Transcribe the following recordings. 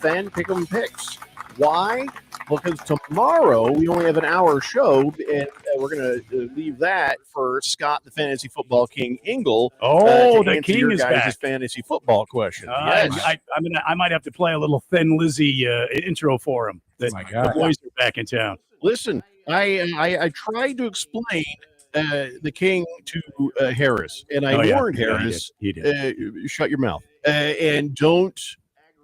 Fan Pick'em Picks. Why? Because tomorrow we only have an hour show, and we're going to leave that for Scott, the Fantasy Football King Ingle. Oh, to the answer King your is guys' back. fantasy football question. Yes. I might have to play a little Thin Lizzy intro for him. The boys are back in town. Listen, I tried to explain the King to Harris, and I warned Harris, he did. Shut your mouth, and don't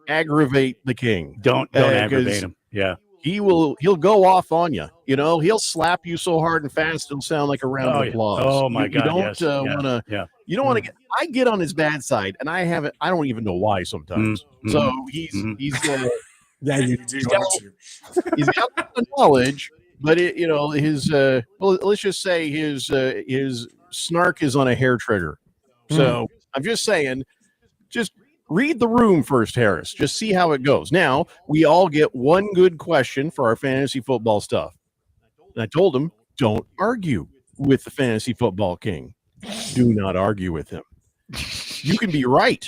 aggravate the King. Don't aggravate him. Yeah. He'll go off on you. You know, he'll slap you so hard and fast it'll sound like a round of applause. Oh my God! You don't want to. You don't want to get. I get on his bad side, and I haven't. I don't even know why sometimes. So he's yeah, you do. He's got the knowledge, but his let's just say his snark is on a hair trigger. So I'm just saying, just read the room first, Harris. Just see how it goes. Now, we all get one good question for our fantasy football stuff. And I told him, don't argue with the Fantasy Football King. Do not argue with him. You can be right.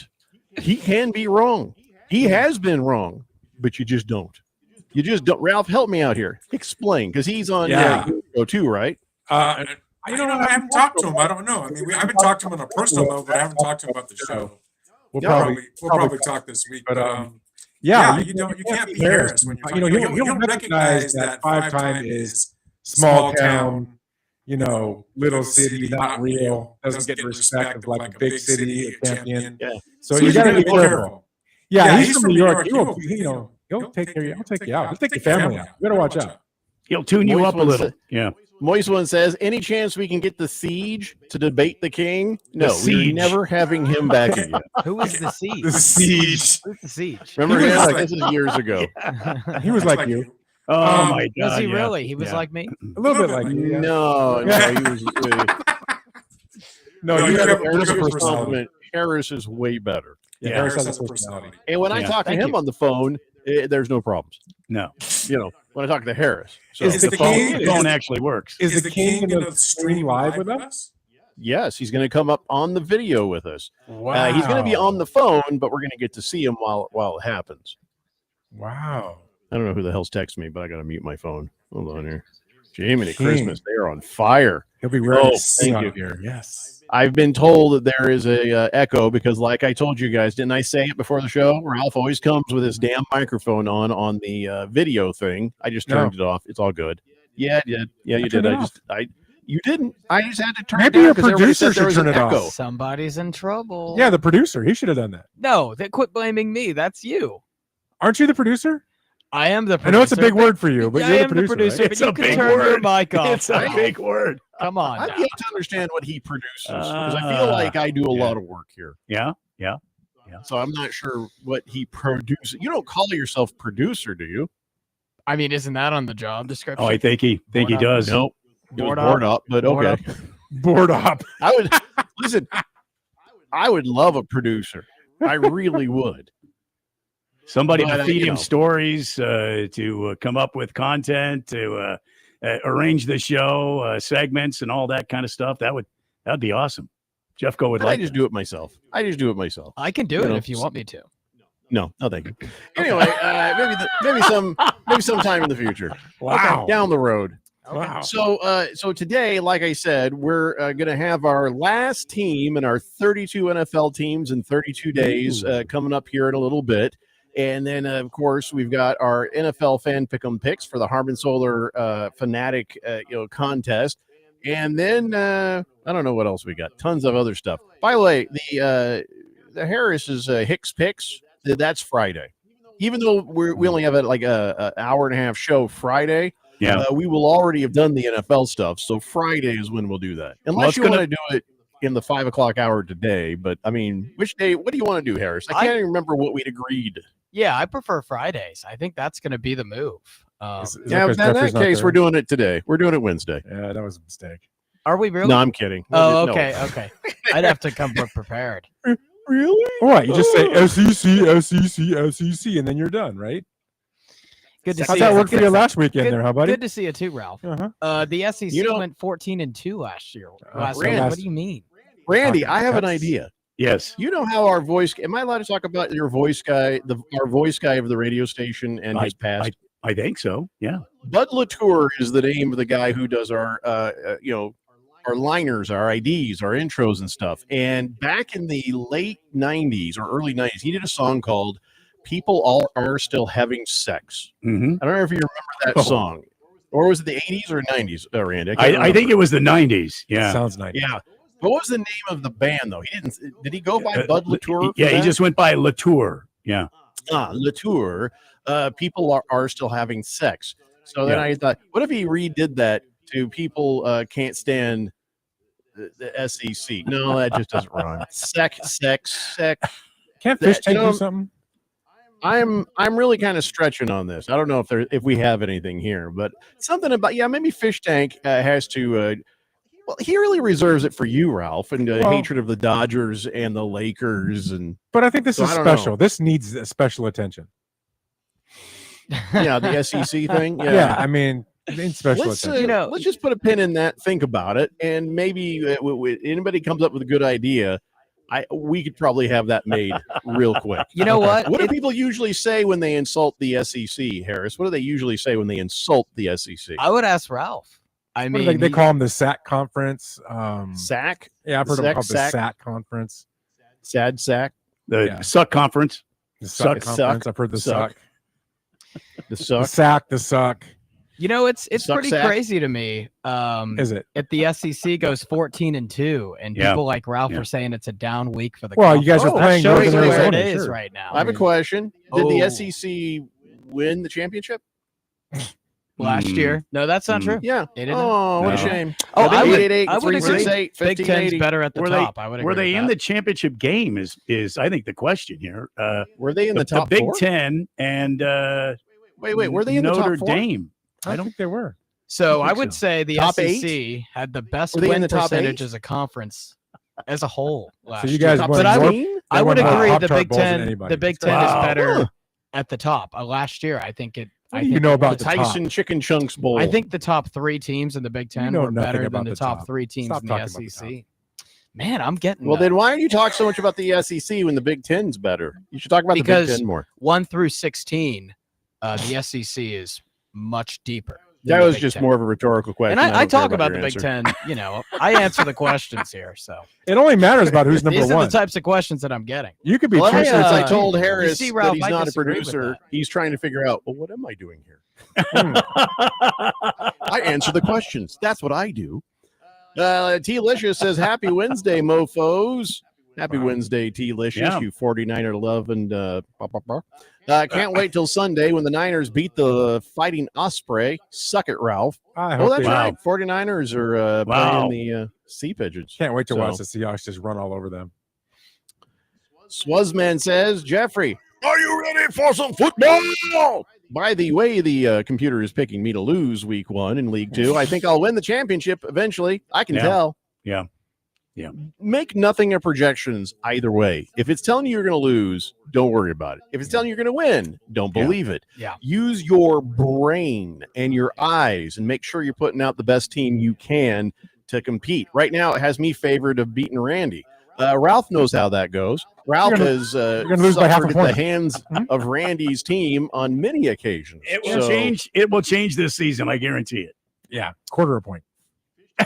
He can be wrong. He has been wrong, but you just don't. You just don't. Ralph, help me out here. Explain, because he's on go too, right? I haven't talked to him. I don't know. I mean, I haven't talked to him on a personal level, but I haven't talked to him about the show. We'll probably talk this week. But you can't be Harris when you'll recognize that 5-time is small town, little city, not real, doesn't get the respect of like a big city champion. Yeah. So you got to be careful. Yeah, he's from New York. He'll take you out. He'll take your family out. You got to watch out. He'll tune you up a little. Yeah. Moist One says, any chance we can get the Siege to debate the King? No, we're never having him back again. Who is the Siege? The Siege. Who's the Siege? Remember him? This is years ago. He was like you. Oh, my God. Was he really? He was like me? A little bit like you. Yeah. No, he was. No, you got Harris a compliment. Harris is way better. Yeah, Harris has a personality. And when I talk to him on the phone, there's no problems. No. When I talk to Harris. So Is the phone actually works. Is the King going to stream live with us? Yes, he's going to come up on the video with us. Wow. He's going to be on the phone, but we're going to get to see him while it happens. Wow. I don't know who the hell's texting me, but I got to mute my phone. Hold on here. Jiminy Christmas, they are on fire. He'll be ready to sing sing you here. Yes. I've been told that there is a echo because, like I told you guys, didn't I say it before the show? Ralph always comes with his damn microphone on the video thing. I just turned it off. It's all good. Yeah, you did. You didn't. I just had to turn Maybe it your off because producer should turn it echo. off. Somebody's in trouble. Yeah, the producer. He should have done that. No, they quit blaming me. That's you. Aren't you the producer? I am the producer. I know it's a big word for you, but I you're am the producer. but Right? you can turn your mic off. It's a big word. Come on. I've yet to understand what he produces because I feel like I do a lot of work here. Yeah. So I'm not sure what he produces. You don't call yourself producer, do you? I mean, isn't that on the job description? Oh, I think he does. Nope. Board up, but okay. Board up. I would listen. I would love a producer. I really would. Somebody But, to feed him stories, to come up with content, to arrange the show, segments, and all that kind of stuff. That'd be awesome. Jeffco would like. I just do it myself. I I can do it if you want me to. No, thank you. Anyway, maybe sometime in the future. Wow. Down the road. Wow. So today, like I said, we're going to have our last team in our 32 NFL teams in 32 days coming up here in a little bit. And then, of course, we've got our NFL fan pick'em picks for the Harbin Solar Fanatic, contest. And then I don't know what else we got. Tons of other stuff. By the way, the Harris's Hicks picks, that's Friday. Even though we only have like a hour and a half show Friday, we will already have done the NFL stuff. So Friday is when we'll do that. Unless you want to do it in the 5 o'clock hour today. But I mean, which day? What do you want to do, Harris? I can't even remember what we'd agreed. Yeah, I prefer Fridays. I think that's going to be the move. In that case, we're doing it today. We're doing it Wednesday. Yeah, that was a mistake. Are we really? No, I'm kidding. Oh, No. okay. I'd have to come prepared. Really? All right, you just say SEC, and then you're done, right? Good to How'd see that you. work for you last weekend there, huh, buddy? Good to see you too, Ralph. Uh-huh. The SEC went 14-2 last year. Randy, What do you mean? Randy, I have an idea. Yes. You know how our voice? Am I allowed to talk about your voice guy, our voice guy of the radio station and his past? I think so. Yeah. Bud Latour is the name of the guy who does our, our liners, our IDs, our intros and stuff. And back in the late 90s or early 90s, he did a song called People All Are Still Having Sex. Mm-hmm. I don't know if you remember that song. Or was it the 80s or 90s, Randy? I think it was the 90s. Yeah. Sounds 90s. Yeah. What was the name of the band, though? Did he go by Bud Latour? Yeah, he just went by Latour. Yeah. Latour. People are still having sex. So then I thought, what if he redid that to people can't stand the SEC? No, that just doesn't rhyme. Sex. Can't Fish Tank do something? I'm really kind of stretching on this. I don't know if we have anything here, but something about maybe Fish Tank has to. Well, he really reserves it for you, Ralph, and hatred of the Dodgers and the Lakers, but I think this is special. This needs special attention. Yeah, the SEC thing. Yeah, I mean, it needs special attention. Let's just put a pin in that. Think about it, and maybe anybody comes up with a good idea. We could probably have that made real quick. You know what? What do people usually say when they insult the SEC, Harris? What do they usually say when they insult the SEC? I would ask Ralph. I mean, they call them the SAC conference. SAC? Yeah, I've heard them called the SAC conference. Sad sack. The Suck conference. The Suck conference. I've heard the Suck. The Suck. The SAC. The Suck. It's pretty crazy to me. Is it? If the SEC goes 14-2, and people like Ralph are saying it's a down week for the. Well, you guys are playing Northern Arizona. It is right now. I have a question. Did the SEC win the championship last year? No, that's not true. Yeah. They didn't. Oh, what a shame. Oh, I would agree. 368, Big Ten's better at the top. I would agree. Were they with in that. the championship game? Is I think the question here. Were they in the top Big four? Ten and wait, were they in the Notre top four? Dame? I don't think they were. So I would say the Top SEC 8? had the best Were they in win the top percentage 8? as a conference as a whole last So you year. guys Top won But more- 16? I would They won more agree. The Pop-Tart Big bowls than Ten, anybody. the Big It's Ten is Wow. better at the top. Last year, I think it. What do you know about the Tyson top? Chicken Chunks Bowl. I think the top 3 teams in the Big Ten know were nothing better than about the the top top. 3 teams Stop in talking the about the SEC. Man, I'm getting Well, then why do you talk so much about the SEC when the Big Ten's better? You should talk about the Big Because Ten more. 1 through 16, the SEC is much deeper. than That the was Big just 10. more of a rhetorical question. And I don't care talk about your the Big answer. Ten. I answer the questions here. So It only matters about who's number these are one. the types of questions that I'm getting. You could be Well, truthful. as I uh, told you Harris see, that Ralph, he's I not a disagree with producer, that. he's trying to figure out, well, what am I doing here? I answer the questions. That's what I do. T-Licious says, happy Wednesday, mofos. Happy Wednesday, T-Licious, Yeah. you 49er love. And can't wait till Sunday when the Niners beat the Fighting Osprey. Suck it, Ralph. I Oh, hope that's they right. 49ers are playing the Sea Pigeons. can't wait to So- watch the Seahawks just run all over them. Swazman says, Jeffrey, are you ready for some football? By the way, the computer is picking me to lose week 1 in League 2. I think I'll win the championship eventually. I can tell. Yeah. Make nothing of projections either way. If it's telling you you're going to lose, don't worry about it. If it's telling you you're going to win, don't believe it. Yeah. Use your brain and your eyes and make sure you're putting out the best team you can to compete. Right now, it has me favored of beating Randy. Ralph knows how that goes. Ralph has gonna lose by half a suffered at point. the hands of Randy's team on many occasions. It will change. It will change this season. I guarantee it. Yeah, quarter a point.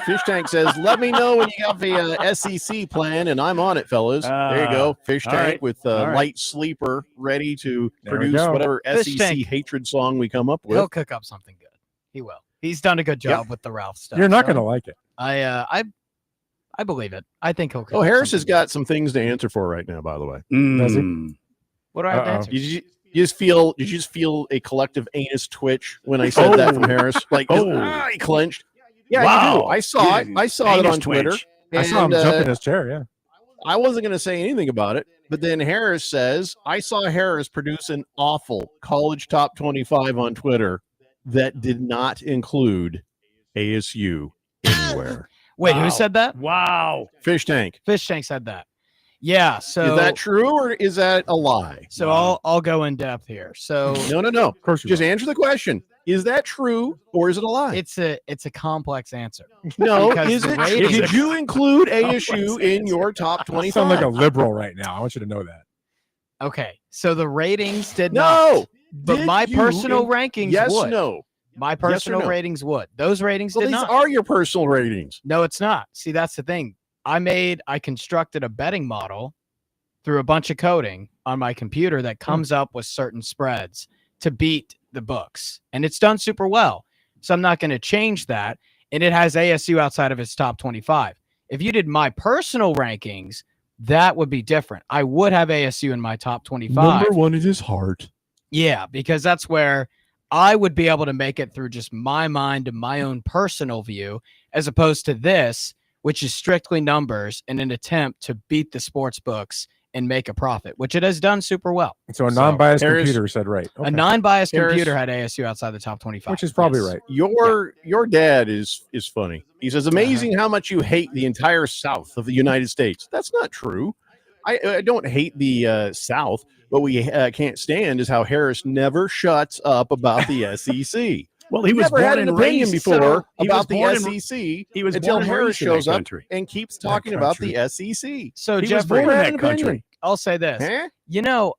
Fish Tank says, let me know when you got the SEC plan, and I'm on it, fellas. There you go. Fish all Tank right. with All right. Light Sleeper ready to There we produce go. whatever Fish SEC Tank. hatred song we come up with. He'll cook up something good. He will. He's done a good job with the Ralph stuff. You're not so going to like it. I believe it. I think he'll cook Oh, up Harris has something got some things to answer for right now, by the way. Does he? good. What do I have to Uh-oh. answer? Did you just feel a collective anus twitch when I said that from Harris? Like, he clenched. Yeah, Wow. you do. I saw it. I saw it Anus on Twitter. twitch. I saw him and, jump in his chair. Yeah. I wasn't going to say anything about it, but then Harris says, I saw Harris produce an awful college top 25 on Twitter that did not include ASU anywhere. Wait, Wow. who said that? Wow. Fish Tank. Fish Tank said that. Yeah. So Is that true or is that a lie? So I'll go in depth here. So No. Of course you Just will. answer the question. Is that true or is it a lie? it's a complex answer. No, because is the it? ratings- Did you include ASU in your top You 25? sound like a liberal right now. I want you to know that. Okay. So the ratings did no. not. But Did my you personal in- rankings Yes, would. no. My personal no? ratings would. Those ratings Well, did these not. are your personal ratings. No, it's not. See, that's the thing. I constructed a betting model through a bunch of coding on my computer that comes up with certain spreads to beat the books. And it's done super well. So I'm not going to change that. And it has ASU outside of its top 25. If you did my personal rankings, that would be different. I would have ASU in my top 25. one is his heart. Yeah, because that's where I would be able to make it through just my mind and my own personal view, as opposed to this, which is strictly numbers in an attempt to beat the sports books and make a profit, which it has done super well. So a non-biased Harris- computer said right. A Okay. non-biased Harris- computer had ASU outside the top 25. Which is probably Yes. right. Your dad is funny. He says, amazing how much you hate the entire South of the United States. That's not true. I don't hate the South. What we can't stand is how Harris never shuts up about the SEC. Well, he was Never born had an and opinion raised, before so he was about the born and- SEC He was until born and Harris raised in that shows up country. and keeps talking about the country. SEC. So, He was Jeffrey, born in had that an country. opinion. I'll say this. Huh? You know,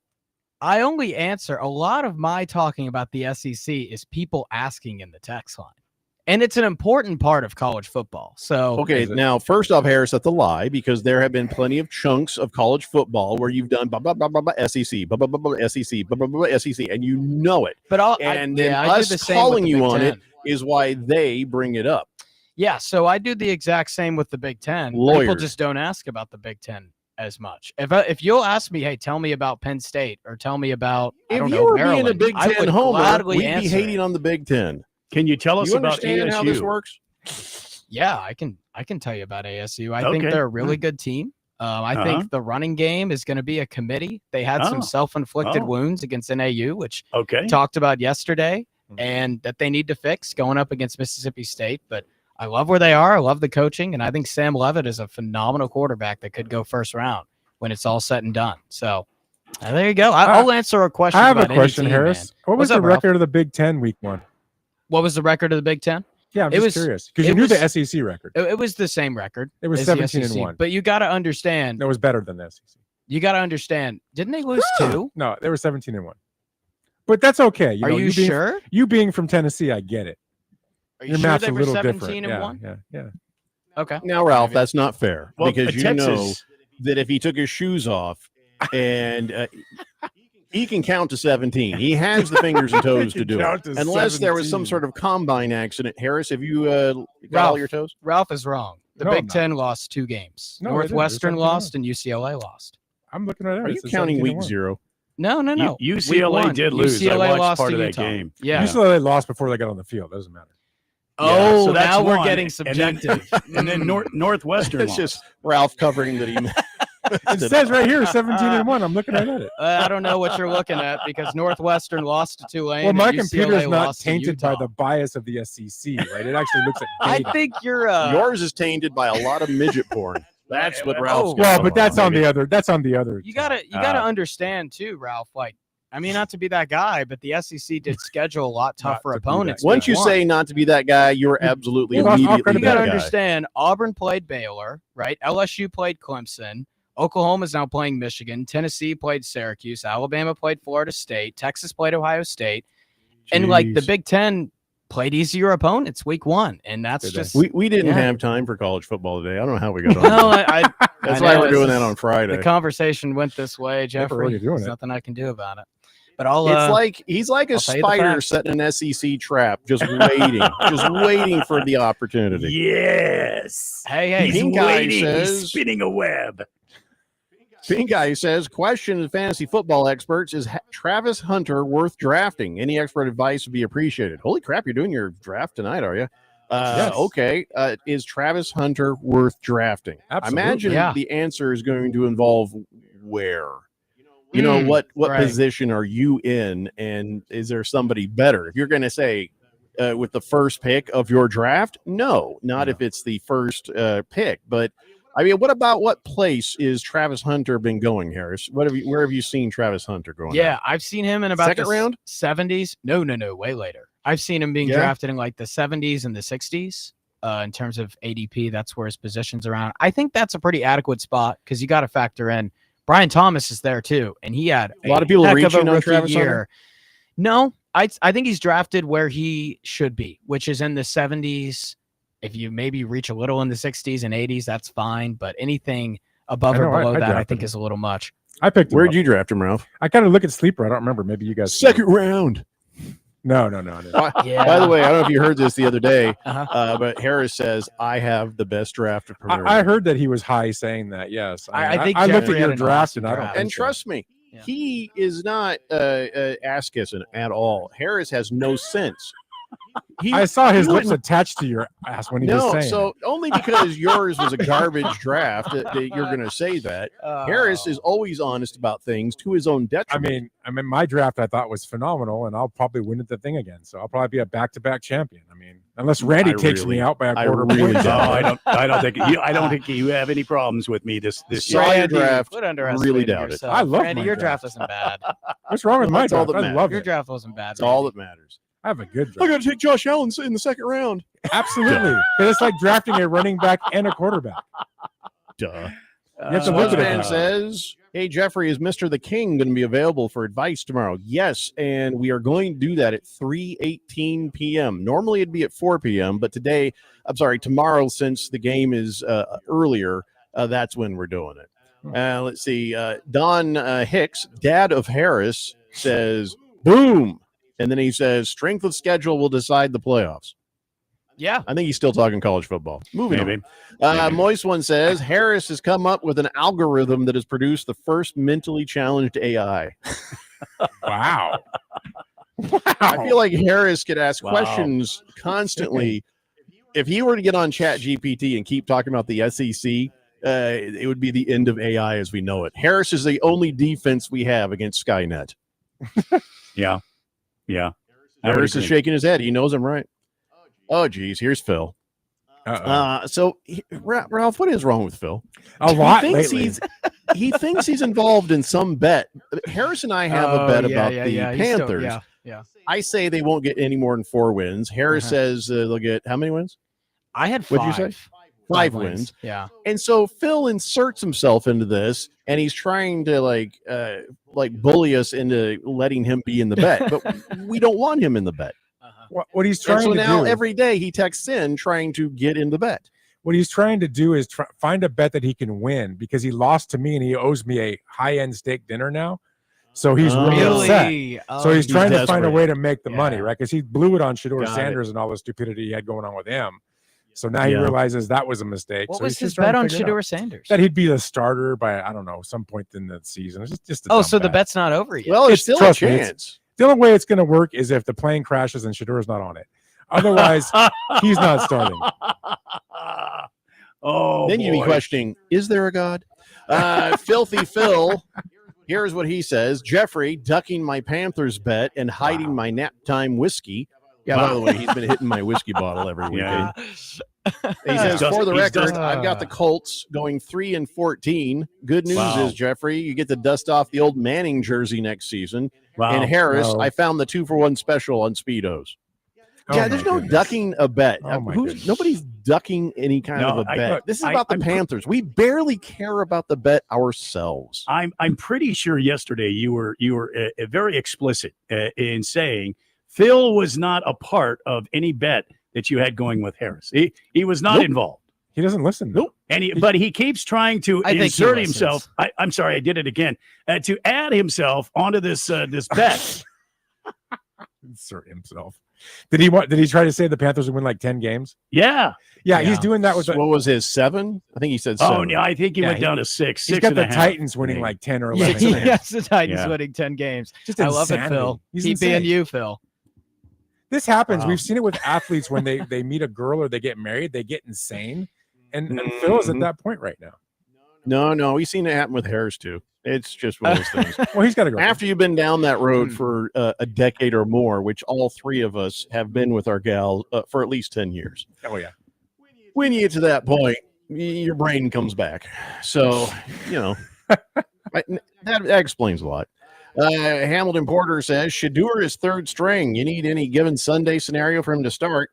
I only answer a lot of my talking about the SEC is people asking in the text line. And it's an important part of college football. So, Okay, Is it? now first off, Harris, that's a lie because there have been plenty of chunks of college football where you've done blah blah blah blah blah SEC, blah blah blah blah SEC, blah blah blah SEC, and you know it. but And then I do us the same calling with the you Big on Ten. it is why they bring it up. Yeah, so I do the exact same with the Big Ten. People Lawyers. just don't ask about the Big Ten as much. If you'll ask me, hey, tell me about Penn State or tell me about I If don't you know were Maryland, being a Big I Ten would homer, gladly we'd be answer hating it. on the Big Ten. Can you tell us You about understand ASU? how this works? Yeah, I can tell you about ASU. I think Okay. they're a really good team. I think the running game is going to be a committee. They had Oh. some self-inflicted Oh. wounds against NAU, which Okay. talked about yesterday, Mhm. and that they need to fix going up against Mississippi State. But I love where they are. I love the coaching, and I think Sam Levitt is a phenomenal quarterback that could go first round when it's all said and done. So there you go. I'll answer a question. I have a about any question, team, Harris. man. What was What's up, the Ralph? record of the Big Ten week one? What was the record of the Big Ten? Yeah, I'm It just was- curious because you it knew the was- SEC record. It was the same record. It was as the 17-1. SEC, but you got to understand. That was better than the SEC. You got to understand. Didn't they lose two? No, they were 17-1. But that's okay. Are know, you being, sure? You being from Tennessee, I get it. Are you Your sure math's they a were little 17 different. and yeah, one? yeah. Okay. Now, Ralph, that's not fair Well, because you Texas, know that if he took his shoes off and he can count to 17. He has the fingers and toes to do it. Unless there was some 17. sort of combine accident. Harris, have you got all Ralph, your toes? Ralph is wrong. The No, I'm Big not. Ten lost 2 games. No, they didn't. They were Northwestern 17-1. lost and UCLA lost. I'm looking at it. Are you It says counting week 17-1. 0? No. U- Week UCLA one, did lose. I UCLA watched lost part to of that Utah. game. Yeah. UCLA lost before they got on the field. Doesn't matter. Oh, so that's now we're one. getting And then- subjective. And then Northwestern It's lost. just Ralph covering that he It says right here 17-1. I'm looking at it. I don't know what you're looking at because Northwestern lost to Tulane. Well, my and computer UCLA is not lost to tainted by Utah. the bias of the SEC, right? It actually looks at I data. think you're. Yours is tainted by a lot of midget porn. That's what Ralph's got Well, going but that's on. on the other. That's on the other. You gotta understand too, Ralph. Like, I mean, not to be that guy, but the SEC did schedule a lot Not tougher to be that opponents. guy. Once you week one. say not to be that guy, you're absolutely Well, I'll immediately credit you that got to guy. understand, Auburn played Baylor, right? LSU played Clemson. Oklahoma is now playing Michigan. Tennessee played Syracuse. Alabama played Florida State. Texas played Ohio State. And like the Jeez. Big Ten played easier opponents week one, and that's Did they? just We didn't Yeah. have time for college football today. I don't know how we got on. no. That's I why know, we're it's doing just- that on Friday. The conversation went this way, Jeffrey. really doing There's it. nothing I can do about it. But I'll. It's like he's like a I'll tell you the spider facts. setting an SEC trap, just waiting for the opportunity. Yes. hey, He's Pink Eye waiting. He's says- spinning a web. Pink Guy says, question to fantasy football experts, is Travis Hunter worth drafting? Any expert advice would be appreciated. Holy crap, you're doing your draft tonight, are you? Yes. Okay. Is Travis Hunter worth drafting? Absolutely. I imagine Yeah. the answer is going to involve where. You know, what right. position are you in, and is there somebody better? If you're going to say with the first pick of your draft, no, not if it's the first pick. But I mean, what place is Travis Hunter been going, Harris? Where have you seen Travis Hunter going? Yeah, I've seen him in about Second the round? 70s. No, way later. I've seen him being drafted in like the 70s and the 60s. In terms of ADP, that's where his position's around. I think that's a pretty adequate spot because you got to factor in Brian Thomas is there too, and he had a lot of people reaching on rookie Travis year. Hunter? No, I think he's drafted where he should be, which is in the 70s. If you maybe reach a little in the 60s and 80s, that's fine. But anything above or below that, I think is a little much. I picked him. Where'd you draft him, Ralph? I kind of look at sleeper. I don't remember. Maybe you guys. Second round. No. Yeah. By the way, I don't know if you heard this the other day, but Harris says I have the best draft of Premier I League. heard that he was high saying that. Yes, I think I looked Jeffrey at your had an draft awesome and I don't. draft. And trust me, he is not ass kissing at all. Harris has no sense. I saw his lips attached to your ass when he was saying. So only because yours was a garbage draft that you're going to say that. Harris is always honest about things to his own detriment. I mean, my draft I thought was phenomenal, and I'll probably win at the thing again. So I'll probably be a back-to-back champion. I mean, unless Randy takes me out by a quarter really point. doubt I don't think you have any problems with me this year. Saw your draft. Really doubt it. yourself. I love Randy, my your draft. draft wasn't bad. What's wrong with my That's all draft? that I love Your it. draft wasn't bad. That's all that matters. I have a good I draft. got to take Josh Allen in the second round. Absolutely, because it's like drafting a running back and a quarterback. Duh. You have to look at Swazman it. says, "Hey Jeffrey, is Mr. the King going to be available for advice tomorrow?" Yes, and we are going to do that at 3:18 p.m. Normally it'd be at 4 p.m., but tomorrow, since the game is earlier, that's when we're doing it. Let's see. Don Hicks, dad of Harris, says, "Boom," and then he says, "Strength of schedule will decide the playoffs." Yeah. I think he's still talking college football. Moving Maybe. on. Moist One says, Harris has come up with an algorithm that has produced the first mentally challenged AI. Wow. I feel like Harris could ask Wow. questions constantly. If he were to get on Chat GPT and keep talking about the SEC, it would be the end of AI as we know it. Harris is the only defense we have against Skynet. Yeah. Harris is shaking his head. He knows I'm right. Oh, geez. Here's Phil. Ralph, what is wrong with Phil? A lot he thinks lately. he thinks he's involved in some bet. Harris and I have a bet about the He's Panthers. Still, yeah. I say they won't get any more than 4 wins. Harris says they'll get how many wins? I had 5. What'd you say? 5 wins. Yeah. And so Phil inserts himself into this, and he's trying to like bully us into letting him be in the bet, but we don't want him in the bet. What he's And trying so to now do every day he texts in trying to get in the bet. what he's trying to do is find a bet that he can win because he lost to me and he owes me a high-end steak dinner now. So he's really upset. So he's trying to find a way to make the money, right? Because he blew it on Shedeur Sanders and all the stupidity he had going on with him. So now he realizes that was a mistake. What so was he's his bet on trying to figure it out. Shedeur Sanders? That he'd be the starter by, I don't know, some point in the season. It's just a Oh, dumb so the bet. bet's not over yet. Well, there's still a trust me, chance. The only way it's going to work is if the plane crashes and Shadeur's not on it. Otherwise, he's not starting. Oh, Then you'd be boy. questioning, is there a God? Filthy Phil, here's what he says. Jeffrey, ducking my Panthers bet and hiding my nap time whiskey. Yeah, by the way, he's been hitting my whiskey bottle every weekend. Yeah. He says, He's for the he's record, dust- I've got the Colts going 3-14. Good news Wow. is, Jeffrey, you get to dust off the old Manning jersey next season. Wow. And Harris, No. I found the 2-for-1 special on Speedos. Oh Yeah, my there's no goodness. ducking a bet. Oh my goodness. Nobody's ducking any kind No, of a bet. look, This is about the I'm Panthers. We barely care about the bet ourselves. I'm pretty sure yesterday you were very explicit in saying Phil was not a part of any bet that you had going with Harris. He was not Nope. involved. He doesn't listen. Nope. But he keeps trying to I think he insert listens. himself. I'm sorry, I did it again. To add himself onto this bet. Insert himself. Did he try to say the Panthers would win like 10 games? Yeah. Yeah, he's doing that with So what was his 7? I think he said 7. Oh, no, I think he Yeah, went down to 6. He's 6 got and the a half. Titans winning Yeah. like 10 or Yeah, 11. yes, the Titans Yeah. winning 10 games. Just I love it, insanity. Phil. He's Keep insane. being you, Phil. This happens. Wow. We've seen it with athletes when they meet a girl or they get married, they get insane. And Phil is at that point right now. No, we've seen it happen with Harris too. It's just one of those things. Well, he's got to go. After you've been down that road for a decade or more, which all 3 of us have been with our gal for at least 10 years. Oh, yeah. When you get to that point, your brain comes back. So, that explains a lot. Hamilton Porter says Shedeur is third string. You need any given Sunday scenario for him to start.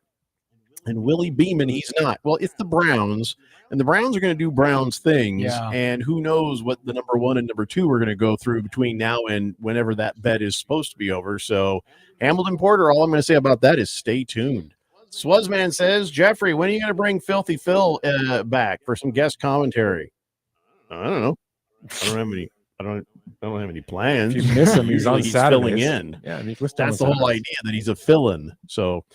And Willie Beeman, he's not. Well, it's the Browns, and the Browns are going to do Browns things. Yeah. And who knows what the number 1 and number 2 are going to go through between now and whenever that bet is supposed to be over. So Hamilton Porter, all I'm going to say about that is stay tuned. Swuzman says, Jeffrey, when are you going to bring Filthy Phil back for some guest commentary? I don't know. I don't have any plans. If you miss him, he's on Saturdays. Filling in. Yeah, that's the whole idea, that he's a fill-in. So,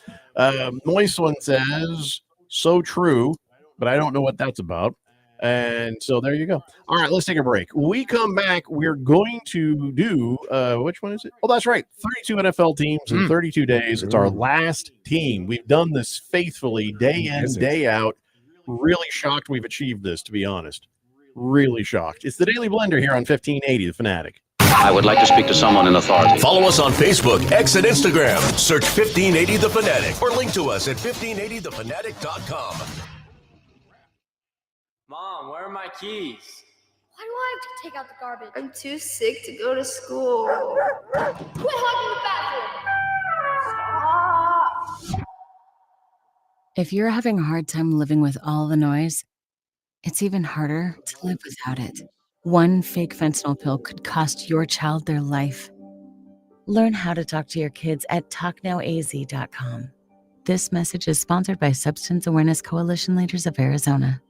Moist One says, so true, but I don't know what that's about. And so there you go. All right, let's take a break. When we come back, we're going to do which one is it? Oh, that's right. 32 NFL teams in 32 days. It's our last team. We've done this faithfully day in, day out. Really shocked we've achieved this, to be honest. Really shocked. It's the Daily Blender here on 1580 The Fanatic. I would like to speak to someone in authority. Follow us on Facebook, X, and Instagram. Search 1580 The Fanatic or link to us at 1580thefanatic.com. Mom, where are my keys? Why do I have to take out the garbage? I'm too sick to go to school. Quit hogging the bathroom! Stop! If you're having a hard time living with all the noise, it's even harder to live without it. One fake fentanyl pill could cost your child their life. Learn how to talk to your kids at TalkNowAZ.com. This message is sponsored by Substance Awareness Coalition Leaders of Arizona.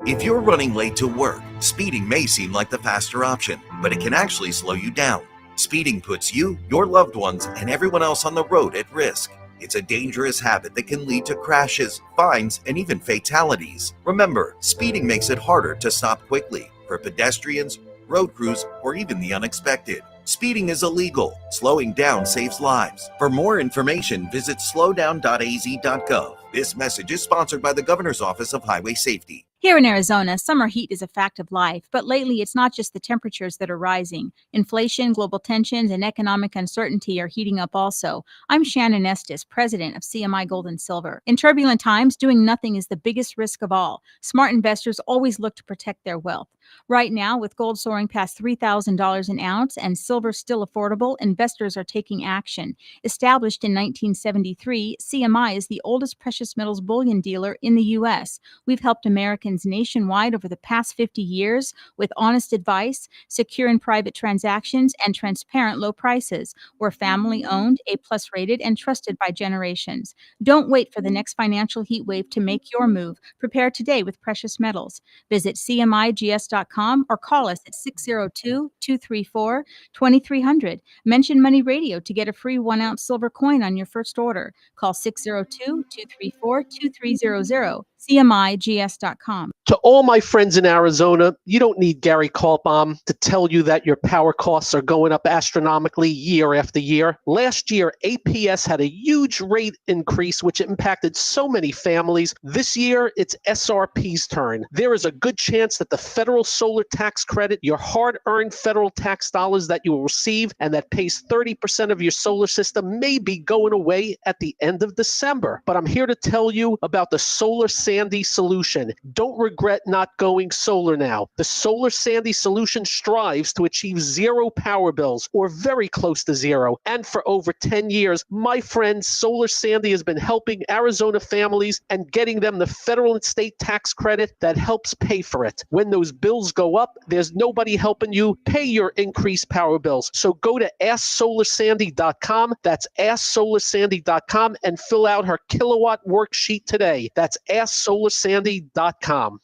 If you're running late to work, speeding may seem like the faster option, but it can actually slow you down. Speeding puts you, your loved ones, and everyone else on the road at risk. It's a dangerous habit that can lead to crashes, fines, and even fatalities. Remember, speeding makes it harder to stop quickly for pedestrians, road crews, or even the unexpected. Speeding is illegal. Slowing down saves lives. For more information, visit slowdown.az.gov. This message is sponsored by the Governor's Office of Highway Safety. Here in Arizona, summer heat is a fact of life, but lately it's not just the temperatures that are rising. Inflation, global tensions, and economic uncertainty are heating up also. I'm Shannon Estes, president of CMI Gold and Silver. In turbulent times, doing nothing is the biggest risk of all. Smart investors always look to protect their wealth. Right now, with gold soaring past $3,000 an ounce and silver still affordable, investors are taking action. Established in 1973, CMI is the oldest precious metals bullion dealer in the U.S. We've helped Americans nationwide over the past 50 years with honest advice, secure and private transactions, and transparent low prices. We're family-owned, A-plus rated, and trusted by generations. Don't wait for the next financial heat wave to make your move. Prepare today with precious metals. Visit CMIGS.com or call us at 602-234-2300. Mention Money Radio to get a free 1-ounce silver coin on your first order. Call 602-234-2300. CMIGS.com. To all my friends in Arizona, you don't need Gary Kaltbaum to tell you that your power costs are going up astronomically year after year. Last year, APS had a huge rate increase, which impacted so many families. This year, it's SRP's turn. There is a good chance that the federal solar tax credit, your hard-earned federal tax dollars that you will receive and that pays 30% of your solar system, may be going away at the end of December. But I'm here to tell you about the Solar Sandy solution. Don't regret not going solar now. The Solar Sandy solution strives to achieve zero power bills, or very close to zero. And for over 10 years, my friend Solar Sandy has been helping Arizona families and getting them the federal and state tax credit that helps pay for it. When those bills go up, there's nobody helping you pay your increased power bills. So go to AskSolarSandy.com. That's AskSolarSandy.com and fill out her kilowatt worksheet today. That's AskSolarSandy.com.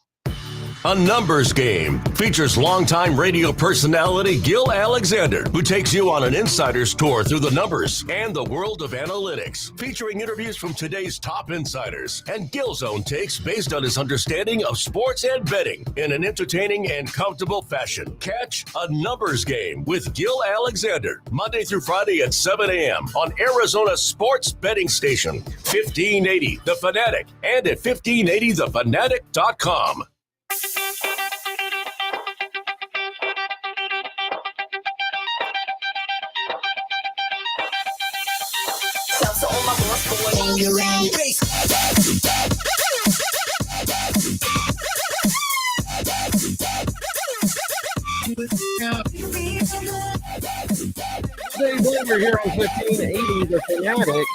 A Numbers Game features longtime radio personality Gil Alexander, who takes you on an insider's tour through the numbers and the world of analytics, featuring interviews from today's top insiders and Gil's own takes based on his understanding of sports and betting in an entertaining and comfortable fashion. Catch A Numbers Game with Gil Alexander, Monday through Friday at 7 a.m. on Arizona Sports Betting Station, 1580 The Fanatic, and at 1580thefanatic.com. Dave Weber here on 1580, the Fanatic.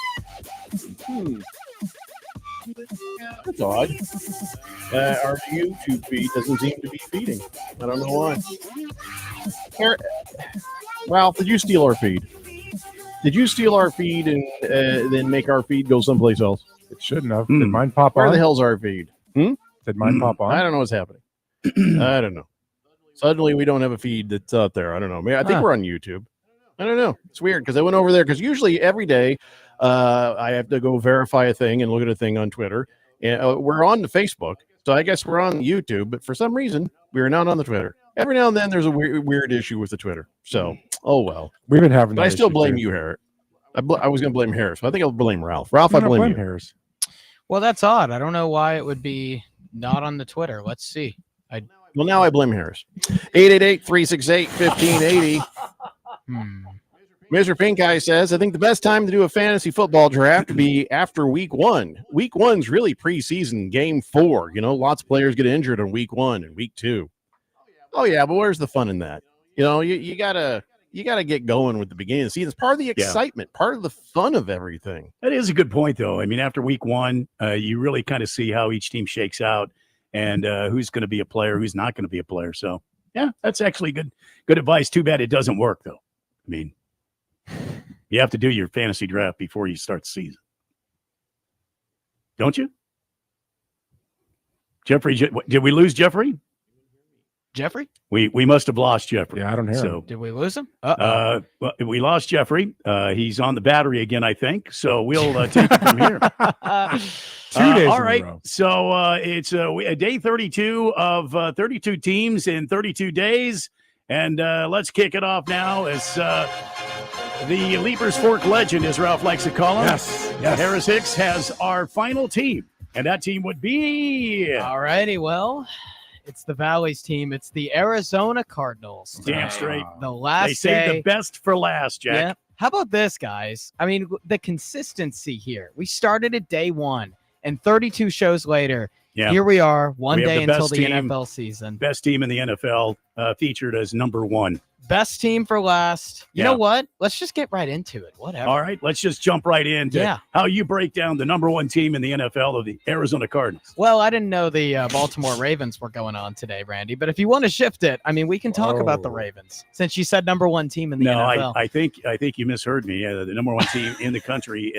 That's odd. Our YouTube feed doesn't seem to be feeding. I don't know why. Ralph, did you steal our feed? Did you steal our feed and then make our feed go someplace else? It shouldn't have. Did mine pop on? Where the hell's our feed? Did mine pop on? I don't know what's happening. I don't know. Suddenly we don't have a feed that's out there. I don't know. Maybe I think we're on YouTube. I don't know. It's weird because I went over there because usually every day I have to go verify a thing and look at a thing on Twitter. And we're on the Facebook, so I guess we're on YouTube. But for some reason, we are not on the Twitter. Every now and then, there's a weird issue with the Twitter. So, oh well. We've been having. But I still blame you, Harris. I was going to blame Harris, but I think I'll blame Ralph. Ralph, I blame you. Harris. Well, that's odd. I don't know why it would be not on the Twitter. Let's see. Well, now I blame Harris. 888-368-1580. Mr. Pink Eye says, I think the best time to do a fantasy football draft would be after week 1. Week 1's really preseason, game 4. You know, lots of players get injured on week 1 and week 2. Oh, yeah, but where's the fun in that? You know, you gotta get going with the beginning of the season. It's part of the excitement, part of the fun of everything. That is a good point, though. I mean, after week 1, you really kind of see how each team shakes out and who's going to be a player, who's not going to be a player. So, yeah, that's actually good advice. Too bad it doesn't work, though. I mean, you have to do your fantasy draft before you start the season. Don't you? Jeffrey, did we lose Jeffrey? Jeffrey? We must have lost Jeffrey. Yeah, I don't hear him. Did we lose him? Well, we lost Jeffrey. He's on the battery again, I think. So we'll take it from here. 2 days. All right. So it's day 32 of 32 teams in 32 days. And let's kick it off now as the Leapers Fork legend, as Ralph likes to call him. Yes. Harris Hicks has our final team. And that team would be... All righty. Well... It's the Valley's team. It's the Arizona Cardinals. Damn straight. The last They saved the best for last, Jack. Yeah. How about this, guys? I mean, the consistency here. We started at day 1, and 32 shows later, here we are, one day until the NFL season. Best team in the NFL, featured as number 1. Best team for last. You know what? Let's just get right into it. Whatever. All right, let's just jump right into how you break down the number 1 team in the NFL of the Arizona Cardinals. Well, I didn't know the Baltimore Ravens were going on today, Randy. But if you want to shift it, I mean, we can talk about the Ravens since you said number 1 team in the NFL. I think you misheard me. The number 1 team in the country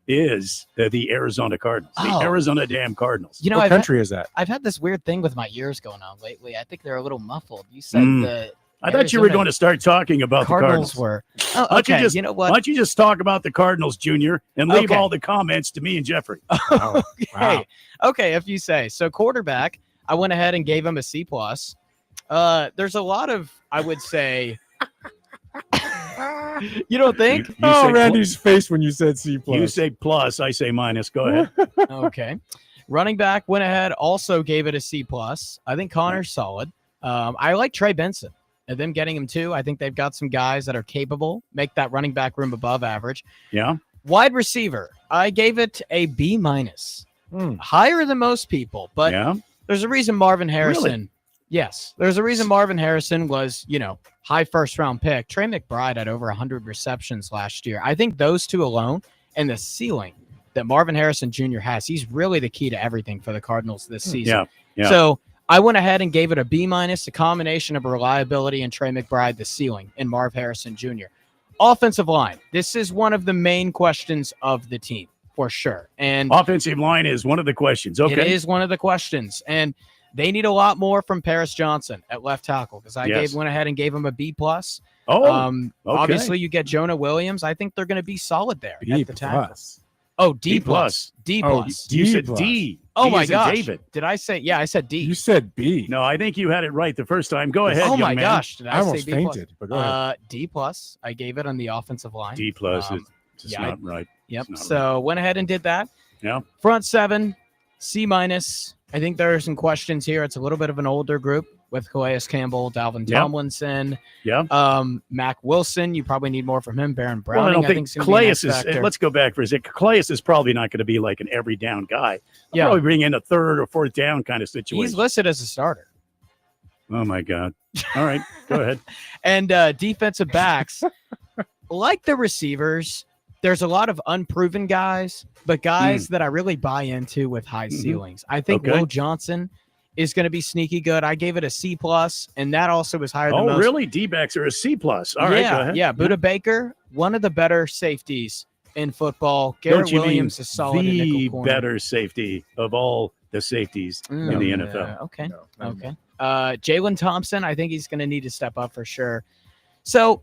is the Arizona Cardinals. The Arizona damn Cardinals. You know, what country is that? I've had this weird thing with my ears going on lately. I think they're a little muffled. You said I thought you were going to start talking about Cardinals the Cardinals. were. Okay, you know what? Why don't you just talk about the Cardinals, Junior, and leave all the comments to me and Jeffrey? Wow. Okay, if you say. So quarterback, I went ahead and gave him a C+. There's a lot of, I would say... You don't think? You Randy's face when you said C+. You say plus, I say minus. Go ahead. Okay. Running back, went ahead, also gave it a C+. I think Connor's solid. I like Trey Benson. And them getting him too. I think they've got some guys that are capable, make that running back room above average. Yeah. Wide receiver, I gave it a B-. Higher than most people, but there's a reason Marvin Harrison. Really? Yes, there's a reason Marvin Harrison was, high first-round pick. Trey McBride had over 100 receptions last year. I think those two alone and the ceiling that Marvin Harrison Jr. has, he's really the key to everything for the Cardinals this season. Yeah. So I went ahead and gave it a B-, a combination of reliability and Trey McBride, the ceiling, and Marv Harrison Jr. Offensive line. This is one of the main questions of the team, for sure. And offensive line is one of the questions. Okay. It is one of the questions. And they need a lot more from Paris Johnson at left tackle because I went ahead and gave him a B+. Okay. Obviously, you get Jonah Williams. I think they're going to be solid there at the tackle. Oh, D+. D+. You said D. Oh, D my as in gosh. David. Did I say? Yeah, I said D. You said B. No, I think you had it right the first time. Go ahead, Oh, young my man. gosh. Did I almost say B+? fainted, but go ahead. D+. I gave it on the offensive line. D+. It's not right. Yep. It's not So went ahead and did that. Yeah. Front 7, C-. I think there are some questions here. It's a little bit of an older group with Calais Campbell, Dalvin Tomlinson. Yeah. Mac Wilson. You probably need more from him. Baron Well, Browning. I don't think Calais is. Let's go back for a second. Calais is probably not going to be like an every down guy. Probably bring in a third or fourth down kind of situation. He's listed as a starter. Oh my God. All right, go ahead. And defensive backs, like the receivers, there's a lot of unproven guys, but guys that I really buy into with high ceilings. I think Will Johnson is going to be sneaky good. I gave it a C+, and that also was higher than most. Oh, really? D-backs are a C+. All right, go ahead. Yeah, Buda Baker, one of the better safeties in football. Garrett Williams is solid in nickel corner. Better safety of all the safeties in the NFL. Okay. Jalen Thompson, I think he's going to need to step up for sure. So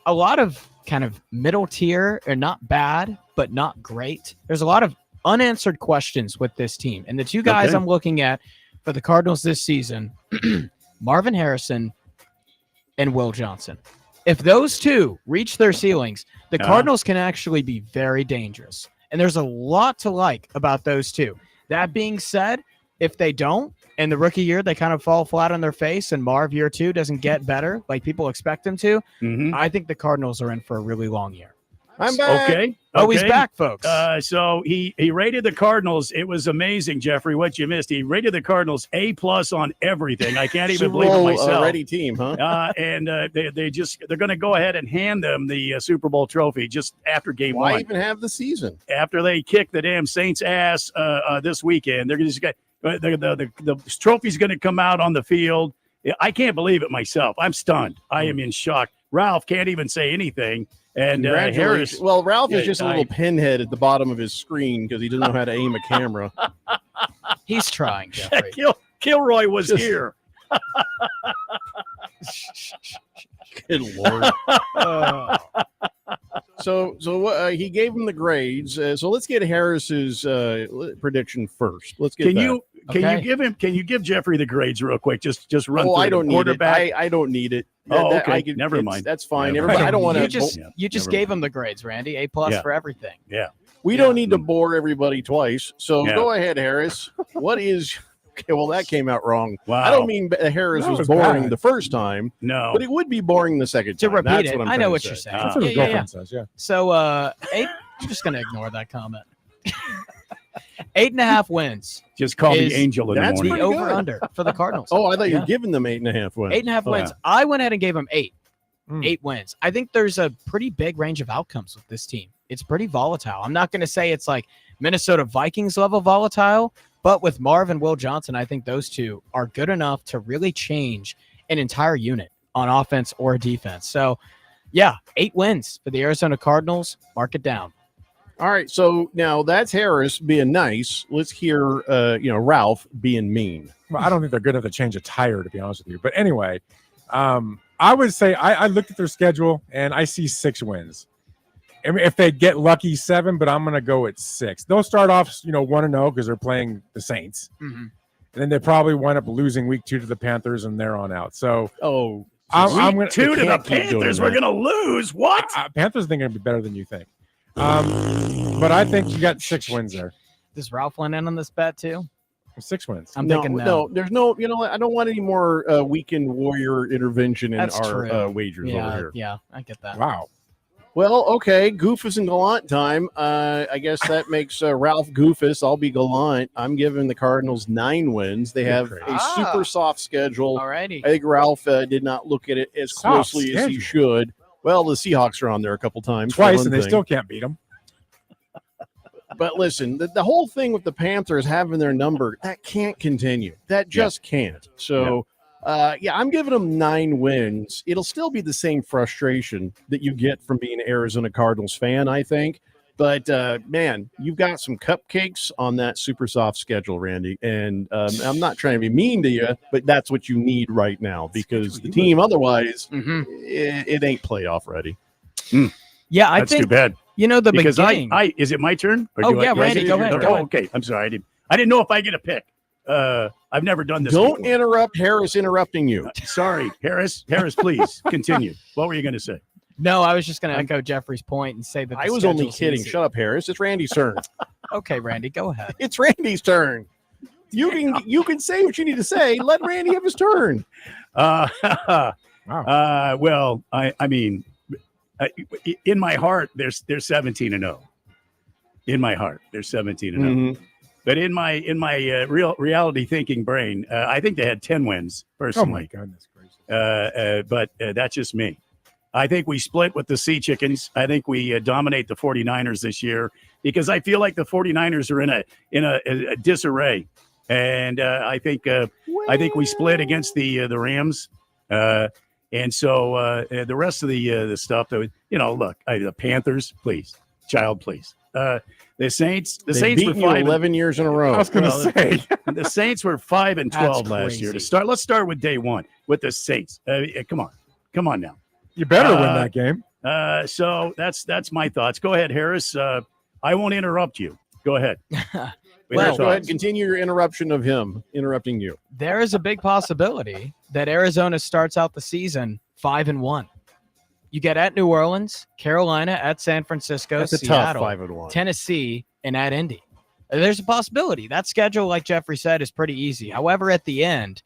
a lot of kind of middle tier, or not bad, but not great. There's a lot of unanswered questions with this team. And the two guys I'm looking at for the Cardinals this season, Marvin Harrison and Will Johnson. If those two reach their ceilings, the Cardinals can actually be very dangerous. And there's a lot to like about those two. That being said, if they don't, and the rookie year they kind of fall flat on their face, and Marv year 2 doesn't get better like people expect him to, I think the Cardinals are in for a really long year. I'm back. Okay. Oh, he's back, folks. So he rated the Cardinals. It was amazing, Jeffrey, what you missed. He rated the Cardinals A+ on everything. I can't even believe it myself. Ready team, huh? And they're going to go ahead and hand them the Super Bowl trophy just after game one. Why even have the season? After they kick the damn Saints' ass this weekend, they're just going the trophy's going to come out on the field. I can't believe it myself. I'm stunned. I am in shock. Ralph can't even say anything. And Harris. Well, Ralph is just a little pinhead at the bottom of his screen because he doesn't know how to aim a camera. He's trying, Jeffrey. Kilroy was here. Good Lord. So he gave him the grades. So let's get Harris's prediction first. Let's get. Can you give Jeffrey the grades real quick? Just run. Oh, through I don't need it. I don't need it. Okay. Never mind. That's fine. Everybody, I don't want to. You just gave him the grades, Randy. A+ for everything. Yeah. We don't need to bore everybody twice. So go ahead, Harris. What is? Okay, well, that came out wrong. Wow. I don't mean Harris was boring the first time. No. But it would be boring the second time. To repeat That's it, what I'm I know trying what to you're say. saying. That's what his girlfriend says, yeah. So, I'm just going to ignore that comment. 8.5 wins. Just call the angel in the morning. That's the over-under for the Cardinals. Oh, I thought you were giving them 8.5 wins. 8.5 wins. I went ahead and gave them 8. 8 wins. I think there's a pretty big range of outcomes with this team. It's pretty volatile. I'm not going to say it's like Minnesota Vikings level volatile, but with Marv and Will Johnson, I think those two are good enough to really change an entire unit on offense or defense. So, 8 wins for the Arizona Cardinals. Mark it down. All right, so now that's Harris being nice. Let's hear, Ralph being mean. Well, I don't think they're good enough to change a tire, to be honest with you. But anyway, I would say I looked at their schedule and I see 6 wins. I mean, if they get lucky, 7, but I'm going to go at 6. They'll start off, 1-0 because they're playing the Saints. And then they probably wind up losing week 2 to the Panthers and they're on out. So, I'm going 2 to the Panthers. We're going to lose. What? Panthers think going to be better than you think. But I think you got 6 wins there. Does Ralph win in on this bet too? 6 wins. I'm thinking no. There's no. I don't want any more weekend warrior intervention in our wagers over here. Yeah, I get that. Wow. Well, okay, Goofus and Gallant time. I guess that makes Ralph Goofus. I'll be Gallant. I'm giving the Cardinals 9 wins. They have a super soft schedule. Alrighty. I think Ralph did not look at it as closely as he should. Well, the Seahawks are on there a couple times. Twice, and they still can't beat them. But listen, the whole thing with the Panthers having their number, that can't continue. That just can't. So, I'm giving them 9 wins. It'll still be the same frustration that you get from being an Arizona Cardinals fan, I think. But, man, you've got some cupcakes on that super soft schedule, Randy. And I'm not trying to be mean to you, but that's what you need right now because the team otherwise, it ain't playoff ready. Yeah, I That's think too bad. The because beginning. Is it my turn? Randy, go ahead. Okay, I'm sorry. I didn't know if I get a pick. I've never done this. Don't before. interrupt Harris interrupting you. Sorry, Harris. Harris, please continue. What were you going to say? No, I was just going to echo Jeffrey's point and say that I was only kidding. easy. Shut up, Harris. It's Randy's turn. Okay, Randy, go ahead. It's Randy's turn. You can say what you need to say. Let Randy have his turn. Wow. Well, I mean, in my heart, there's 17-0. In my heart, there's 17-0. But in my reality thinking brain, I think they had 10 wins personally. Oh my goodness gracious! But that's just me. I think we split with the Sea Chickens. I think we dominate the 49ers this year because I feel like the 49ers are in a disarray, and I think we split against the Rams, and so the rest of the stuff that look, the Panthers, please, please. The Saints were 11 years in a row. I was going to say the Saints were 5-12 last year. Let's start with day one with the Saints. Come on now. You better win that game. So that's my thoughts. Go ahead, Harris. I won't interrupt you. Go ahead. Well, go ahead. Continue your interruption of him interrupting you. There is a big possibility that Arizona starts out the season 5-1. You get at New Orleans, Carolina, at San Francisco, That's a Seattle, tough 5-1. Tennessee, and at Indy. There's a possibility. That schedule, like Jeffrey said, is pretty easy. However, at the end,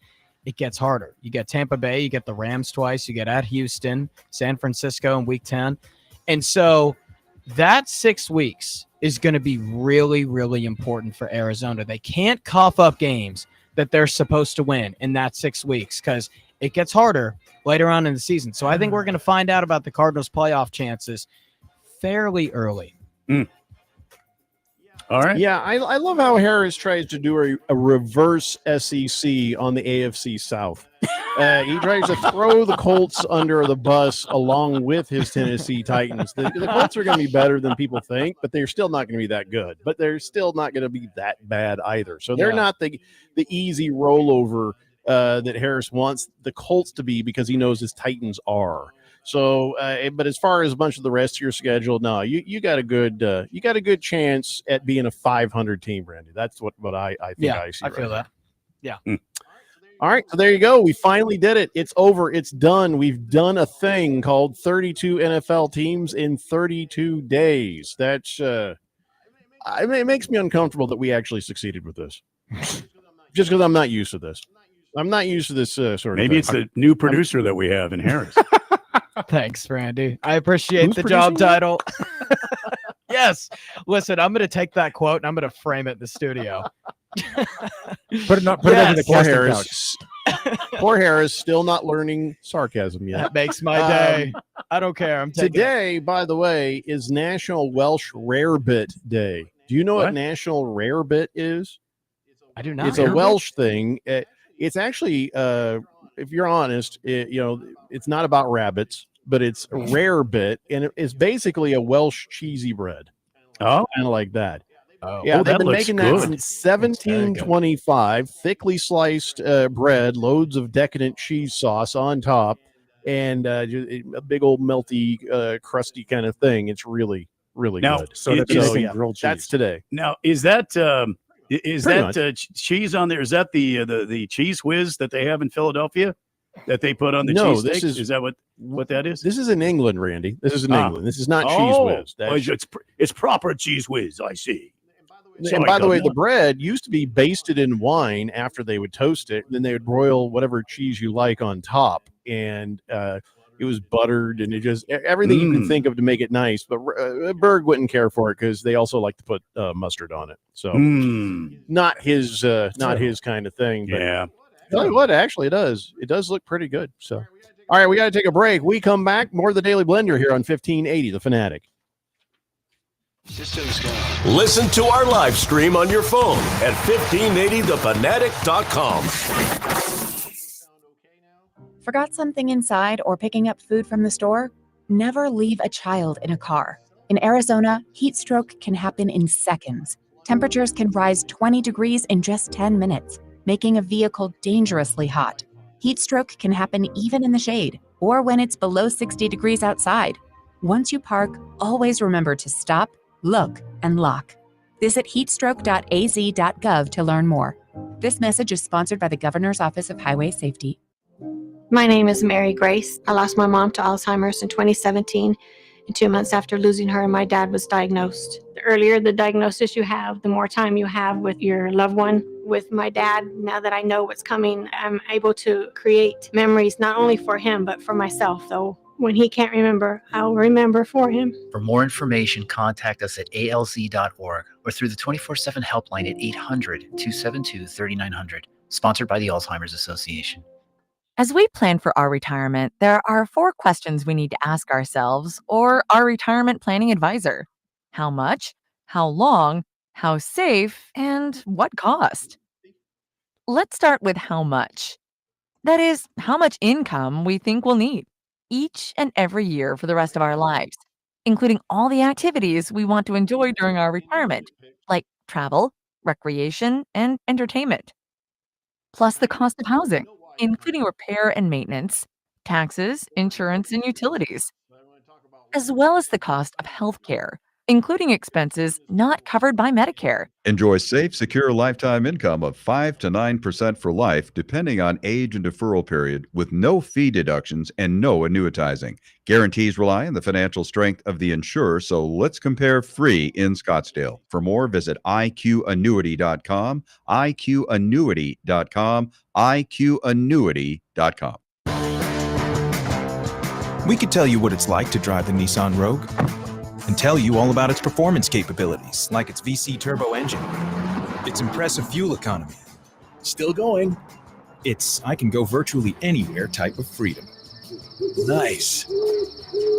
it gets harder. You get Tampa Bay, you get the Rams twice, you get at Houston, San Francisco in week 10. And so that 6 weeks is going to be really, really important for Arizona. They can't cough up games that they're supposed to win in that 6 weeks because it gets harder later on in the season. So I think we're going to find out about the Cardinals' playoff chances fairly early. All right. Yeah, I love how Harris tries to do a reverse SEC on the AFC South. He tries to throw the Colts under the bus along with his Tennessee Titans. The Colts are going to be better than people think, but they're still not going to be that good. But they're still not going to be that bad either. So they're not the easy rollover that Harris wants the Colts to be because he knows his Titans are. So, but as far as a bunch of the rest of your schedule, no, you got a good chance at being a 500 team, Randy. That's what I think I see. I feel that. Yeah. All right, so there you go. We finally did it. It's over. It's done. We've done a thing called 32 NFL teams in 32 days. That's it makes me uncomfortable that we actually succeeded with this. Just because I'm not used to this. I'm not used to this sort of Maybe thing. it's the new producer that we have in Harris. Thanks, Randy. I appreciate Who's the job producing title. Yes. Listen, I'm going to take that quote and I'm going to frame it in the studio. Put it over the Poor casting Harris. Poor Harris, still not learning sarcasm yet. That makes my day. I don't care. I'm taking Today, by the way, is National Welsh Rarebit Day. Do you know what National Rarebit is? I do not. It's a Welsh thing. It's actually, if you're honest, it's not about rabbits, but it's a rarebit, and it's basically a Welsh cheesy bread. Oh, kind of like that. Oh, yeah, they've been looks making good. that since 1725. Thickly sliced bread, loads of decadent cheese sauce on top, and a big old melty, crusty kind of thing. It's really, really Now, good. So grilled cheese. That's today. Now, is that Pretty cheese on there? Is that the cheese whiz that they have in Philadelphia that they put on the No, cheese this steaks? Is that what that is? This is in England, Randy. This is in England. This is not cheese whiz. It's proper cheese whiz. I see. And by the way, the bread used to be basted in wine after they would toast it. And then they would broil whatever cheese you like on top. And it was buttered and it just everything you can think of to make it nice. But Berg wouldn't care for it because they also like to put mustard on it. So not his kind of thing. But yeah. Tell you what, actually, it does. It does look pretty good. So, all right, we got to take a break. We come back. More of the Daily Blender here on 1580, The Fanatic. Systems go. Listen to our live stream on your phone at 1580thefanatic.com. Forgot something inside or picking up food from the store? Never leave a child in a car. In Arizona, heat stroke can happen in seconds. Temperatures can rise 20 degrees in just 10 minutes, making a vehicle dangerously hot. Heat stroke can happen even in the shade or when it's below 60 degrees outside. Once you park, always remember to stop, look, and lock. Visit heatstroke.az.gov to learn more. This message is sponsored by the Governor's Office of Highway Safety. My name is Mary Grace. I lost my mom to Alzheimer's in 2017. And 2 months after losing her, my dad was diagnosed. The earlier the diagnosis you have, the more time you have with your loved one. With my dad, now that I know what's coming, I'm able to create memories not only for him, but for myself, though When he can't remember, I'll remember for him. For more information, contact us at alz.org or through the 24/7 helpline at 800-272-3900. Sponsored by the Alzheimer's Association. As we plan for our retirement, there are 4 questions we need to ask ourselves or our retirement planning advisor. How much? How long? How safe? And what cost? Let's start with how much. That is, how much income we think we'll need each and every year for the rest of our lives, including all the activities we want to enjoy during our retirement, like travel, recreation, and entertainment. Plus the cost of housing, including repair and maintenance, taxes, insurance, and utilities, as well as the cost of healthcare, including expenses not covered by Medicare. Enjoy safe, secure lifetime income of 5 to 9% for life, depending on age and deferral period, with no fee deductions and no annuitizing. Guarantees rely on the financial strength of the insurer, so let's compare free in Scottsdale. For more, visit iqannuity.com, iqannuity.com, iqannuity.com. We could tell you what it's like to drive the Nissan Rogue and tell you all about its performance capabilities, like its VC turbo engine, its impressive fuel economy, still going, its I can go virtually anywhere type of freedom. Nice.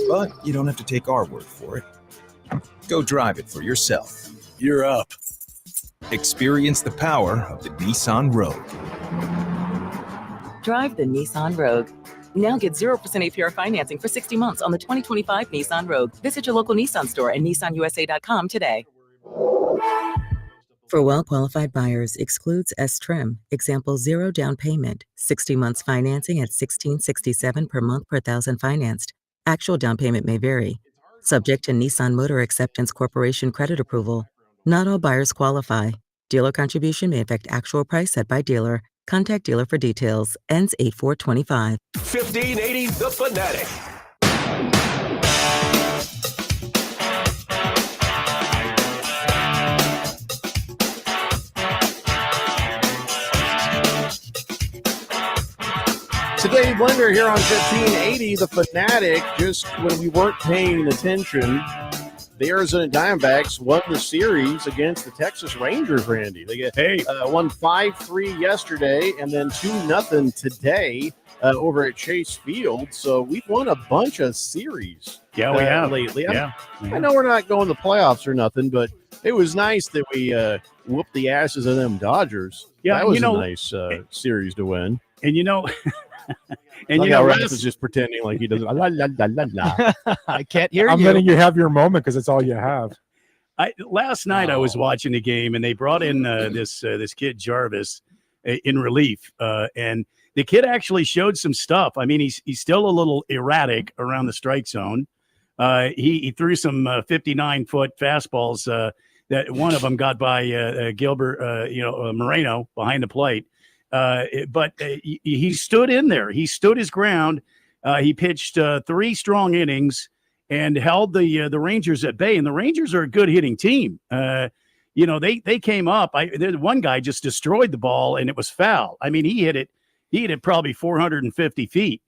But you don't have to take our word for it. Go drive it for yourself. You're up. Experience the power of the Nissan Rogue. Drive the Nissan Rogue. Now get 0% APR financing for 60 months on the 2025 Nissan Rogue. Visit your local Nissan store and nissanusa.com today. For well-qualified buyers, excludes S-Trim. Example, 0 down payment, 60 months financing at $1,667 per month per thousand financed. Actual down payment may vary. Subject to Nissan Motor Acceptance Corporation credit approval. Not all buyers qualify. Dealer contribution may affect actual price set by dealer. Contact dealer for details. Ends 8/4/25. 1580 The Fanatic. Today, Blender here on 1580 The Fanatic. Just when we weren't paying attention, the Arizona Diamondbacks won the series against the Texas Rangers, Randy. They won 5-3 yesterday and then 2-0 today over at Chase Field. So we've won a bunch of series Yeah, we have lately. Yeah. I know we're not going to the playoffs or nothing, but it was nice that we whooped the asses of them Dodgers. Yeah, that was you know, a nice series to win. And you know, and Look you how know, Ralph is just pretending like he doesn't. La, la, la, la, la. I can't hear I'm you. letting you have your moment because it's all you have. Last night I was watching the game and they brought in this kid Jarvis in relief, and the kid actually showed some stuff. I mean, he's still a little erratic around the strike zone. He threw some 59-foot fastballs that one of them got by Gilbert, Moreno behind the plate. But he stood in there. He stood his ground. He pitched 3 strong innings and held the Rangers at bay. And the Rangers are a good hitting team. They came up. One guy just destroyed the ball and it was foul. I mean, he hit it probably 450 feet.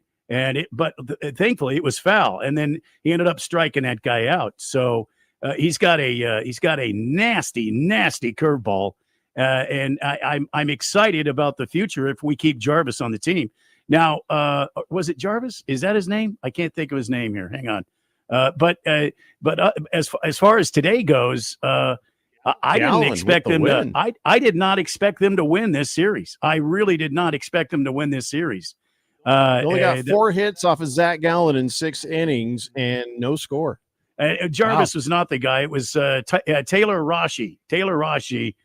But thankfully it was foul. And then he ended up striking that guy out. So he's got a nasty curveball. And I'm excited about the future if we keep Jarvis on the team. Now, was it Jarvis? Is that his name? I can't think of his name here. Hang on. But as far as today goes, I didn't expect them to. I did not expect them to win this series. I really did not expect them to win this series. They only got 4 hits off of Zach Gallen in 6 innings and no score. Jarvis was not the guy. It was Taylor Rashi. Taylor Rashi.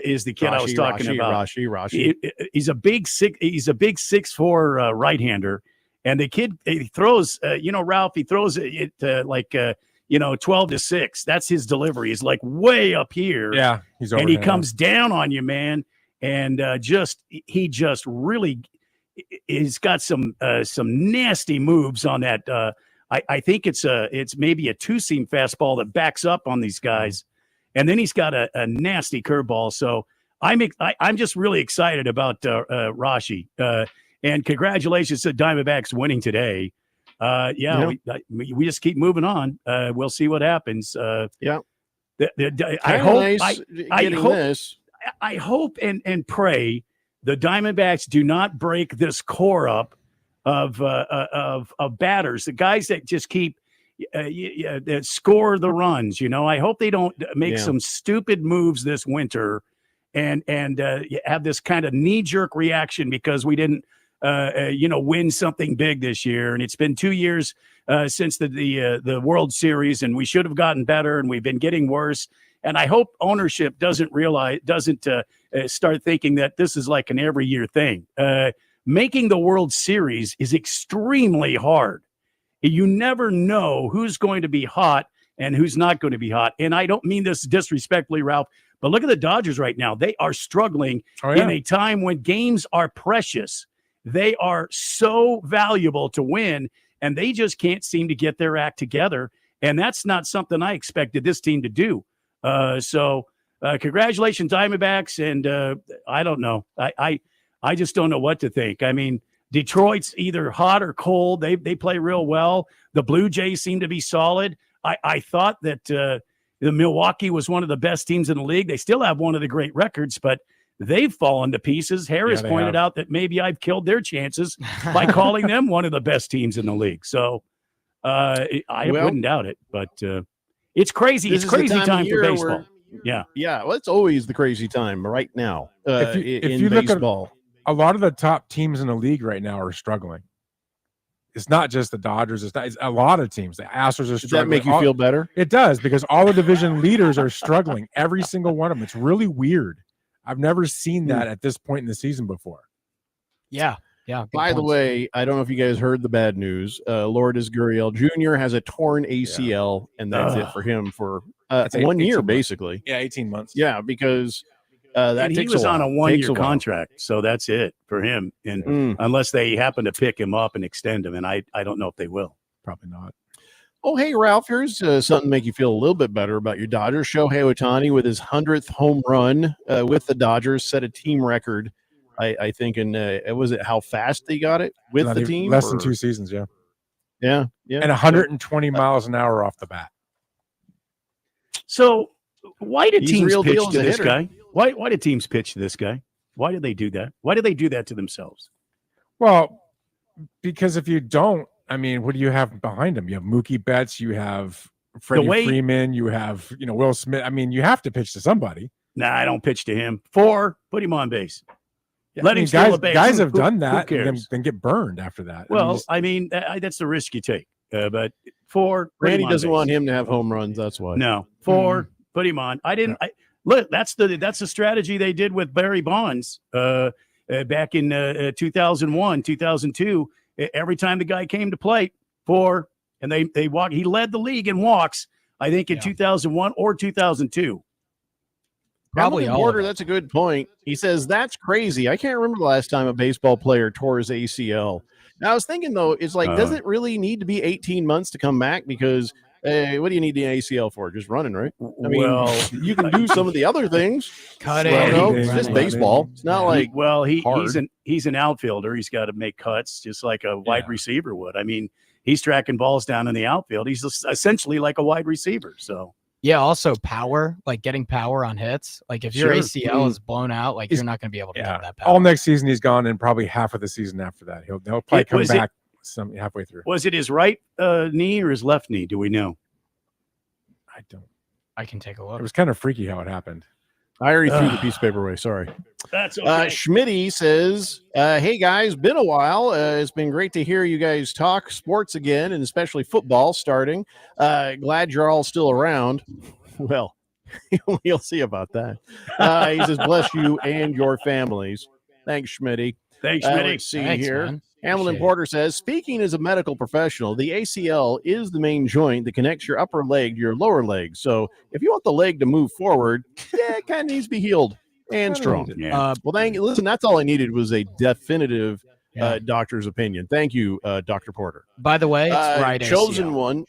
Is the kid I was talking about? Rashi. He's a big 6'4" right-hander, and the kid he throws. Ralph, he throws it 12-6. That's his delivery. He's like way up here. Yeah, and he comes down on you, man, and he just really he's got some nasty moves on that. I think it's maybe a 2-seam fastball that backs up on these guys. And then he's got a nasty curveball. So I'm just really excited about Rashi. And congratulations to Diamondbacks winning today. We just keep moving on. We'll see what happens. I hope and pray the Diamondbacks do not break this core up of batters, the guys that just keep that score the runs. I hope they don't make some stupid moves this winter and have this kind of knee-jerk reaction because we didn't win something big this year, and it's been 2 years since the World Series, and we should have gotten better, and we've been getting worse. And I hope ownership doesn't start thinking that this is like an every year thing. Making the World Series is extremely hard. You never know who's going to be hot and who's not going to be hot. And I don't mean this disrespectfully, Ralph, but look at the Dodgers right now. They are struggling in a time when games are precious. They are so valuable to win, and they just can't seem to get their act together. And that's not something I expected this team to do. So congratulations, Diamondbacks. And I don't know. I just don't know what to think. I mean, Detroit's either hot or cold. They play real well. The Blue Jays seem to be solid. I thought that the Milwaukee was one of the best teams in the league. They still have one of the great records, but they've fallen to pieces. Harris pointed out that maybe I've killed their chances by calling them one of the best teams in the league. So I wouldn't doubt it, but it's crazy. It's crazy time for baseball. Yeah. Well, it's always the crazy time right now if you baseball. Look at a lot of the top teams in the league right now are struggling. It's not just the Dodgers. It's a lot of teams. The Astros are struggling. Does that make you feel better? It does, because all the division leaders are struggling. Every single one of them. It's really weird. I've never seen that at this point in the season before. Yeah. By the way, I don't know if you guys heard the bad news. Lourdes Gurriel Jr. has a torn ACL, and that's it for him for 1 year, basically. Yeah, 18 months. Yeah, because that he takes was a while. on a 1 year contract, so that's it for him. And unless they happen to pick him up and extend him, and I don't know if they will. Probably not. Oh, hey, Ralph, here's something to make you feel a little bit better about your Dodgers. Shohei Ohtani with his 100th home run with the Dodgers set a team record, I think. And was it how fast they got it with the team? Less than 2 seasons, yeah. Yeah. And 120 miles an hour off the bat. So why did He's teams real pitch deal as to a this hitter. guy? Why did teams pitch to this guy? Why did they do that? Why did they do that to themselves? Well, because if you don't, I mean, what do you have behind him? You have Mookie Betts, you have Freddie Freeman, you have, Will Smith. I mean, you have to pitch to somebody. Nah, I don't pitch to him. 4, put him on base. Yeah, Let him steal a base. Guys have done that Who and cares? then get burned after that. Well, that's the risk you take. But 4, put Randy him on doesn't base. want him to have home runs. That's why. No, 4, put him on. Look. That's the strategy they did with Barry Bonds back in 2001, 2002. Every time the guy came to plate, 4, and they walk. He led the league in walks, I think, in 2001 or 2002. Probably all Porter, of it. that's a good point. He says, that's crazy. I can't remember the last time a baseball player tore his ACL. Now, I was thinking, though, it's like, does it really need to be 18 months to come back? Because what do you need the ACL for? Just running, right? I mean, you can do some of the other things. Cutting. It's just baseball. It's not like he's an outfielder. He's got to make cuts just like a wide receiver would. I mean, he's tracking balls down in the outfield. He's essentially like a wide receiver. So yeah, also power, like getting power on hits. Like if your ACL is blown out, like you're not going to be able to have that power. All next season he's gone, and probably half of the season after that. He'll probably come back halfway through. Was it his right knee or his left knee? Do we know? I don't. I can take a look. It was kind of freaky how it happened. I already threw the piece of paper away. Sorry. That's okay. Schmitty says, hey, guys, been a while. It's been great to hear you guys talk sports again, and especially football starting. Glad you're all still around. Well, we'll see about that. He says, bless you and your families. Thanks, Schmitty. Thanks, Schmitty. Let's see Thanks, here. man. Hamilton Porter says, speaking as a medical professional, the ACL is the main joint that connects your upper leg to your lower leg. So if you want the leg to move forward, it kind of needs to be healed and strong. Yeah. Listen, that's all I needed was a definitive doctor's opinion. Thank you, Dr. Porter. By the way, it's right chosen ACL. one.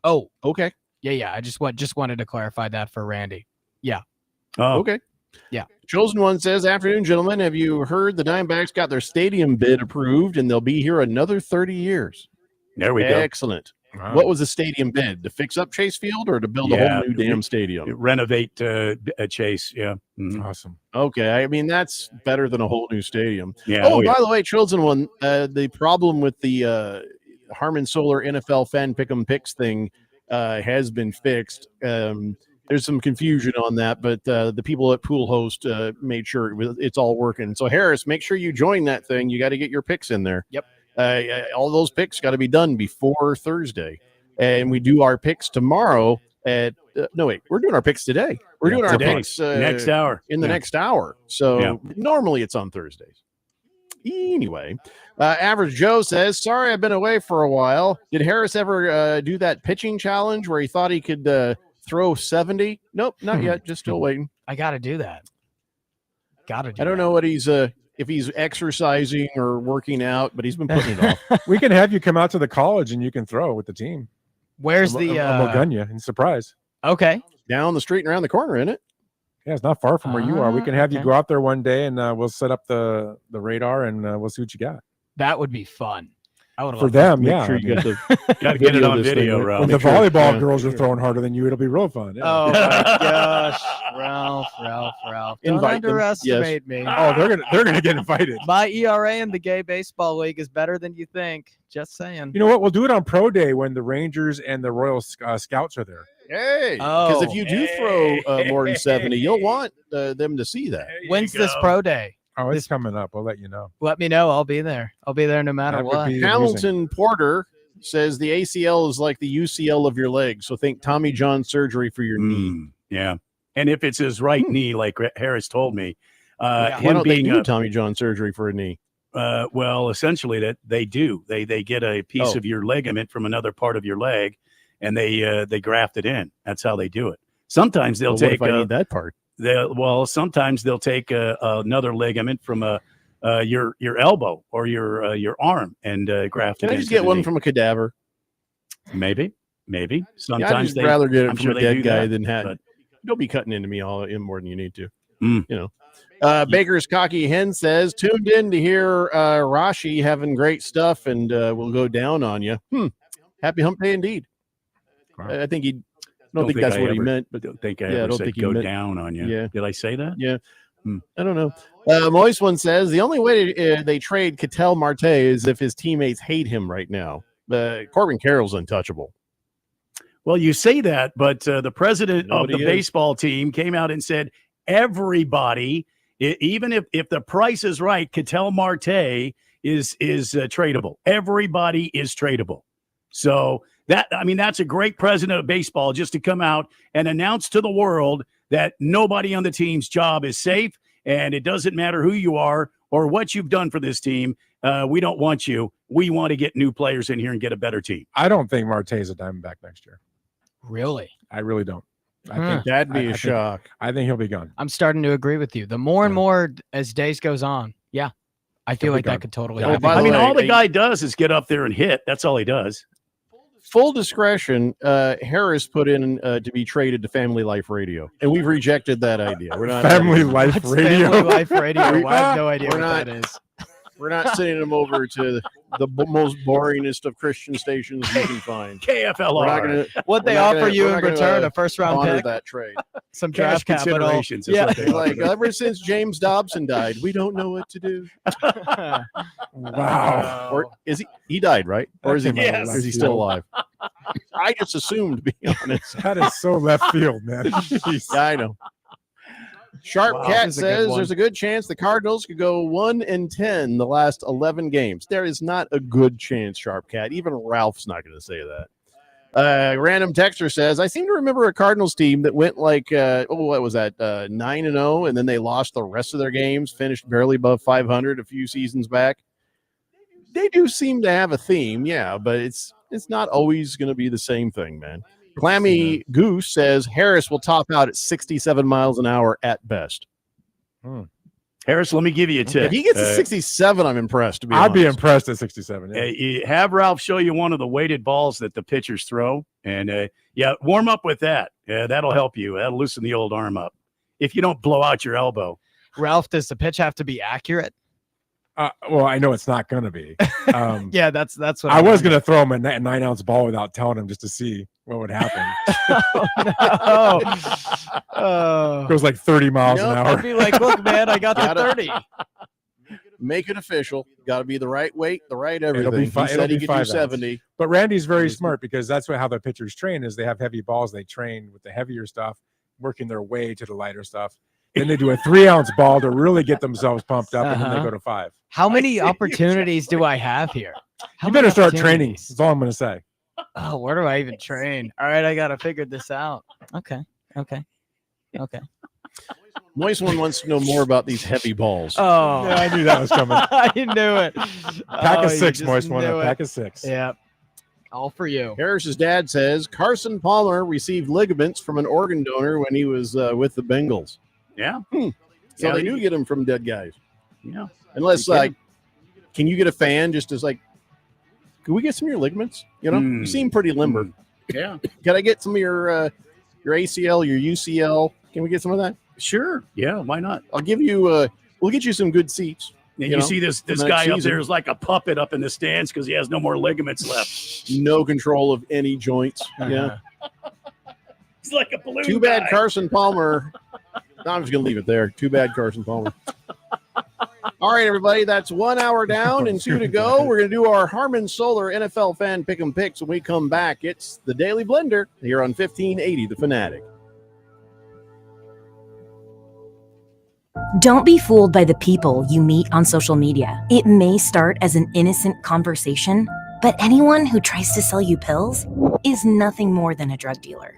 Oh, okay. Yeah. I just wanted to clarify that for Randy. Yeah. Oh, okay. Yeah. Chosen one says, afternoon, gentlemen. Have you heard the Diamondbacks got their stadium bid approved and they'll be here another 30 years? There we go. Excellent. Wow. What was the stadium bid? To fix up Chase Field or to build a whole new damn stadium? Renovate Chase. Yeah. Mhm. Awesome. Okay, I mean that's better than a whole new stadium. Yeah. Oh, yeah. by the way, Children one, the problem with the Harmon Solar NFL Fan Pick'em Picks thing has been fixed. There's some confusion on that, but the people at Pool Host made sure it's all working. So Harris, make sure you join that thing. You got to get your picks in there. Yep. All those picks got to be done before Thursday, and we do our picks tomorrow. At no wait, we're doing our picks today. We're doing our today. picks Next hour. in the Yeah. next hour. So normally it's on Thursdays. Anyway, Average Joe says, "Sorry, I've been away for a while. Did Harris ever do that pitching challenge where he thought he could throw 70? Nope, not yet. Just still waiting. I got to do that. Got to do. I don't know what he's if he's exercising or working out, but he's been putting it off. We can have you come out to the college and you can throw with the team. Where's the Mogunya in Surprise? Okay, down the street and around the corner, isn't it? Yeah, it's not far from where you are. We can have you okay. go out there one day and we'll set up the radar and we'll see what you got. that would be fun. I would For them, yeah. Sure I you mean, get the Got to get it on this thing, video, right? Ralph. when the Make sure- volleyball yeah. girls are throwing harder than you, it'll be real fun. Yeah. Oh my gosh, Ralph. Don't Invite them. underestimate me. Oh, they're gonna get invited. My ERA in the gay baseball league is better than you think. Just saying. You know what? We'll do it on Pro Day when the Rangers and the Royal Scouts are there. Hey, because if Oh, you do throw more than 70, you'll want them to see that. When's this pro day? Oh, it's coming up. I'll let you know. Let me know. I'll be there. I'll be there no matter That would what. be Hamilton Porter says the ACL is like the UCL of your leg. So think Tommy John surgery for your knee. Yeah. And if it's his right knee, like Harris told me, Why him don't they being do a, Tommy John surgery for a knee? well, essentially that they do. They get a piece Oh. of your ligament from another part of your leg, and they graft it in. That's how they do it. Sometimes they'll Well, what take if I need that part. sometimes they'll take another ligament from your elbow or your arm and graft Can it I into just get the one knee. from a cadaver? Maybe. Yeah, Sometimes I'd just they rather get it I'm from sure a they dead do guy that, than have. but- Don't be cutting into me all in more than you need to. Mm. You know. Baker's Cocky Hen says, tuned in to hear Rashi having great stuff and we'll go down on you. Happy hump day indeed. I think he. I don't think that's what he meant, but don't think I yeah, I ever don't said think he go meant- down on you. Yeah. Did I say that? Yeah. I don't know. Moist one says the only way they trade Ketel Marte is if his teammates hate him right now. Corbin Carroll's untouchable. Well, you say that, but the president of Nobody the is. baseball team came out and said everybody, even if the price is right, Ketel Marte is tradable. Everybody is tradable. So that's a great president of baseball just to come out and announce to the world that nobody on the team's job is safe, and it doesn't matter who you are or what you've done for this team. We don't want you. We want to get new players in here and get a better team. I don't think Marte is a Diamondback next year. Really? I really don't. I Hmm. think That'd be I a think- shock. I think he'll be gone. I'm starting to agree with you. The more and more as days goes on, yeah, I feel be like gone. that could totally Yeah, happen. by the I mean, way, all the guy does is get up there and hit. That's all he does. Full discretion, Harris put in to be traded to Family Life Radio, and we've rejected that idea. We're not Family Life What's Radio. Family Life Radio? I have no idea We're what not- that is. We're not sending them over to the most boringest of Christian stations you can find. KFLR. We're not gonna. What they we're not offer gonna- you we're in not gonna, return, a first round honor pick, that trade. some Cash draft capital. considerations is Yeah. what they offer. Like ever since James Dobson died, we don't know what to do. Wow. Or is he? He died, right? Or is he? Yes. Or is he still alive? I just assumed, to be honest. That is so left field, man. Jeez. Yeah, I know. Sharp Wow. Cat This is a good says one. there's a good chance the Cardinals could go 1-10 the last 11 games. There is not a good chance, Sharp Cat. Even Ralph's not going to say that. Random Texter says, I seem to remember a Cardinals team that went like, what was that, 9-0, and then they lost the rest of their games, finished barely above 500 a few seasons back. They do seem to have a theme, yeah, but it's not always going to be the same thing, man. Clammy Goose says Harris will top out at 67 miles an hour at best. Harris, let me give you a tip. If he gets to 67, I'm impressed. To be I'd be honest. impressed at 67. Yeah. You have Ralph show you one of the weighted balls that the pitchers throw, and warm up with that. Yeah, that'll help you. That'll loosen the old arm up. If you don't blow out your elbow, Ralph, does the pitch have to be accurate? Well, I know it's not going to be. Yeah, that's what I was going to throw him a 9-ounce ball without telling him just to see what would happen. Oh, It goes like 30 miles an hour. I'd be like, look, man, I got the 30. Make it official. Got to be the right weight, the right everything. It'll be He said he could do 5 ounce. 70. But Randy's very smart because that's how the pitchers train is they have heavy balls. They train with the heavier stuff, working their way to the lighter stuff. Then they do a 3-ounce ball to really get themselves pumped up, and then they go to 5. How many opportunities do I have here? How You better many start training. opportunities? That's all I'm going to say. Oh, where do I even train? All right, I got to figure this out. Okay. Moist one wants to know more about these heavy balls. Oh, Yeah, I knew that was coming. I knew it. Pack Oh, of you 6, just Moist one. knew A it. pack of 6. Yeah, all for you. Harris's dad says Carson Palmer received ligaments from an organ donor when he was with the Bengals. Yeah. So Yeah, they they- do get them from dead guys. Yeah. Unless, They get like, can you get a fan just as like, can we get some of your ligaments? You know, you seem pretty limber. Yeah. Can I get some of your ACL, your UCL? Can we get some of that? Sure. Yeah. Why not? I'll give you. We'll get you some good seats. And you know, see this for the next guy up season. there is like a puppet up in the stands because he has no more ligaments left. No control of any joints. Uh-huh. Yeah. He's like a balloon. Too bad guy. Carson Palmer. No, I'm just gonna leave it there. Too bad Carson Palmer. All right, everybody. That's 1 hour down and 2 to go. We're gonna do our Harman Solar NFL fan pick 'em picks when we come back. It's the Daily Blender here on 1580 The Fanatic. Don't be fooled by the people you meet on social media. It may start as an innocent conversation, but anyone who tries to sell you pills is nothing more than a drug dealer.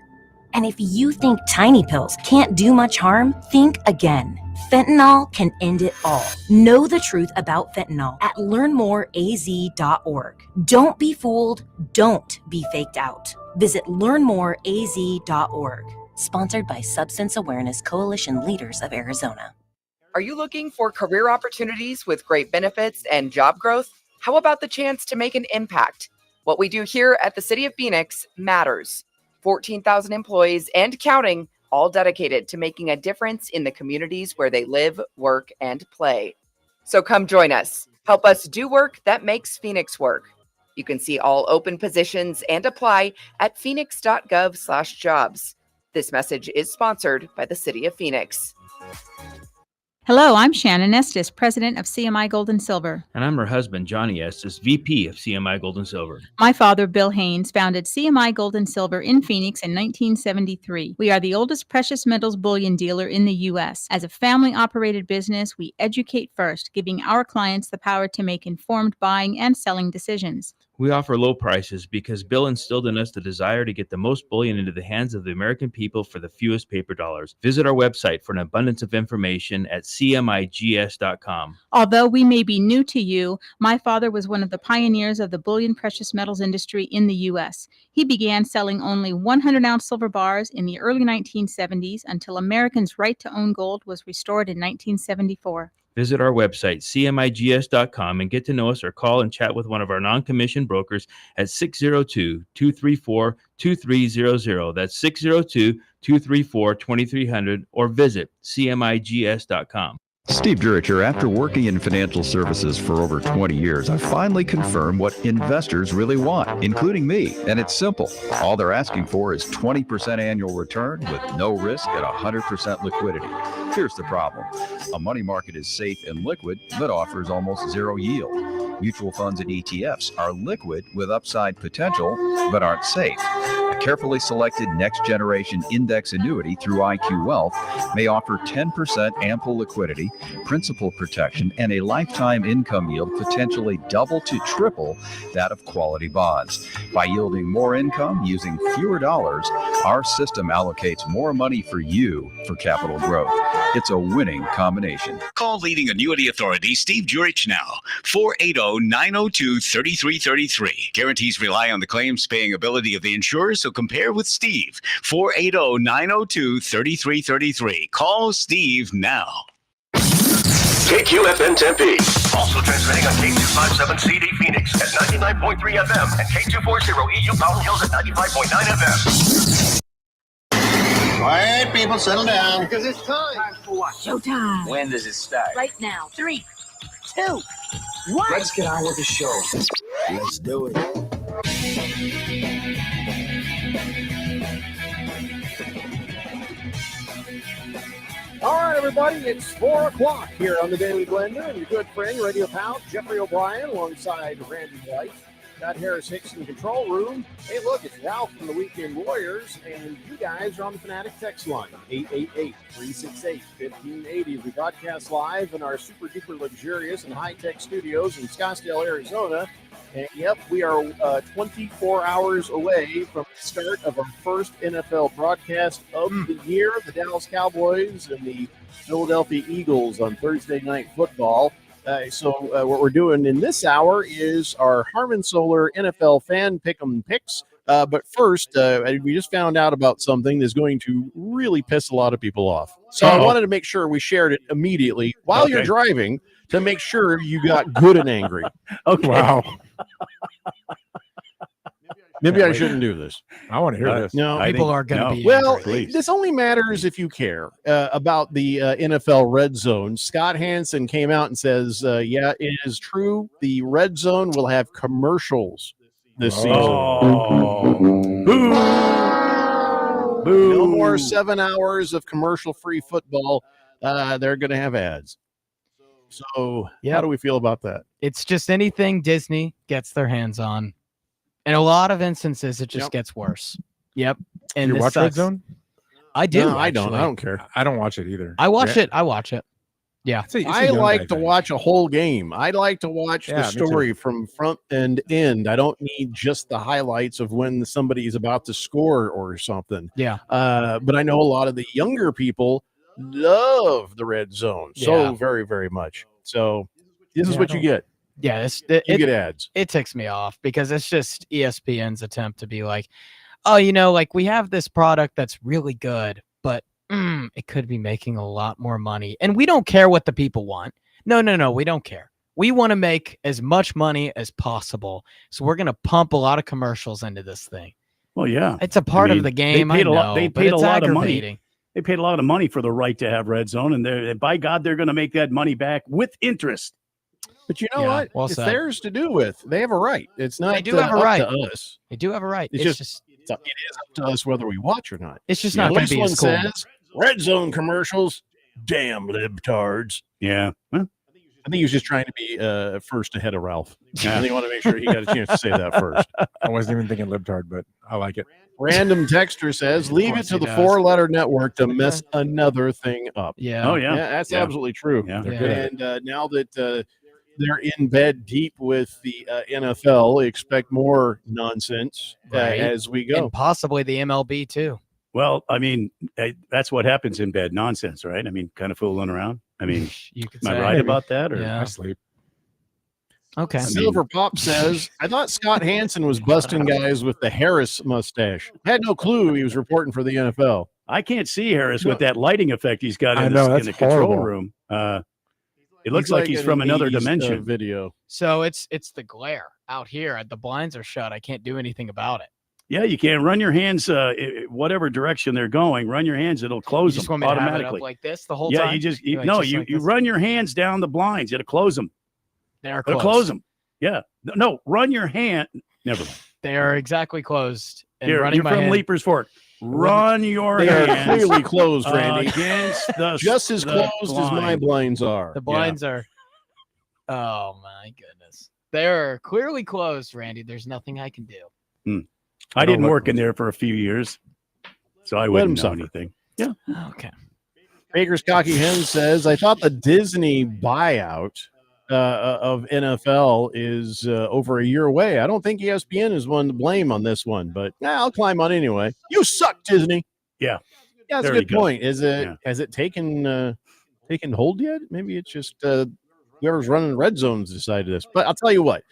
And if you think tiny pills can't do much harm, think again. Fentanyl can end it all. Know the truth about fentanyl at learnmoreaz.org. Don't be fooled. Don't be faked out. Visit learnmoreaz.org. Sponsored by Substance Awareness Coalition Leaders of Arizona. Are you looking for career opportunities with great benefits and job growth? How about the chance to make an impact? What we do here at the City of Phoenix matters. 14,000 employees and counting, all dedicated to making a difference in the communities where they live, work, and play. So come join us. Help us do work that makes Phoenix work. You can see all open positions and apply at phoenix.gov/jobs. This message is sponsored by the City of Phoenix. Hello, I'm Shannon Estes, president of CMI Gold and Silver. And I'm her husband, Johnny Estes, VP of CMI Gold and Silver. My father, Bill Haynes, founded CMI Gold and Silver in Phoenix in 1973. We are the oldest precious metals bullion dealer in the U.S. As a family-operated business, we educate first, giving our clients the power to make informed buying and selling decisions. We offer low prices because Bill instilled in us the desire to get the most bullion into the hands of the American people for the fewest paper dollars. Visit our website for an abundance of information at cmigs.com. Although we may be new to you, my father was one of the pioneers of the bullion precious metals industry in the U.S. He began selling only 100-ounce silver bars in the early 1970s until Americans' right to own gold was restored in 1974. Visit our website, cmigs.com, and get to know us or call and chat with one of our non-commissioned brokers at 602-234-2300. That's 602-234-2300, or visit cmigs.com. Steve Jurich here. After working in financial services for over 20 years, I finally confirmed what investors really want, including me. And it's simple. All they're asking for is 20% annual return with no risk at 100% liquidity. Here's the problem. A money market is safe and liquid, but offers almost zero yield. Mutual funds and ETFs are liquid with upside potential, but aren't safe. A carefully selected next-generation index annuity through IQ Wealth may offer 10% ample liquidity, principal protection, and a lifetime income yield potentially double to triple that of quality bonds. By yielding more income using fewer dollars, our system allocates more money for you for capital growth. It's a winning combination. Call leading annuity authority Steve Jurich now, 480-902-3333. Guarantees rely on the claims-paying ability of the insurer, so compare with Steve, 480-902-3333. Call Steve now. KQFN Tempe. Also transmitting on K257CD Phoenix at 99.3 FM and K240 EU Mountain Hills at 95.9 FM. Quiet, people, settle down. Because it's time. for what? Showtime. When does it start? Right now. 3, too. What? Let's get on with the show. Let's do it. All right, everybody, it's 4 o'clock here on the Daily Blender, and your good friend, radio pal, Jeffrey O'Brien, alongside Randy White. Got Harris Hicks in the control room. Hey, look, it's Ralph from the Weekend Warriors, and you guys are on the Fanatic text line, 888-368-1580. We broadcast live in our super-duper luxurious and high-tech studios in Scottsdale, Arizona. And, yep, we are 24 hours away from the start of our first NFL broadcast of the year. The Dallas Cowboys and the Philadelphia Eagles on Thursday Night Football. So what we're doing in this hour is our Harman Solar NFL Fan Pick'em Picks. But first, we just found out about something that's going to really piss a lot of people off. So I wanted to make sure we shared it immediately while you're driving to make sure you got good and angry. Okay. Wow. Maybe I shouldn't do this. I want to hear this. No, People are going to be well, angry. this only matters if you care about the NFL Red Zone. Scott Hansen came out and says, yeah, it is true. The Red Zone will have commercials this season. Boo. No more 7 hours of commercial-free football. They're going to have ads. So how do we feel about that? It's just anything Disney gets their hands on. In a lot of instances, it just gets worse. Yep. And You this watch Red sucks. Zone? I do. No, I don't. actually. I don't care. I don't watch it either. I watch it. I watch it. Yeah. I like to watch a whole game. I like to watch Yeah, the me too. story from front and end. I don't need just the highlights of when somebody is about to score or something. Yeah. But I know a lot of the younger people love the Red Zone so Yeah. very, very much. So this is Yeah, what I you don't- get. Yeah. You get ads. It ticks me off because it's just ESPN's attempt to be like, oh, you know, like we have this product that's really good, but it could be making a lot more money. And we don't care what the people want. No, we don't care. We want to make as much money as possible. So we're going to pump a lot of commercials into this thing. Well, yeah. It's a part of the game. They paid I a lot. know, They but paid a it's lot of money. aggravating. They paid a lot of money for the right to have Red Zone, and by God, they're going to make that money back with interest. But you know Yeah, what? well it's said. theirs to do with. They have a right. It's not They do have a up right. to us. They do have a right. It's It's just just it is up to us whether we watch or not. It's just Yeah, not going this to be one as cool. says Red Zone commercials. Damn libtards. Yeah. Well, I think he was just trying to be first ahead of Ralph. I think want to make sure he got a chance to say that first. I wasn't even thinking libtard, but I like it. Random texter says, leave it course to he the does. 4-letter network to mess another thing up. Yeah. Oh, yeah. That's Yeah. absolutely true. Yeah. They're good at it. And now that they're in bed deep with the NFL, expect more nonsense Right. as we go. And possibly the MLB too. Well, I mean, that's what happens in bed. Nonsense, right? I mean, kind of fooling around. I mean, You could am I say. right about that? Or Yeah. I sleep. Okay. Silver Pop says, I thought Scott Hansen was busting guys with the Harris mustache. Had no clue he was reporting for the NFL. I can't see Harris with that lighting effect he's got I in, know, in the that's control horrible. room. It looks like he's in from an another 80s, dimension. video. So it's the glare out here. The blinds are shut. I can't do anything about it. Yeah, you can run your hands whatever direction they're going. Run your hands; it'll close You just them want me to have it automatically. up like this the whole Yeah, time? you just Like, no, just you like you this? run your hands down the blinds. It'll close them. They're It'll closed. close them. Yeah, no, run your hand. Never mind. They are exactly closed. And Here, running you're my from hand. Leapers Fork. Run your They are hands clearly closed, Randy. against the Just as the closed as my blind. blinds are. The blinds are. Oh my goodness, they're clearly closed, Randy. There's nothing I can do. I don't didn't look- work in there for a few years, so I Let wouldn't him know suffer. anything. Yeah. Okay. Baker's Cocky Hen says, I thought the Disney buyout of NFL is over a year away. I don't think ESPN is one to blame on this one, but I'll climb on anyway. You suck, Disney. Yeah. Yeah, that's There a you good go. point. Is it Yeah. has it taken hold yet? Maybe it's just whoever's running the red zones decided this. But I'll tell you what,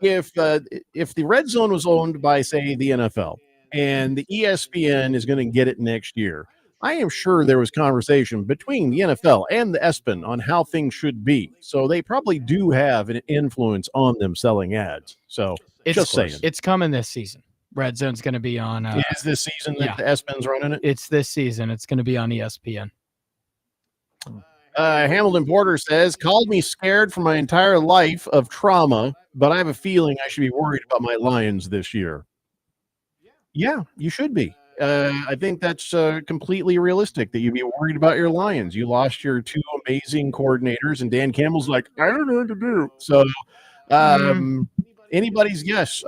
if the red zone was owned by, say, the NFL and the ESPN is going to get it next year, I am sure there was conversation between the NFL and the ESPN on how things should be. So they probably do have an influence on them selling ads. So It's just saying. It's coming this season. Red Zone's going to be on. Is this season that yeah. the ESPN's running it? It's this season. It's going to be on ESPN. Hamilton Porter says, called me scared for my entire life of trauma, but I have a feeling I should be worried about my Lions this year. Yeah, you should be. I think that's completely realistic that you'd be worried about your Lions. You lost your two amazing coordinators, and Dan Campbell's like, I don't know what to do. So anybody's guess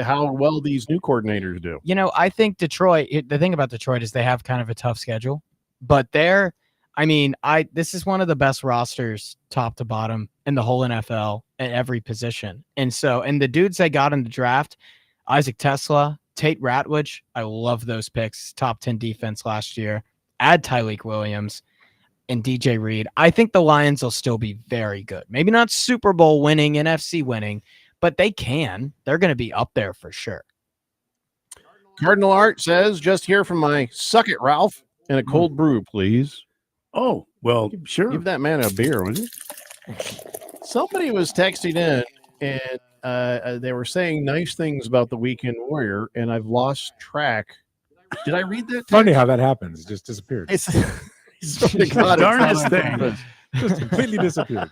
how well these new coordinators do. You know, I think Detroit, the thing about Detroit is they have kind of a tough schedule, but this is one of the best rosters top to bottom in the whole NFL at every position. And the dudes they got in the draft, Isaac Tesla, Tate Ratwidge, I love those picks. Top 10 defense last year. Add Tyleek Williams and DJ Reed. I think the Lions will still be very good. Maybe not Super Bowl winning, NFC winning, but they can. They're going to be up there for sure. Cardinal Art says, just hear from my Suck It Ralph and a cold brew, please. Oh, well, sure. Give that man a beer, would you? Somebody was texting in and they were saying nice things about the Weekend Warrior, and I've lost track. Did I read that? Funny how that happens. It just disappeared. It's darndest thing. Just completely disappeared.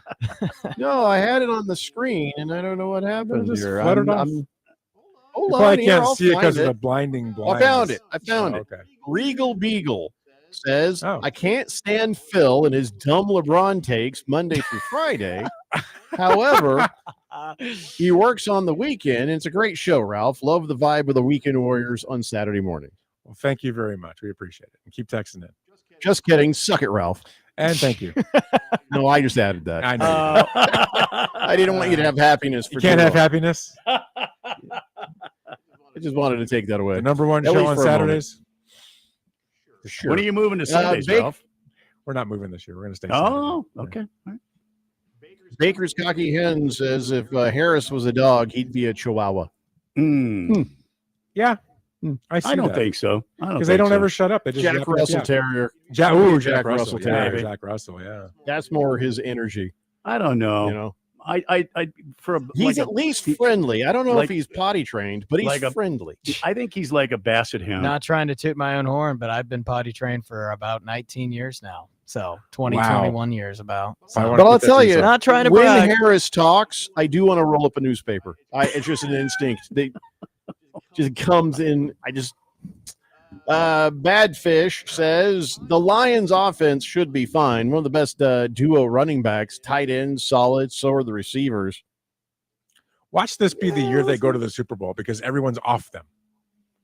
No, I had it on the screen, and I don't know what happened Just here. fluttered off. Hold You on probably here, can't I'll see it find because of the blinding I found it. blindness. Okay. Okay. Regal Beagle says, I can't stand Phil and his dumb LeBron takes Monday through Friday. However, he works on the weekend, and it's a great show, Ralph. Love the vibe of the Weekend Warriors on Saturday morning. Well, thank you very much. We appreciate it. And keep texting in. Just kidding. Suck it, Ralph. And thank you. No, I just added that. I know. I didn't want you to have happiness. You can't have happiness. I just wanted to take that away. The number one At show least on for a moment. Saturdays. Sure. When are you moving to Sundays, Ralph? We're not moving this year. We're going to stay. Oh, Saturday. okay. All right. Baker's Cocky Hen says if Harris was a dog, he'd be a Chihuahua. Yeah. I don't that. think so. Because they don't ever shut up. They just Jack yap, Russell yap. Terrier. Jack Russell Yeah, Terrier. Jack Russell. Yeah. That's more his energy. I don't know. You know, I for a he's like at least friendly. I don't know like- if he's potty trained, but he's like a- friendly. I think he's like a basset hound. Not trying to toot my own horn, but I've been potty trained for about 19 years now. So 20, Wow. 21 years about. I So, wanna But I'll keep that tell to you, yourself. not trying to when brag. Harris talks, I do want to roll up a newspaper. It's just an instinct. They just comes in. Bad Fish says the Lions offense should be fine. One of the best duo running backs, tight ends, solid. So are the receivers. Watch this be the year they go to the Super Bowl because everyone's off them,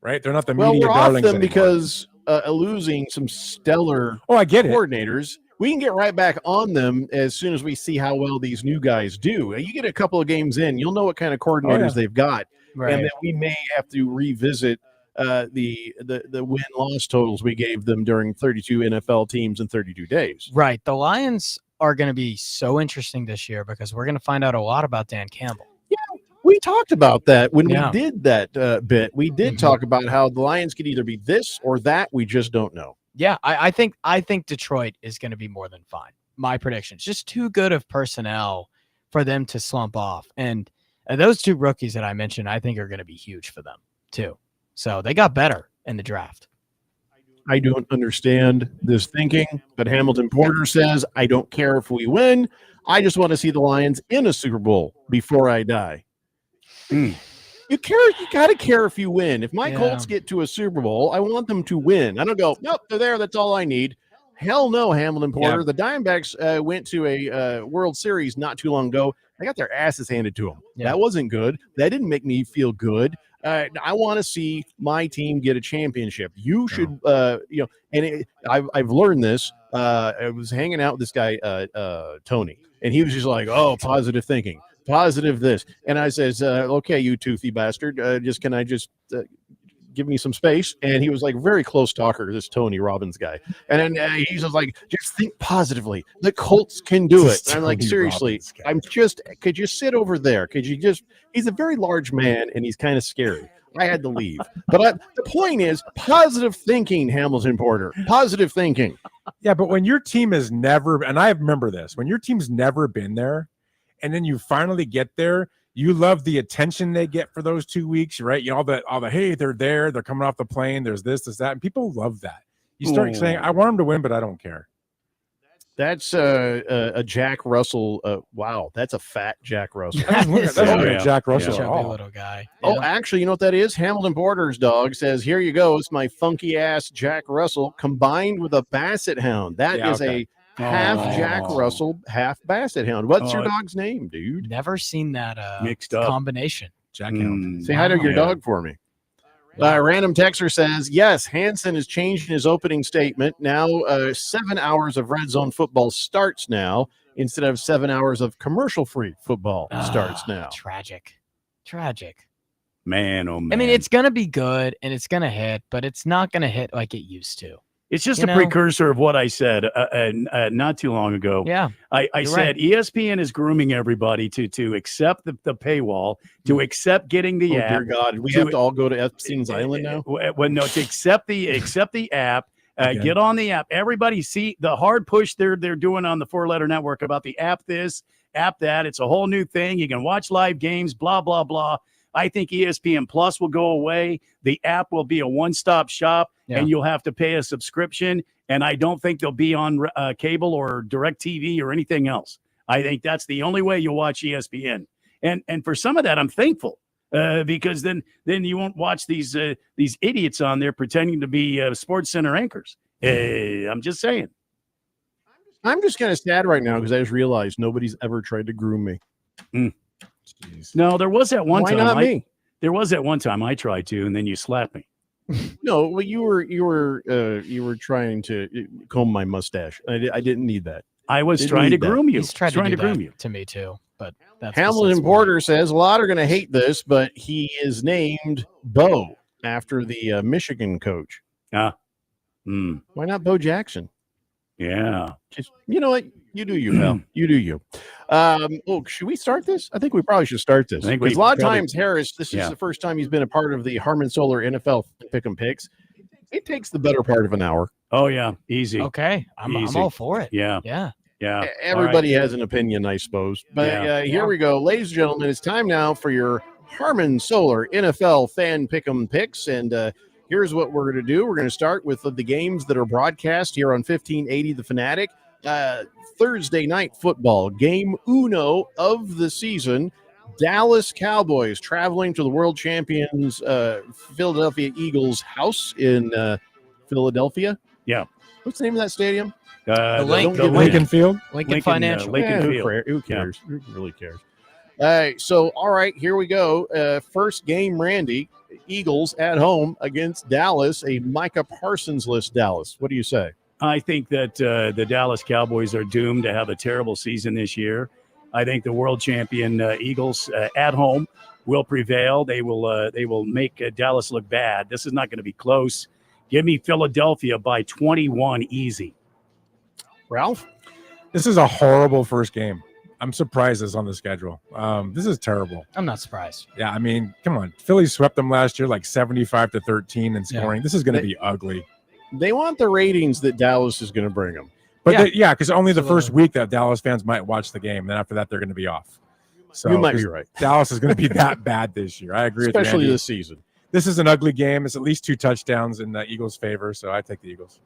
right? They're not the Well, media we're off darlings them anymore. because losing some stellar I get it. coordinators. We can get right back on them as soon as we see how well these new guys do. You get a couple of games in, you'll know what kind of coordinators they've got, Right. and then we may have to revisit the win-loss totals we gave them during 32 NFL teams in 32 days. Right. The Lions are going to be so interesting this year because we're going to find out a lot about Dan Campbell. We talked about that when Yeah. we did that bit. We did talk about how the Lions could either be this or that. We just don't know. Yeah, I think Detroit is going to be more than fine. My prediction. It's just too good of personnel for them to slump off. And those two rookies that I mentioned, I think are going to be huge for them too. So they got better in the draft. I don't understand this thinking, but Hamilton Porter says, I don't care if we win. I just want to see the Lions in a Super Bowl before I die. You got to care if you win. If my Colts get to a Super Bowl, I want them to win. I don't go, nope, they're there. That's all I need. Hell no, Hamilton Porter. Yeah. The Diamondbacks went to a World Series not too long ago. They got their asses handed to them. Yeah. That wasn't good. That didn't make me feel good. I want to see my team get a championship. You should, I've learned this. I was hanging out with this guy, Tony, and he was just like, oh, positive thinking. Positive this. And I says, okay, you toothy bastard, can I give me some space? And he was like very close talker, this Tony Robbins guy. And then he's just like, just think positively. The Colts can do it. And I'm like, Tony seriously, Robbins guy. could you sit over there? He's a very large man and he's kind of scary. I had to leave. But the point is positive thinking, Hamilton Porter. Positive thinking. Yeah, but when your team has never, and I remember this, when your team's never been there, and then you finally get there, you love the attention they get for those 2 weeks, right? All the hey, they're there, they're coming off the plane, there's this, that, and people love that. You start saying, I want them to win, but I don't care. That's a Jack Russell. Wow, that's a fat Jack Russell. That's not Jack Russell at Chubby all. little guy. Oh, actually, you know what that is? Hamilton Borders dog says, "Here you go. It's my funky ass Jack Russell combined with a Basset Hound. That is a half Jack Russell, half Basset Hound. What's your dog's name, dude? Never seen that Mixed up combination. Jack Hound. Say hi to your dog for me." Random Texter says, yes, Hansen is changing his opening statement. Now 7 hours of red zone football starts now instead of 7 hours of commercial-free football starts now. Tragic. Man, oh man. I mean, it's going to be good and it's going to hit, but it's not going to hit like it used to. It's just a precursor of what I said not too long ago. Yeah, I said ESPN is grooming everybody to accept the paywall, to accept getting the app. Dear God, we have to all go to Epstein's Island now? Well, no, to accept the app, get on the app. Everybody see the hard push they're doing on the 4-letter network about the app this, app that. It's a whole new thing. You can watch live games, blah, blah, blah. I think ESPN Plus will go away. The app will be a one-stop shop, and you'll have to pay a subscription. And I don't think they'll be on cable or DirecTV or anything else. I think that's the only way you'll watch ESPN. And for some of that, I'm thankful because then you won't watch these idiots on there pretending to be Sports Center anchors. I'm just saying. I'm just kind of sad right now because I just realized nobody's ever tried to groom me. No, there was that one Why time. not me? There was that one time I tried to, and then you slapped me. No, well, you were trying to comb my mustache. I didn't need that. I was trying to groom you. He's tried to do that to me too, but that's Hamilton Porter says a lot are going to hate this, but he is named Bo after the Michigan coach. Why not Bo Jackson? Yeah. Just, you know what? You do you, pal. You do you. Should we start this? I think we probably should start this. Because a lot of times, Harris, this is the first time he's been a part of the Harmon Solar NFL Pick'em Picks. It takes the better part of an hour. Oh, yeah. Easy. Okay. I'm all for it. Yeah. Yeah. Everybody has an opinion, I suppose. But here we go. Ladies and gentlemen, it's time now for your Harmon Solar NFL Fan Pick'em Picks. And here's what we're going to do. We're going to start with the games that are broadcast here on 1580 The Fanatic. Thursday night football, game uno of the season. Dallas Cowboys traveling to the world champions Philadelphia Eagles house in Philadelphia. Yeah. What's the name of that stadium? Lincoln Field? Lincoln Financial. Lincoln Field. Who cares? Who really cares? All right, here we go. First game, Randy. Eagles at home against Dallas, a Micah Parsons-less Dallas. What do you say? I think that the Dallas Cowboys are doomed to have a terrible season this year. I think the world champion Eagles at home will prevail. They will make Dallas look bad. This is not going to be close. Give me Philadelphia by 21 easy. Ralph? This is a horrible first game. I'm surprised it's on the schedule. This is terrible. I'm not surprised. Yeah, I mean, come on. Philly swept them last year like 75-13 in scoring. Yeah. This is going to be ugly. They want the ratings that Dallas is going to bring them. But because only the first week that Dallas fans might watch the game. Then after that, they're going to be off. So you might be right. Dallas is going to be that bad this year. I agree with you, especially Andy. this season. This is an ugly game. It's at least 2 touchdowns in the Eagles' favor, so I take the Eagles.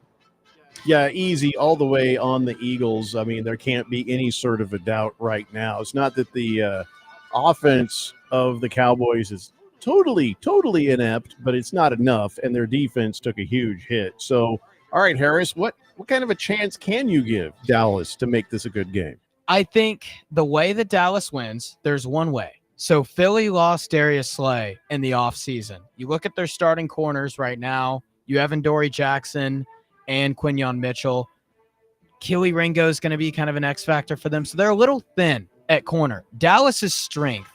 Yeah, easy all the way on the Eagles. I mean, there can't be any sort of a doubt right now. It's not that the offense of the Cowboys is totally inept, but it's not enough, and their defense took a huge hit. So, all right, Harris, what kind of a chance can you give Dallas to make this a good game? I think the way that Dallas wins, there's one way. So Philly lost Darius Slay in the offseason. You look at their starting corners right now. You have Adoree Jackson and Quinyon Mitchell. Kelee Ringo is going to be kind of an X factor for them. So they're a little thin at corner. Dallas's strength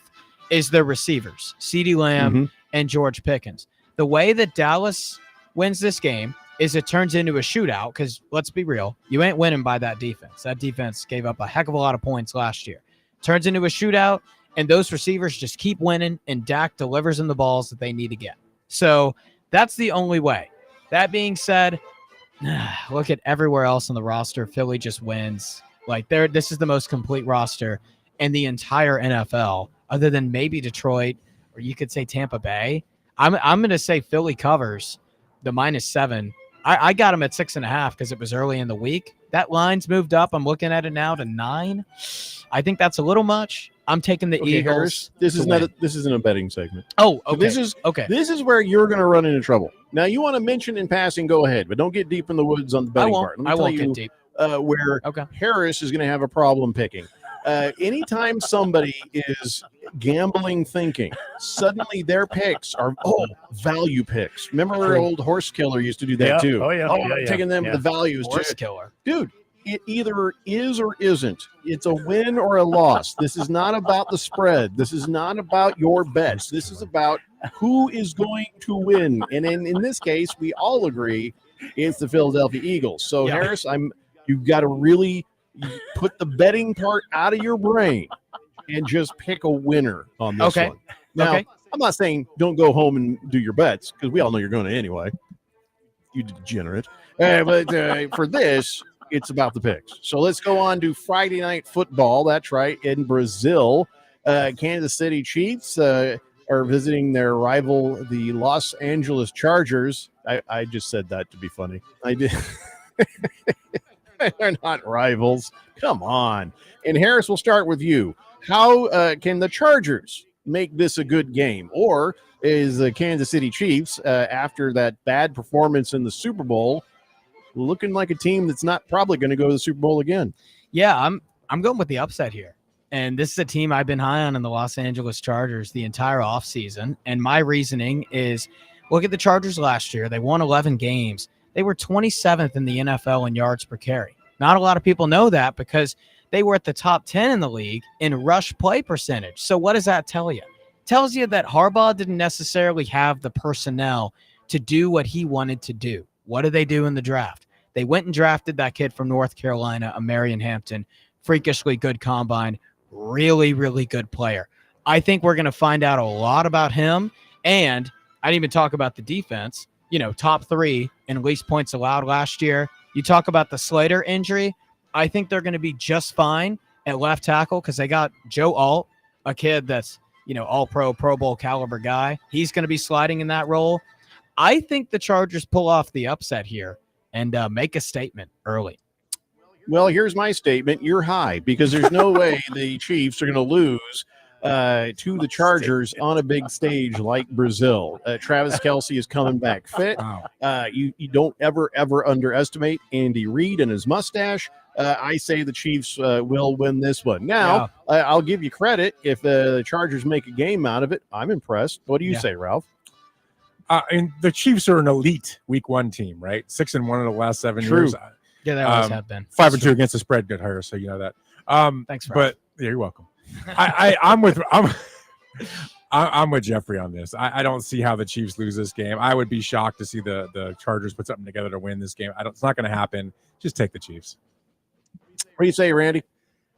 is their receivers, CeeDee Lamb and George Pickens. The way that Dallas wins this game is it turns into a shootout because, let's be real, you ain't winning by that defense. That defense gave up a heck of a lot of points last year. Turns into a shootout, and those receivers just keep winning, and Dak delivers them the balls that they need to get. So that's the only way. That being said, look at everywhere else on the roster. Philly just wins. Like, this is the most complete roster in the entire NFL, other than maybe Detroit, or you could say Tampa Bay. I'm going to say Philly covers the -7 I got him at 6.5 because it was early in the week. That line's moved up. I'm looking at it now to 9. I think that's a little much. I'm taking the Eagles. Harris, this isn't a betting segment. Oh, So okay. This is where you're going to run into trouble. Now, you want to mention in passing, go ahead, but don't get deep in the woods on the betting part. Let me I tell won't you get deep. Where Harris is going to have a problem picking. Anytime somebody is gambling thinking, suddenly their picks are value picks. Remember old Horse Killer used to do that too. I'm taking them the values. Horse Killer. Dude, it either is or isn't. It's a win or a loss. This is not about the spread. This is not about your bets. This is about who is going to win. And in this case, we all agree it's the Philadelphia Eagles. So Harris, you've got to really put the betting part out of your brain and just pick a winner on this one. Now, I'm not saying don't go home and do your bets because we all know you're going to anyway. You degenerate. But for this, it's about the picks. So let's go on to Friday Night Football. That's right. In Brazil, Kansas City Chiefs are visiting their rival, the Los Angeles Chargers. I just said that to be funny. I did. They're not rivals. Come on. And Harris, will start with you. How can the Chargers make this a good game? Or is the Kansas City Chiefs, after that bad performance in the Super Bowl, looking like a team that's not probably going to go to the Super Bowl again? Yeah, I'm going with the upset here. And this is a team I've been high on in the Los Angeles Chargers the entire offseason. And my reasoning is, look at the Chargers last year. They won 11 games. They were 27th in the NFL in yards per carry. Not a lot of people know that because they were at the top 10 in the league in rush play percentage. So what does that tell you? It tells you that Harbaugh didn't necessarily have the personnel to do what he wanted to do. What did they do in the draft? They went and drafted that kid from North Carolina, Marion Hampton, freakishly good combine, really, really good player. I think we're going to find out a lot about him. And I didn't even talk about the defense. Top 3 in least points allowed last year. You talk about the Slater injury. I think they're going to be just fine at left tackle because they got Joe Alt, a kid that's, all-pro, Pro Bowl caliber guy. He's going to be sliding in that role. I think the Chargers pull off the upset here and make a statement early. Well, here's my statement. You're high because there's no way the Chiefs are going to lose to the Chargers on a big stage like Brazil. Travis Kelce is coming back fit. You don't ever underestimate Andy Reid and his mustache. I say the Chiefs will win this one. Now, I'll give you credit if the Chargers make a game out of it. I'm impressed. What do you say, Ralph? And the Chiefs are an elite Week 1 team, right? 6-1 in the last 7 years. Yeah, they always have been. 5-2 against the spread, good hire, so you know that. Thanks, Ralph. But you're welcome. I'm with Jeffrey on this. I don't see how the Chiefs lose this game. I would be shocked to see the Chargers put something together to win this game. It's not going to happen. Just take the Chiefs. What do you say, Randy?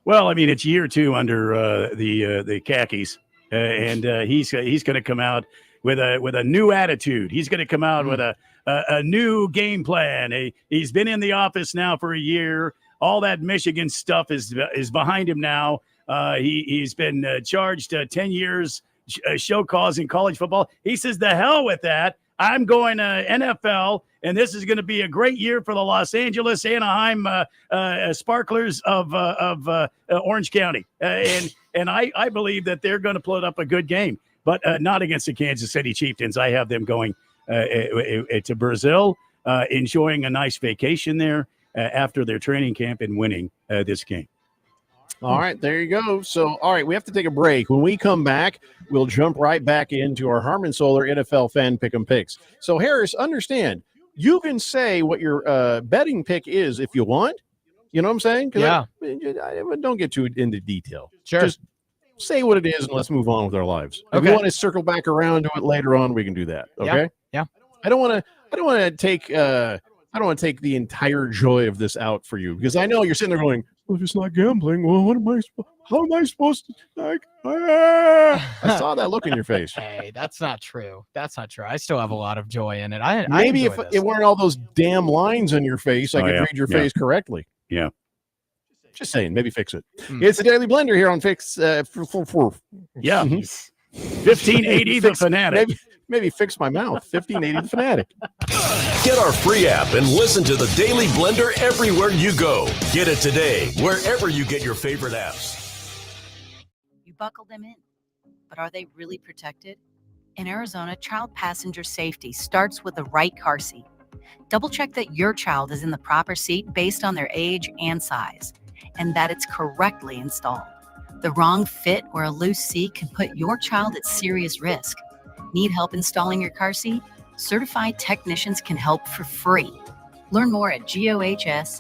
Well, I mean, it's year 2 under the khakis, and he's going to come out with a new attitude. He's going to come out with a new game plan. He's been in the office now for a year. All that Michigan stuff is behind him now. He's been charged 10 years show cause in college football. He says, the hell with that. I'm going to NFL, and this is going to be a great year for the Los Angeles Anaheim Sparklers of Orange County. And I believe that they're going to put up a good game, but not against the Kansas City Chieftains. I have them going to Brazil, enjoying a nice vacation there after their training camp and winning this game. All right, there you go. So, all right, we have to take a break. When we come back, we'll jump right back into our Harmon Solar NFL Fan Pick'em picks. So, Harris, understand, you can say what your betting pick is if you want. You know what I'm saying? Yeah. I don't get too into detail. Sure. Just say what it is and let's move on with our lives. If Okay. you want to circle back around to it later on, we can do that. Okay? Yeah. I don't want to take the entire joy of this out for you because I know you're sitting there going, well, if it's not gambling, well, how am I supposed to I saw that look in your face. Hey, that's not true. That's not true. I still have a lot of joy in it. Maybe if it weren't all those damn lines on your face, I could read your face correctly. Yeah. Just saying, maybe fix it. It's the Daily Blender here on Fix. Yeah. 1580 the Fanatic. maybe fix my mouth. 1580 The Fanatic. Get our free app and listen to the Daily Blender everywhere you go. Get it today, wherever you get your favorite apps. You buckle them in, but are they really protected? In Arizona, child passenger safety starts with the right car seat. Double check that your child is in the proper seat based on their age and size, and that it's correctly installed. The wrong fit or a loose seat can put your child at serious risk. Need help installing your car seat? Certified technicians can help for free. Learn more at gohs.az.gov.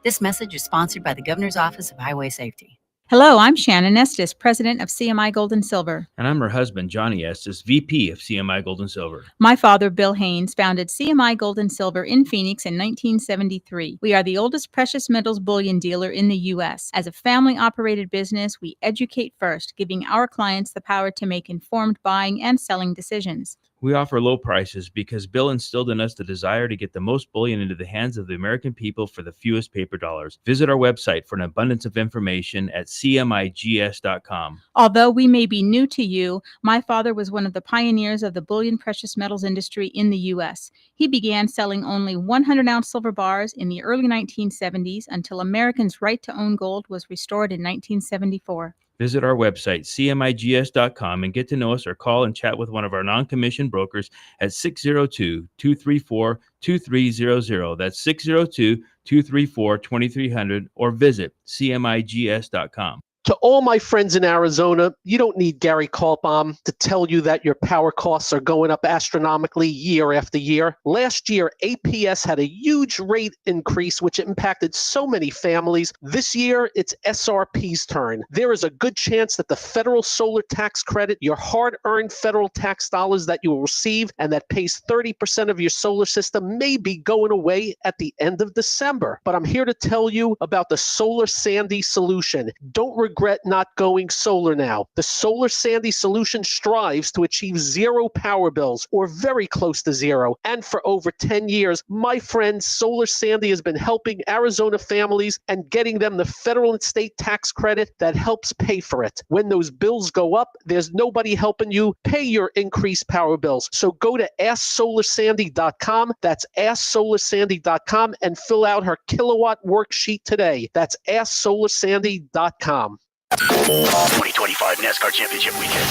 This message is sponsored by the Governor's Office of Highway Safety. Hello, I'm Shannon Estes, president of CMI Gold and Silver. And I'm her husband, Johnny Estes, VP of CMI Gold and Silver. My father, Bill Haynes, founded CMI Gold and Silver in Phoenix in 1973. We are the oldest precious metals bullion dealer in the U.S. As a family-operated business, we educate first, giving our clients the power to make informed buying and selling decisions. We offer low prices because Bill instilled in us the desire to get the most bullion into the hands of the American people for the fewest paper dollars. Visit our website for an abundance of information at cmigs.com. Although we may be new to you, my father was one of the pioneers of the bullion precious metals industry in the U.S. He began selling only 100-ounce silver bars in the early 1970s until Americans' right to own gold was restored in 1974. Visit our website, cmigs.com, and get to know us or call and chat with one of our non-commissioned brokers at 602-234-2300. That's 602-234-2300, or visit cmigs.com. To all my friends in Arizona, you don't need Gary Kaltbaum to tell you that your power costs are going up astronomically year after year. Last year, APS had a huge rate increase, which impacted so many families. This year, it's SRP's turn. There is a good chance that the federal solar tax credit, your hard-earned federal tax dollars that you will receive and that pays 30% of your solar system, may be going away at the end of December. But I'm here to tell you about the Solar Sandy solution. Don't regret not going solar now. The Solar Sandy solution strives to achieve zero power bills, or very close to zero. And for over 10 years, my friend Solar Sandy has been helping Arizona families and getting them the federal and state tax credit that helps pay for it. When those bills go up, there's nobody helping you pay your increased power bills. So go to AskSolarSandy.com. That's AskSolarSandy.com and fill out her kilowatt worksheet today. That's AskSolarSandy.com. 2025 NASCAR Championship Weekend.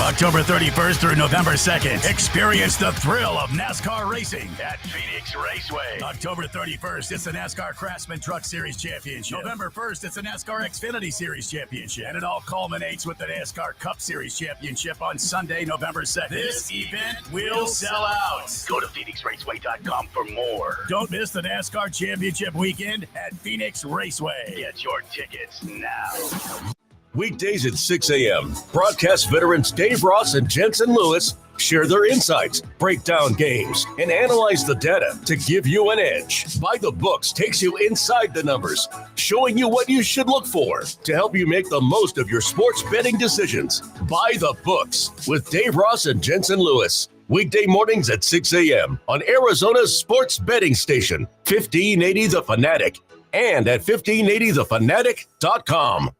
October 31st through November 2nd. Experience the thrill of NASCAR racing at Phoenix Raceway. October 31st, it's the NASCAR Craftsman Truck Series Championship. November 1st, it's the NASCAR Xfinity Series Championship. And it all culminates with the NASCAR Cup Series Championship on Sunday, November 2nd. This event will sell out. Go to PhoenixRaceway.com for more. Don't miss the NASCAR Championship weekend at Phoenix Raceway. Get your tickets now. Weekdays at 6 a.m., broadcast veterans Dave Ross and Jensen Lewis share their insights, break down games, and analyze the data to give you an edge. By the Books takes you inside the numbers, showing you what you should look for to help you make the most of your sports betting decisions. By the Books with Dave Ross and Jensen Lewis. Weekday mornings at 6 a.m. on Arizona's sports betting station, 1580 The Fanatic, and at 1580thefanatic.com.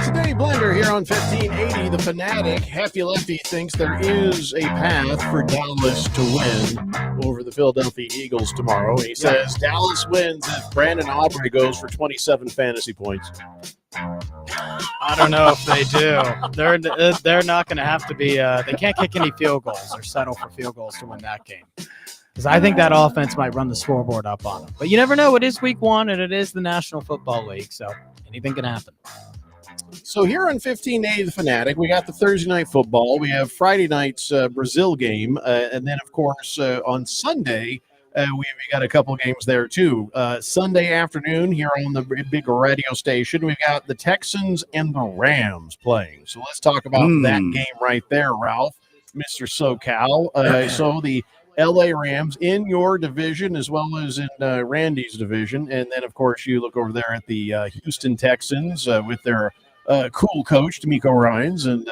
Today, Blender here on 1580 The Fanatic. Happy Lefty thinks there is a path for Dallas to win over the Philadelphia Eagles tomorrow. He says Dallas wins if Brandon Aubrey goes for 27 fantasy points. I don't know if they do. They're not going to have to be. They can't kick any field goals or settle for field goals to win that game. Because I think that offense might run the scoreboard up on them. But you never know. It is week 1, and it is the National Football League, so anything can happen. So here on 1580 The Fanatic, we got the Thursday night football. We have Friday night's Brazil game. And then, of course, on Sunday, we got a couple games there, too. Sunday afternoon here on the big radio station, we've got the Texans and the Rams playing. So let's talk about that game right there, Ralph, Mr. SoCal. So the L.A. Rams in your division as well as in Randy's division. And then, of course, you look over there at the Houston Texans with their cool coach, D'Amico Ryans, and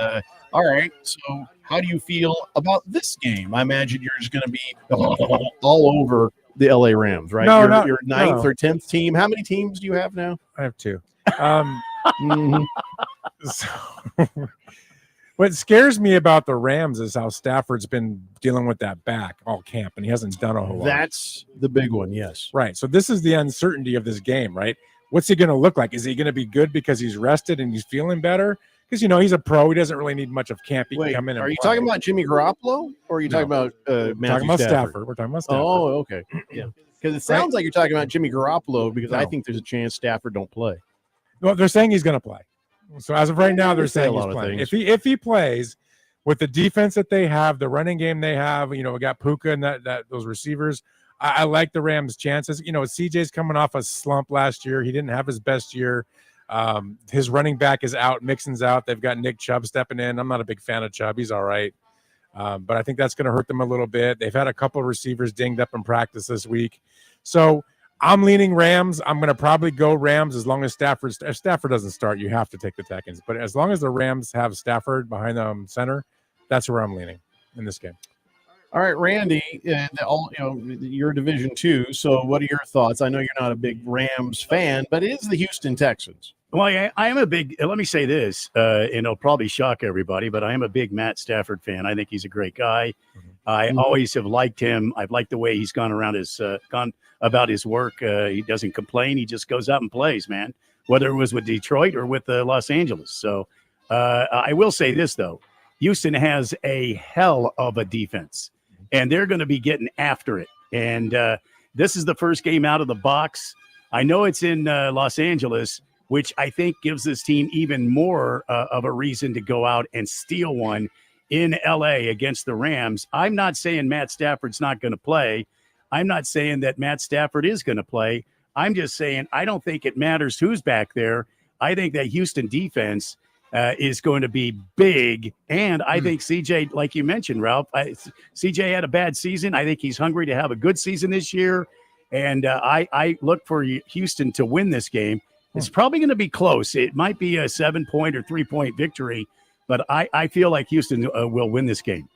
All right. So, how do you feel about this game? I imagine you're just going to be all over the LA Rams, right? No, you're ninth no. or 10th team. How many teams do you have now? I have 2. Mhm. So, what scares me about the Rams is how Stafford's been dealing with that back all camp, and he hasn't done a whole lot. That's the big one, yes. Right. So this is the uncertainty of this game, right? What's he going to look like? Is he going to be good because he's rested and he's feeling better? Because, he's a pro. He doesn't really need much of camp. He can Wait, come in and are you play. talking about Jimmy Garoppolo, or are you talking about We're Matthew talking about Stafford? Stafford. We're talking about Stafford. Oh, okay. Yeah. Because it sounds like you're talking about Jimmy Garoppolo, because I No. think there's a chance Stafford don't play. Well, they're saying he's going to play. So as of right now, they're They say a saying he's lot of playing. things. If he plays with the defense that they have, the running game they have, we got Puka and those receivers. I like the Rams' chances. CJ's coming off a slump last year. He didn't have his best year. His running back is out. Mixon's out. They've got Nick Chubb stepping in. I'm not a big fan of Chubb. He's all right. But I think that's going to hurt them a little bit. They've had a couple of receivers dinged up in practice this week. So I'm leaning Rams. I'm going to probably go Rams as long as if Stafford doesn't start, you have to take the Texans. But as long as the Rams have Stafford behind them center, that's where I'm leaning in this game. All right, Randy, you're Division 2. So what are your thoughts? I know you're not a big Rams fan, but it is the Houston Texans. Well, I am a big, let me say this, and it'll probably shock everybody, but I am a big Matt Stafford fan. I think he's a great guy. I always have liked him. I've liked the way he's gone about his work. He doesn't complain. He just goes out and plays, man, whether it was with Detroit or with Los Angeles. So I will say this, though. Houston has a hell of a defense, and they're going to be getting after it. And this is the first game out of the box. I know it's in Los Angeles, which I think gives this team even more of a reason to go out and steal one in LA against the Rams. I'm not saying Matt Stafford's not going to play. I'm not saying that Matt Stafford is going to play. I'm just saying I don't think it matters who's back there. I think that Houston defense is going to be big. And I think CJ, like you mentioned, Ralph, CJ had a bad season. I think he's hungry to have a good season this year. And I look for Houston to win this game. It's probably going to be close. It might be a 7-point or 3-point victory, but I feel like Houston will win this game.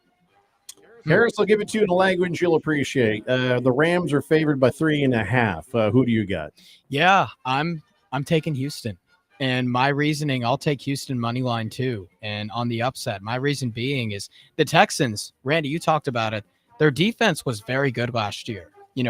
Harris, I'll give it to you in a language you'll appreciate. The Rams are favored by 3.5. Who do you got? Yeah, I'm taking Houston. And my reasoning, I'll take Houston money line too. And on the upset, my reason being is the Texans, Randy, you talked about it. Their defense was very good last year.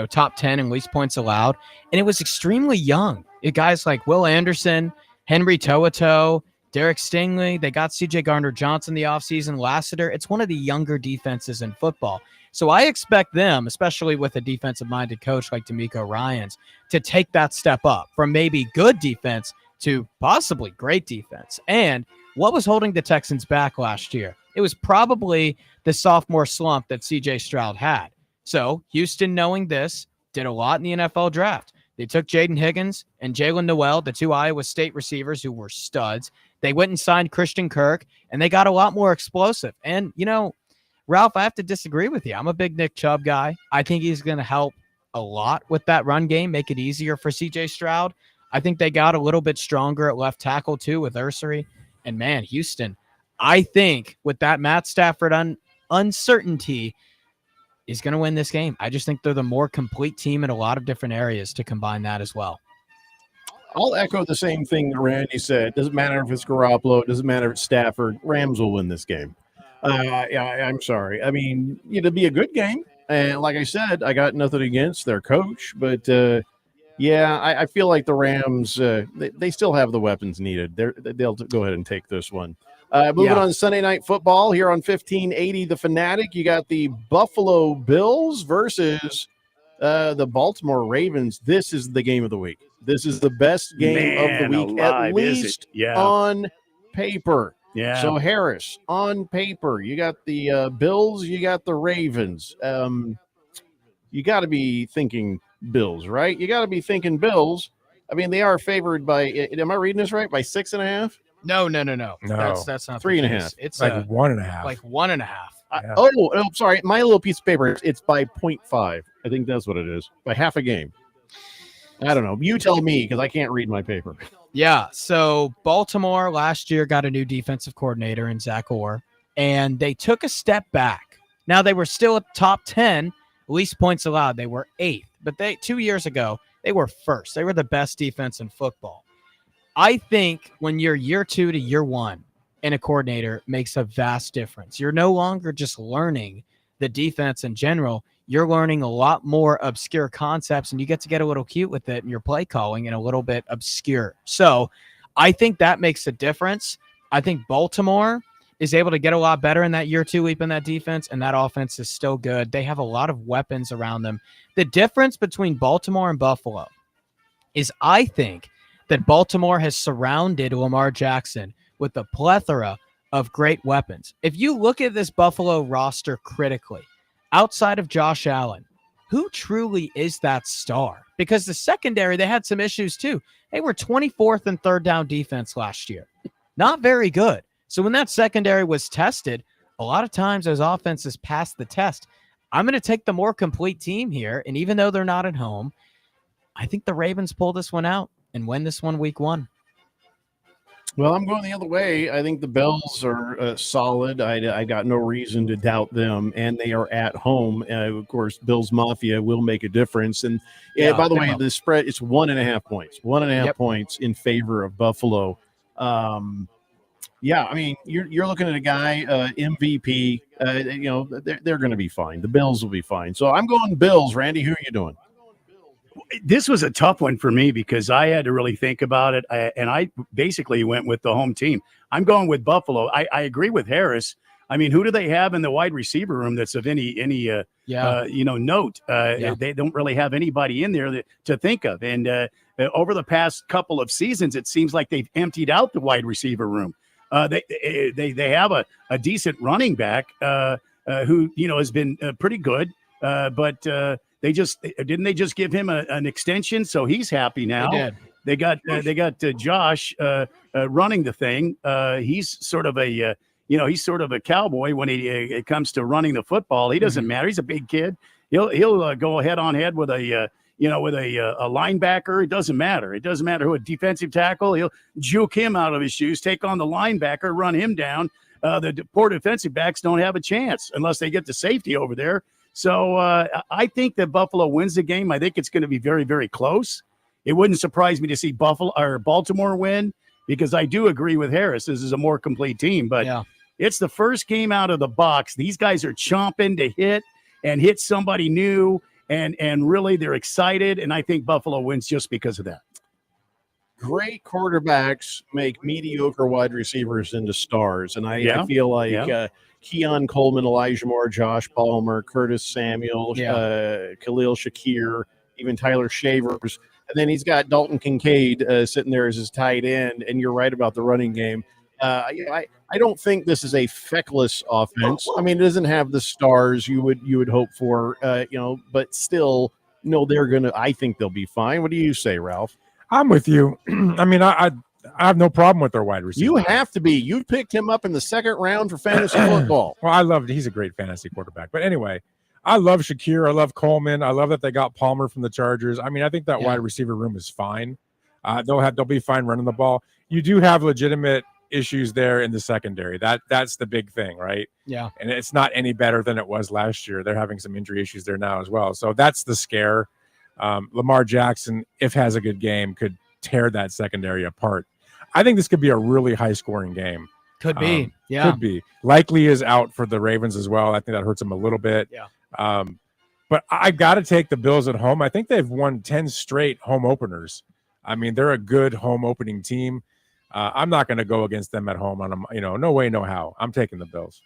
Top 10 in least points allowed. And it was extremely young. Guys like Will Anderson, Henry To'oTo'o, Derek Stingley. They got CJ Gardner-Johnson the offseason, Lassiter. It's one of the younger defenses in football. So I expect them, especially with a defensive-minded coach like DeMeco Ryans, to take that step up from maybe good defense to possibly great defense. And what was holding the Texans back last year? It was probably the sophomore slump that CJ Stroud had. So Houston, knowing this, did a lot in the NFL draft. They took Jaden Higgins and Jalen Noel, the two Iowa State receivers who were studs. They went and signed Christian Kirk, and they got a lot more explosive. And, Ralph, I have to disagree with you. I'm a big Nick Chubb guy. I think he's going to help a lot with that run game, make it easier for CJ Stroud. I think they got a little bit stronger at left tackle, too, with Ursary. And, man, Houston, I think with that Matt Stafford uncertainty, is going to win this game. I just think they're the more complete team in a lot of different areas to combine that as well. I'll echo the same thing that Randy said. Doesn't matter if it's Garoppolo. Doesn't matter if it's Stafford. Rams will win this game. I'm sorry. I mean, it'll be a good game. And like I said, I got nothing against their coach. But, I feel like the Rams, they still have the weapons needed. They'll go ahead and take this one. Moving on to Sunday Night Football here on 1580 The Fanatic. You got the Buffalo Bills versus the Baltimore Ravens. This is the game of the week. This is the best game of the week, at least on paper. Yeah. So, Harris, on paper, you got the Bills, you got the Ravens. You got to be thinking Bills, right? You got to be thinking Bills. I mean, they are favored by, am I reading this right, by 6.5? No. No. That's not 3.5. It's like 1.5. Like 1.5. Yeah. Oh, sorry. My little piece of paper, it's by 0.5. I think that's what it is. By half a game. I don't know. You tell me, because I can't read my paper. Yeah. So Baltimore last year got a new defensive coordinator in Zach Orr. and they took a step back. Now they were still at top 10, least points allowed. They were 8th, but 2 years ago, they were 1st. They were the best defense in football. I think when you're year 2 to year 1 in a coordinator makes a vast difference. You're no longer just learning the defense in general. You're learning a lot more obscure concepts, and you get to get a little cute with it in your play calling and a little bit obscure. So I think that makes a difference. I think Baltimore is able to get a lot better in that year 2 leap in that defense, and that offense is still good. They have a lot of weapons around them. The difference between Baltimore and Buffalo is I think that Baltimore has surrounded Lamar Jackson with a plethora of great weapons. If you look at this Buffalo roster critically, outside of Josh Allen, who truly is that star? Because the secondary, they had some issues too. They were 24th in third down defense last year. Not very good. So when that secondary was tested, a lot of times those offenses passed the test. I'm going to take the more complete team here, and even though they're not at home, I think the Ravens pull this one out and win this one week 1. Well, I'm going the other way. I think the Bills are solid. I got no reason to doubt them, and they are at home. Of course, Bills Mafia will make a difference. And by the way, the spread, it's 1.5 points. 1.5 points in favor of Buffalo. Yeah, I mean, you're looking at a guy, MVP. They're going to be fine. The Bills will be fine. So I'm going Bills. Randy, who are you doing? This was a tough one for me because I had to really think about it, and I basically went with the home team. I'm going with Buffalo. I agree with Harris. I mean, who do they have in the wide receiver room that's of any note? They don't really have anybody in there to think of. And over the past couple of seasons, it seems like they've emptied out the wide receiver room. They have a decent running back who has been pretty good, but. They just give him an extension, so he's happy now. They got Josh running the thing. He's sort of a cowboy when it comes to running the football. He doesn't matter. He's a big kid. He'll go head on head with a linebacker. It doesn't matter. It doesn't matter who, a defensive tackle. He'll juke him out of his shoes, take on the linebacker, run him down. The poor defensive backs don't have a chance unless they get the safety over there. So I think that Buffalo wins the game. I think it's going to be very, very close. It wouldn't surprise me to see Baltimore win because I do agree with Harris. This is a more complete team, but it's the first game out of the box. These guys are chomping to hit somebody new, and really they're excited. And I think Buffalo wins just because of that. Great quarterbacks make mediocre wide receivers into stars, and I feel like. Keon Coleman, Elijah Moore, Josh Palmer, Curtis Samuel, Khalil Shakir, even Tyler Shavers. And then he's got Dalton Kincaid sitting there as his tight end. And you're right about the running game. I don't think this is a feckless offense. I mean, it doesn't have the stars you would hope for, but still, I think they'll be fine. What do you say, Ralph? I'm with you. I mean, I have no problem with their wide receiver. You have to be. You picked him up in the second round for fantasy football. Well, he's a great fantasy quarterback. But anyway, I love Shakir. I love Coleman. I love that they got Palmer from the Chargers. I mean, I think that wide receiver room is fine. They'll be fine running the ball. You do have legitimate issues there in the secondary. That's the big thing, right? Yeah. And it's not any better than it was last year. They're having some injury issues there now as well. So that's the scare. Lamar Jackson, if has a good game, could tear that secondary apart. I think this could be a really high-scoring game. Could be, Could be. Likely is out for the Ravens as well. I think that hurts them a little bit. Yeah. But I got to take the Bills at home. I think they've won 10 straight home openers. I mean, they're a good home opening team. I'm not going to go against them at home. No way, no how. I'm taking the Bills.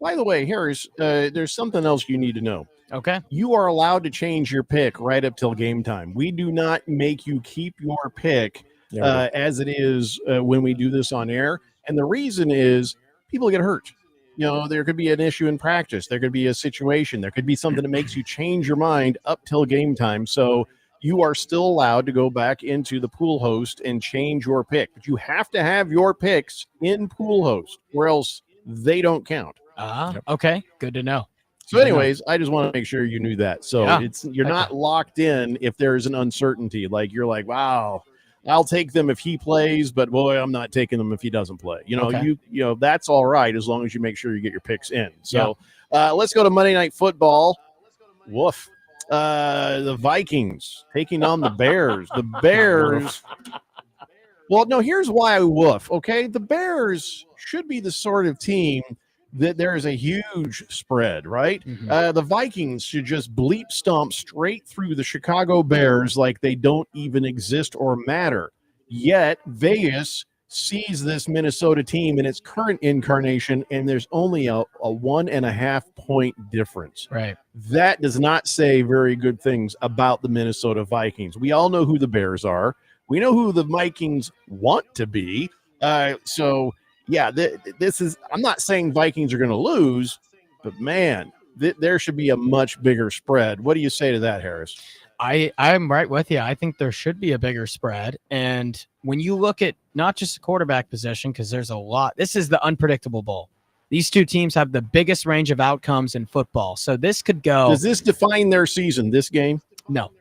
By the way, Harris, there's something else you need to know. Okay. You are allowed to change your pick right up till game time. We do not make you keep your pick as it is when we do this on air. And the reason is people get hurt. There could be an issue in practice. There could be a situation. There could be something that makes you change your mind up till game time. So you are still allowed to go back into the pool host and change your pick. But you have to have your picks in pool host or else they don't count. Okay. Good to know. So anyways, I just want to make sure you knew that. So you're not locked in if there's an uncertainty. Like you're like, wow, I'll take them if he plays, but boy, I'm not taking them if he doesn't play. Okay. You know that's all right as long as you make sure you get your picks in. So let's go to Monday Night Football. Woof. The Vikings taking on the Bears. The Bears. Well, no, here's why I woof. Okay, the Bears should be the sort of team that there is a huge spread, right? The Vikings should just bleep stomp straight through the Chicago Bears like they don't even exist or matter. Yet Vegas sees this Minnesota team in its current incarnation, and there's only a 1.5 point difference. Right. That does not say very good things about the Minnesota Vikings. We all know who the Bears are. We know who the Vikings want to be. This is, I'm not saying Vikings are going to lose, but man, there should be a much bigger spread. What do you say to that, Harris? I'm right with you. I think there should be a bigger spread. And when you look at not just the quarterback position, because there's a lot, this is the unpredictable bowl. These two teams have the biggest range of outcomes in football. So this could go. Does this define their season, this game? No,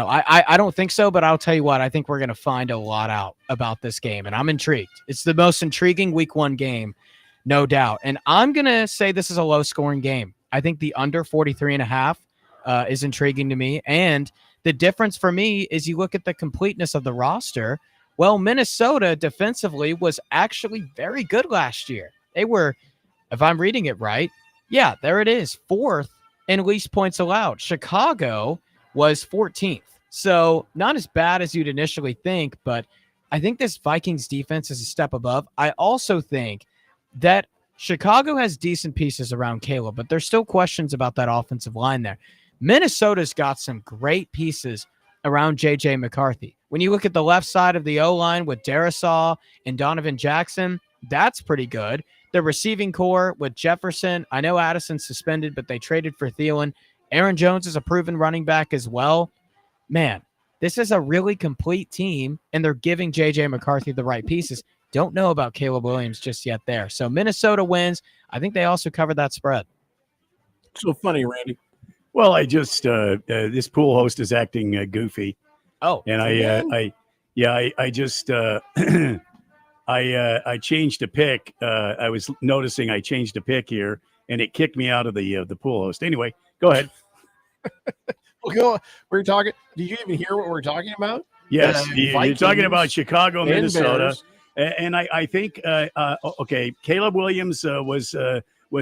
I don't think so, but I'll tell you what, I think we're going to find a lot out about this game, and I'm intrigued. It's the most intriguing week 1 game, no doubt. And I'm going to say this is a low-scoring game. I think the under 43.5 is intriguing to me, and the difference for me is you look at the completeness of the roster. Well, Minnesota defensively was actually very good last year. They were, if I'm reading it right, yeah, there it is, 4th in least points allowed. Chicago was 14th. So not as bad as you'd initially think, but I think this Vikings defense is a step above. I also think that Chicago has decent pieces around Caleb, but there's still questions about that offensive line there. Minnesota's got some great pieces around J.J. McCarthy. When you look at the left side of the O-line with Darisaw and Donovan Jackson, that's pretty good. The receiving core with Jefferson, I know Addison's suspended, but they traded for Thielen. Aaron Jones is a proven running back as well. Man, this is a really complete team, and they're giving J.J. McCarthy the right pieces. Don't know about Caleb Williams just yet there. So Minnesota wins. I think they also covered that spread. So funny, Randy. Well, I just this pool host is acting goofy. Oh, and I just I changed a pick. I was noticing I changed a pick here, and it kicked me out of the pool host. Anyway, go ahead. We're talking. Did you even hear what we're talking about? Yes, you're talking about Chicago, Minnesota, Bears. and I think okay, Caleb Williams was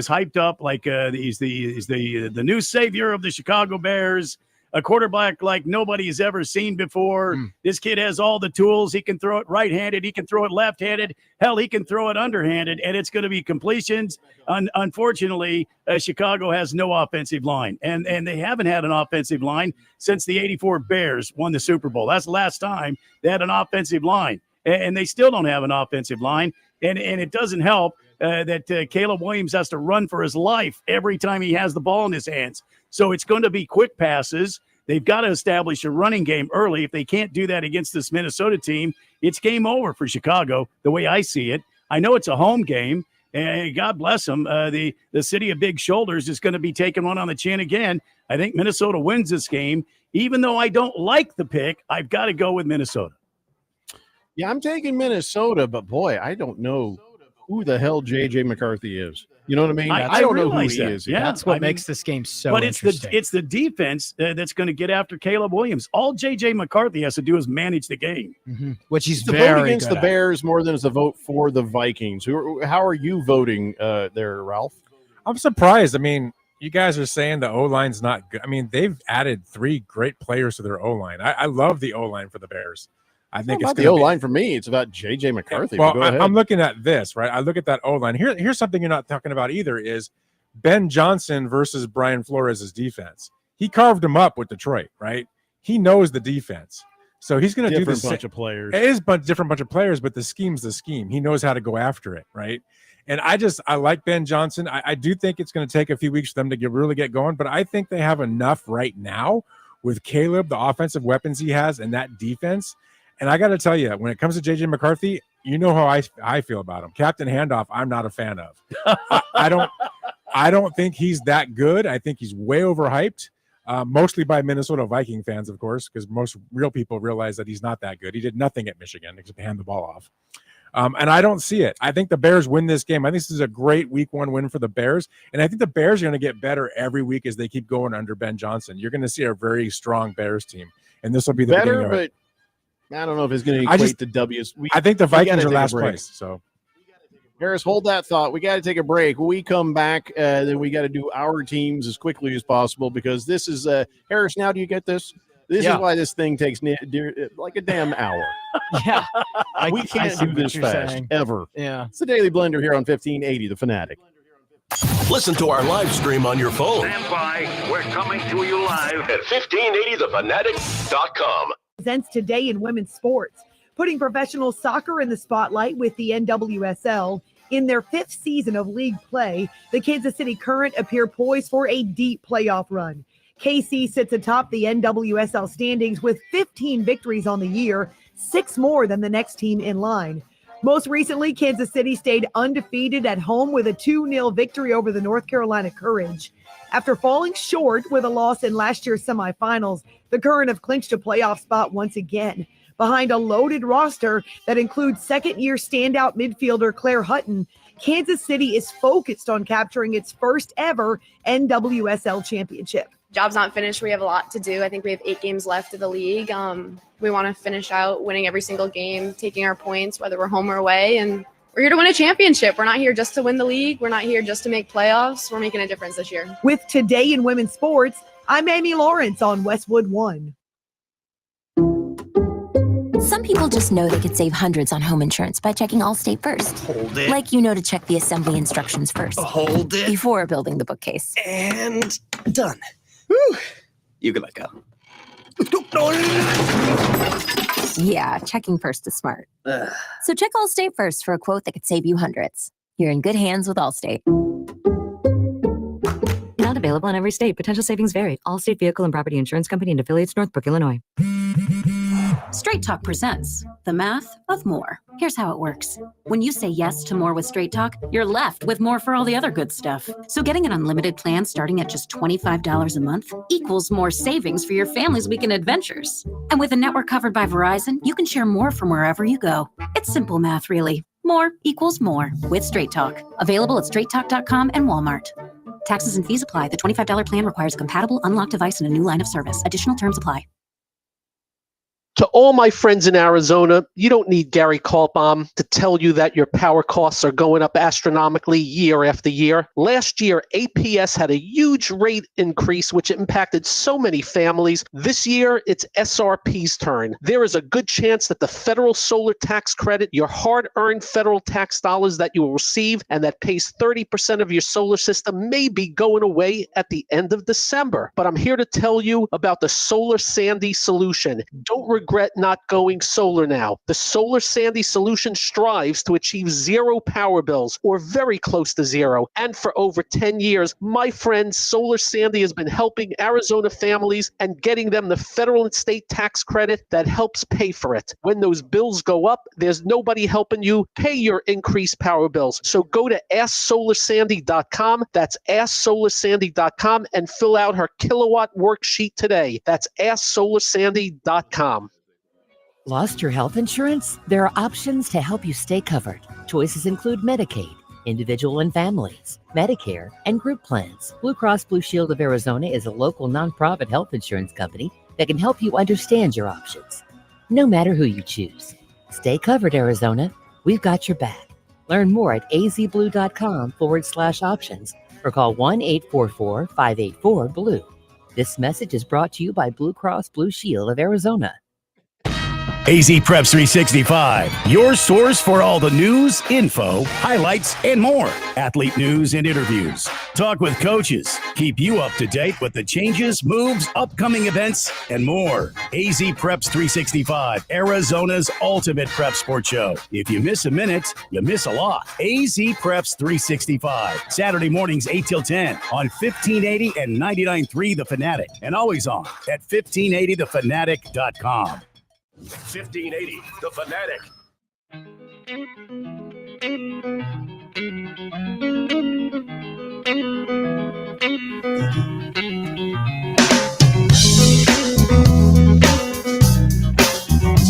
hyped up like he's the new savior of the Chicago Bears, a quarterback like nobody's ever seen before. This kid has all the tools. He can throw it right-handed. He can throw it left-handed. Hell, he can throw it underhanded, and it's going to be completions. Unfortunately, Chicago has no offensive line, and they haven't had an offensive line since the '84 Bears won the Super Bowl. That's the last time they had an offensive line, and they still don't have an offensive line, and it doesn't help that Caleb Williams has to run for his life every time he has the ball in his hands. So it's going to be quick passes. They've got to establish a running game early. If they can't do that against this Minnesota team, it's game over for Chicago, the way I see it. I know it's a home game, and God bless them. The city of big shoulders is going to be taking one on the chin again. I think Minnesota wins this game. Even though I don't like the pick, I've got to go with Minnesota. Yeah, I'm taking Minnesota, but boy, I don't know who the hell J.J. McCarthy is. You know what I mean? I don't know who he is. Yeah, that's what makes this game so but interesting. It's the defense that's going to get after Caleb Williams. All J.J. McCarthy has to do is manage the game, which he's the vote against the Bears more than it's a vote for the Vikings. How are you voting there, Ralph? I'm surprised. I mean, you guys are saying the O-line's not good. I mean, they've added 3 great players to their O-line. I love the O-line for the Bears. I think it's about the O-line for me. It's about J.J. McCarthy. Well, go ahead. I'm looking at this, right? I look at that O-line. Here's something you're not talking about either is Ben Johnson versus Brian Flores' defense. He carved him up with Detroit, right? He knows the defense. So he's going to do this. Bunch of players. It is a different bunch of players, but the scheme's the scheme. He knows how to go after it, right? And I like Ben Johnson. I do think it's going to take a few weeks for them to really get going, but I think they have enough right now with Caleb, the offensive weapons he has, and that defense. And I got to tell you, when it comes to J.J. McCarthy, you know how I feel about him. Captain Handoff, I'm not a fan of. I don't think he's that good. I think he's way overhyped. mostly by Minnesota Viking fans, of course, because most real people realize that he's not that good. He did nothing at Michigan except hand the ball off. And I don't see it. I think the Bears win this game. I think this is a great week 1 win for the Bears. And I think the Bears are going to get better every week as they keep going under Ben Johnson. You're going to see a very strong Bears team. And this will be the beginning of it. But I don't know if it's going to equate to W's. I think the Vikings are last place. So, Harris, hold that thought. We got to take a break. When we come back, then we got to do our teams as quickly as possible because this is Harris. Now, do you get this? This is why this thing takes like a damn hour. Yeah. We can't do this fast, ever. Yeah. It's the Daily Blender here on 1580 The Fanatic. Listen to our live stream on your phone. Stand by. We're coming to you live at 1580thefanatic.com. Presents Today in Women's Sports, putting professional soccer in the spotlight with the NWSL. In their 5th season of league play, the Kansas City Current appear poised for a deep playoff run. KC sits atop the NWSL standings with 15 victories on the year, 6 more than the next team in line. Most recently, Kansas City stayed undefeated at home with a 2-0 victory over the North Carolina Courage. After falling short with a loss in last year's semifinals, the Current have clinched a playoff spot once again. Behind a loaded roster that includes second-year standout midfielder Claire Hutton, Kansas City is focused on capturing its first ever NWSL championship. Job's not finished. We have a lot to do. I think we have 8 games left of the league. We want to finish out winning every single game, taking our points, whether we're home or away. And we're here to win a championship. We're not here just to win the league. We're not here just to make playoffs. We're making a difference this year. With Today in Women's Sports, I'm Amy Lawrence on Westwood One. Some people just know they could save hundreds on home insurance by checking Allstate first. Hold it. Like you know to check the assembly instructions first. Hold it. Before building the bookcase. And done. Whew. You can let go. Yeah, checking first is smart. So check Allstate first for a quote that could save you hundreds. You're in good hands with Allstate. Not available in every state. Potential savings vary. Allstate Vehicle and Property Insurance Company and affiliates, Northbrook, Illinois. Straight Talk presents the math of more. Here's how it works. When you say yes to more with Straight Talk, you're left with more for all the other good stuff. So getting an unlimited plan starting at just $25 a month equals more savings for your family's weekend adventures. And with a network covered by Verizon, you can share more from wherever you go. It's simple math, really. More equals more with Straight Talk. Available at straighttalk.com and Walmart. Taxes and fees apply. The $25 plan requires a compatible unlocked device and a new line of service. Additional terms apply. To all my friends in Arizona, you don't need Gary Kaltbaum to tell you that your power costs are going up astronomically year after year. Last year, APS had a huge rate increase, which impacted so many families. This year, it's SRP's turn. There is a good chance that the federal solar tax credit, your hard-earned federal tax dollars that you will receive and that pays 30% of your solar system, may be going away at the end of December. But I'm here to tell you about the Solar Sandy solution. Don't regret not going solar now. The Solar Sandy solution strives to achieve 0 power bills, or very close to 0. And for over 10 years, my friend Solar Sandy has been helping Arizona families and getting them the federal and state tax credit that helps pay for it. When those bills go up, there's nobody helping you pay your increased power bills. So go to AskSolarSandy.com. That's AskSolarSandy.com and fill out her kilowatt worksheet today. That's AskSolarSandy.com. Lost your health insurance? There are options to help you stay covered. Choices include Medicaid, individual and families, Medicare, and group plans. Blue Cross Blue Shield of Arizona is a local nonprofit health insurance company that can help you understand your options. No matter who you choose. Stay covered, Arizona. We've got your back. Learn more at azblue.com/options or call 1-844-584-BLUE. This message is brought to you by Blue Cross Blue Shield of Arizona. AZ Preps 365, your source for all the news, info, highlights, and more. Athlete news and interviews. Talk with coaches. Keep you up to date with the changes, moves, upcoming events, and more. AZ Preps 365, Arizona's ultimate prep sports show. If you miss a minute, you miss a lot. AZ Preps 365, Saturday mornings 8 till 10 on 1580 and 99.3 The Fanatic, and always on at 1580thefanatic.com. 1580, The Fanatic.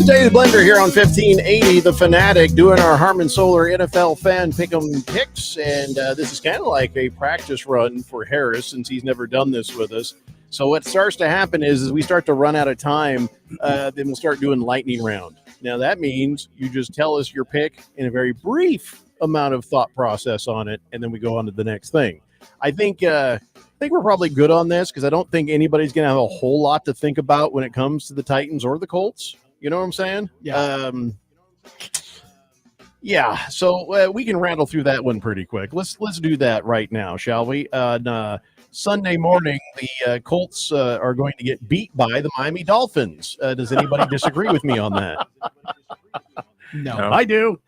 Today, the Blender here on 1580, The Fanatic, doing our Harmon Solar NFL fan pick'em picks. And this is kind of like a practice run for Harris since he's never done this with us. So what starts to happen is we start to run out of time, then we'll start doing lightning round. Now, that means you just tell us your pick in a very brief amount of thought process on it, and then we go on to the next thing. I think we're probably good on this because I don't think anybody's going to have a whole lot to think about when it comes to the Titans or the Colts. You know what I'm saying? Yeah. So we can rattle through that one pretty quick. Let's do that right now, shall we? Sunday morning, the Colts are going to get beat by the Miami Dolphins. Does anybody disagree with me on that? No, I do.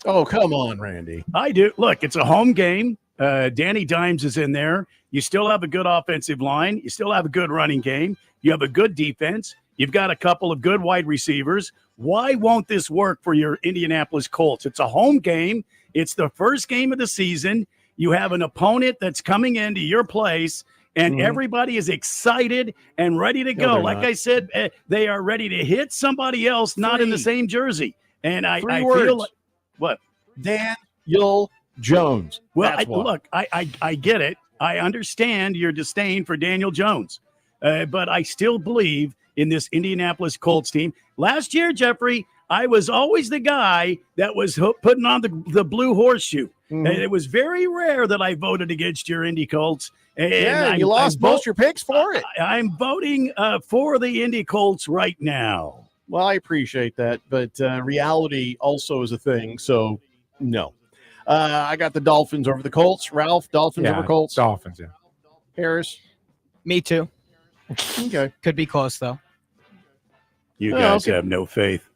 Oh, come on, Randy. I do. Look, it's a home game. Danny Dimes is in there. You still have a good offensive line. You still have a good running game. You have a good defense. You've got a couple of good wide receivers. Why won't this work for your Indianapolis Colts? It's a home game. It's the first game of the season. You have an opponent that's coming into your place, and everybody is excited and ready to go. Like I said, they are ready to hit somebody else not in the same jersey. And I feel like – what? Daniel Jones. Well, I get it. I understand your disdain for Daniel Jones, but I still believe in this Indianapolis Colts team. Last year, Jeffrey, I was always the guy that was putting on the blue horseshoe. And it was very rare that I voted against your Indy Colts. And you lost most your picks for it. I'm voting for the Indy Colts right now. Well, I appreciate that, but reality also is a thing, so no. I got the Dolphins over the Colts. Ralph, Dolphins over Colts? Dolphins, yeah. Harris? Me too. Okay. Could be close, though. You guys have no faith.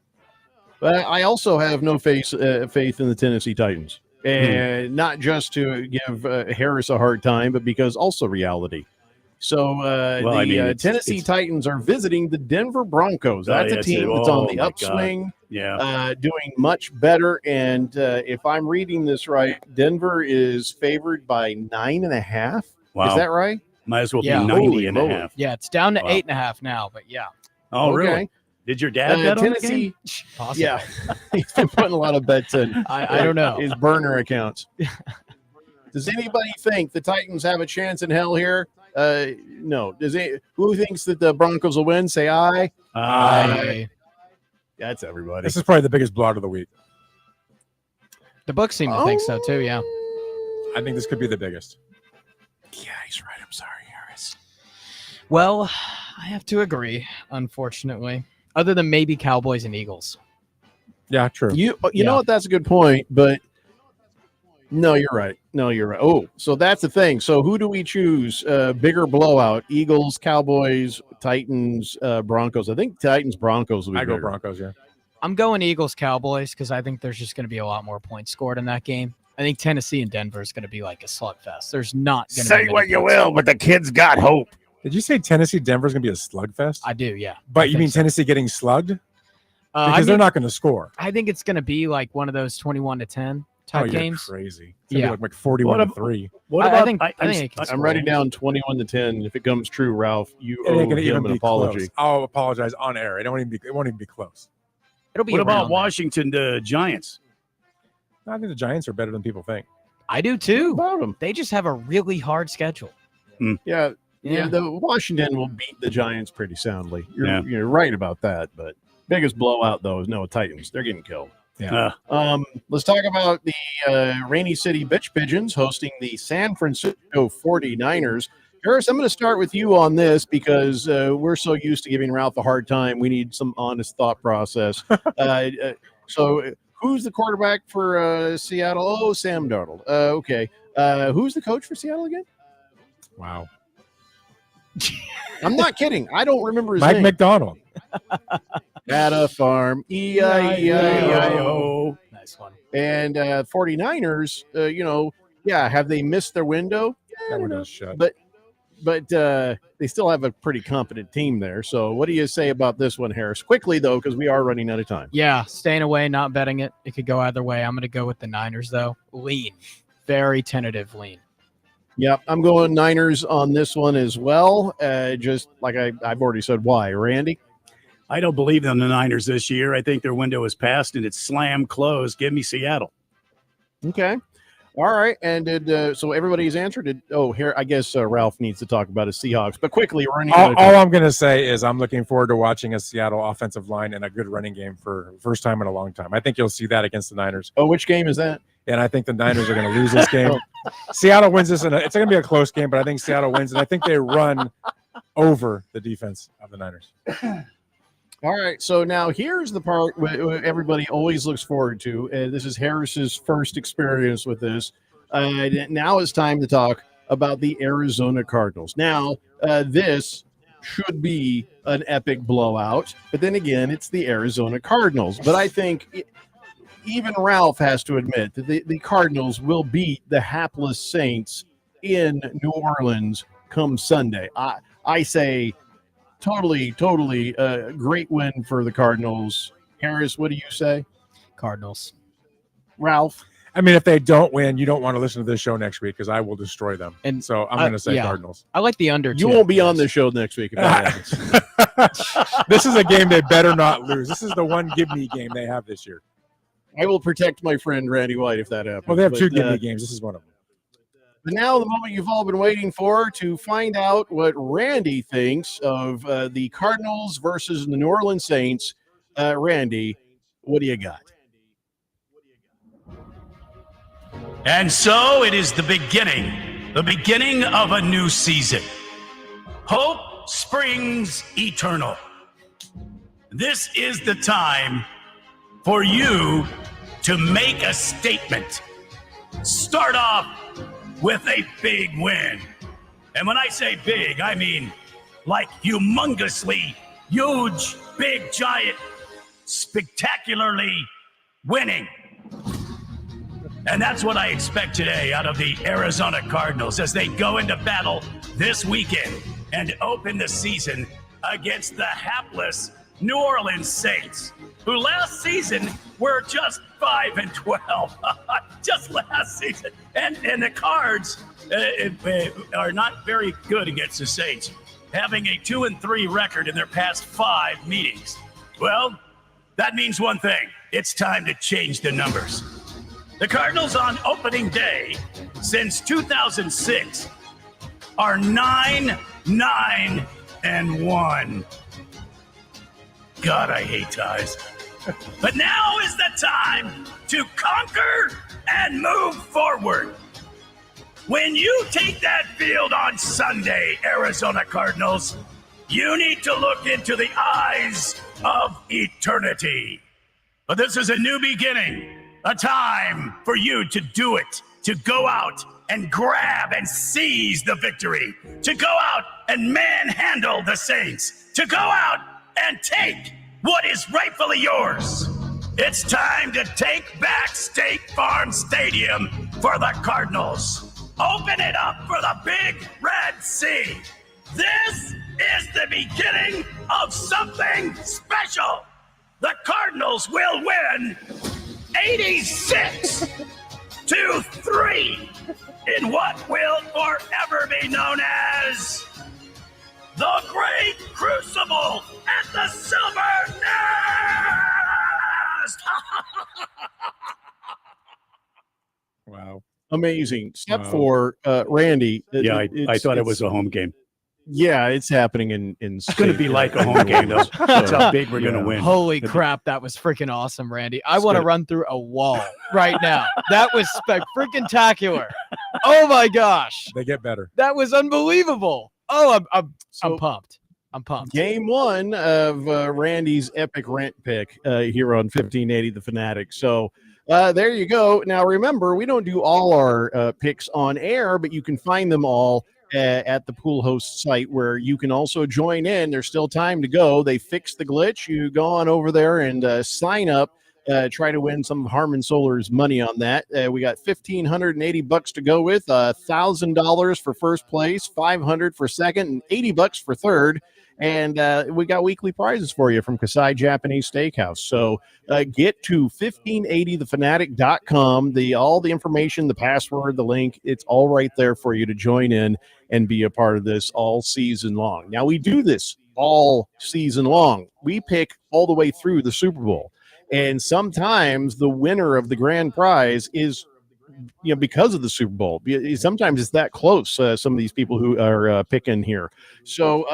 But I also have no faith in the Tennessee Titans. And not just to give Harris a hard time, but because also reality. So the Tennessee Titans are visiting the Denver Broncos. That's a team that's on the upswing, doing much better. And if I'm reading this right, Denver is favored by 9.5. Wow. Is that right? Might as well be 90.5. Yeah, it's down to 8.5 now, but yeah. Oh, really? Did your dad bet on Tennessee? Possibly. Yeah, he's been putting a lot of bets in. I don't know. His burner accounts. Does anybody think the Titans have a chance in hell here? No. Who thinks that the Broncos will win? Say aye. Aye. That's everybody. This is probably the biggest blowout of the week. The books seem to think so too. Yeah. I think this could be the biggest. Yeah, he's right. I'm sorry, Harris. Well, I have to agree, unfortunately. Other than maybe Cowboys and Eagles. Yeah, true. You know what? That's a good point, but no, you're right. Oh, so that's the thing. So who do we choose? Bigger blowout: Eagles, Cowboys, Titans, Broncos. I think Titans, Broncos. Will be go bigger. Broncos. Yeah. I'm going Eagles, Cowboys because I think there's just going to be a lot more points scored in that game. I think Tennessee and Denver is going to be like a slugfest. There's not going to Say what you will, but the kid's got hope. Did you say Tennessee Denver's gonna be a slugfest? I do, yeah. But you mean Tennessee getting slugged? Because they're not going to score. I think it's going to be like one of those 21-10 type games. Crazy. It's gonna be like 41-3. What about? I'm writing down 21-10. If it comes true, Ralph, you It owe ain't gonna him even an be apology. close. I'll apologize on air. It won't even be close. It'll be. What about around there. Washington, the Giants? I think the Giants are better than people think. I do too. About them. They just have a really hard schedule. Yeah, the Washington will beat the Giants pretty soundly. You're right about that. But biggest blowout though is no Titans. They're getting killed. Yeah. Let's talk about the Rainy City Bitch Pigeons hosting the San Francisco 49ers. Harris, I'm going to start with you on this because we're so used to giving Ralph a hard time. We need some honest thought process. So who's the quarterback for Seattle? Oh, Sam Darnold. Okay. Who's the coach for Seattle again? Wow. I'm not kidding. I don't remember his Mike name. McDonald. At a farm. E-I-E-I-O. Nice one. And 49ers, have they missed their window? That window's shut. But they still have a pretty competent team there. So what do you say about this one, Harris? Quickly, though, because we are running out of time. Yeah, staying away, not betting it. It could go either way. I'm going to go with the Niners, though. Lean. Very tentative lean. Yep, I'm going Niners on this one as well. Just like I've already said why. Randy? I don't believe in the Niners this year. I think their window is past and it's slam closed. Give me Seattle. Okay. All right. And so everybody's answered. Here, I guess Ralph needs to talk about his Seahawks. But quickly, running. All I'm going to say is I'm looking forward to watching a Seattle offensive line and a good running game for the first time in a long time. I think you'll see that against the Niners. Oh, which game is that? And I think the Niners are going to lose this game. Seattle wins this, and it's going to be a close game, but I think Seattle wins, and I think they run over the defense of the Niners. All right, so now here's the part everybody always looks forward to. This is Harris's first experience with this. Now it's time to talk about the Arizona Cardinals. Now, this should be an epic blowout, but then again, it's the Arizona Cardinals. But I think even Ralph has to admit that the Cardinals will beat the hapless Saints in New Orleans come Sunday. I say totally great win for the Cardinals. Harris, what do you say? Cardinals. Ralph? I mean, if they don't win, you don't want to listen to this show next week because I will destroy them. And so I'm going to say Cardinals. I like the under. You won't be on the show next week if that happens. This is a game they better not lose. This is the one give-me game they have this year. I will protect my friend Randy White if that happens. Well, they have two give-me games. This is one of them. But now the moment you've all been waiting for to find out what Randy thinks of the Cardinals versus the New Orleans Saints. Randy, what do you got? And so it is the beginning of a new season. Hope springs eternal. This is the time for you to make a statement. Start off with a big win. And when I say big, I mean like humongously huge, big, giant, spectacularly winning. And that's what I expect today out of the Arizona Cardinals as they go into battle this weekend and open the season against the hapless New Orleans Saints, who last season were just 5-12. Just last season. And the Cards are not very good against the Saints, having a 2-3 record in their past 5 meetings. Well, that means one thing. It's time to change the numbers. The Cardinals on opening day since 2006 are 9-9-1. God, I hate ties. But now is the time to conquer and move forward. When you take that field on Sunday, Arizona Cardinals, you need to look into the eyes of eternity. But this is a new beginning. A time for you to do it, to go out and grab and seize the victory, to go out and manhandle the Saints, to go out and take what is rightfully yours. It's time to take back State Farm Stadium for the Cardinals. Open it up for the Big Red Sea. This is the beginning of something special. The Cardinals will win 86-3 in what will forever be known as the Great Crucible at the Silver Nest. Wow. Amazing. Step Wow. 4, Randy. Yeah, I thought it was a home game. Yeah, it's happening in It's going to be like a home game, though. That's how big we're going to win. Holy crap, that was freaking awesome, Randy. I want to run through a wall right now. That was freaking-tacular. Oh, my gosh. They get better. That was unbelievable. Oh, I'm pumped. I'm pumped. Game 1 of Randy's epic rant pick here on 1580 The Fanatic. So there you go. Now, remember, we don't do all our picks on air, but you can find them all at the Pool Host site where you can also join in. There's still time to go. They fixed the glitch. You go on over there and sign up. Try to win some of Harmon Solar's money on that. We got $1,580 to go with, $1,000 for first place, $500 for second, and $80 for third. And we got weekly prizes for you from Kasai Japanese Steakhouse. So get to 1580thefanatic.com. All the information, the password, the link, it's all right there for you to join in and be a part of this all season long. Now, we do this all season long. We pick all the way through the Super Bowl. And sometimes the winner of the grand prize is, because of the Super Bowl. Sometimes it's that close. Some of these people who are picking here. So,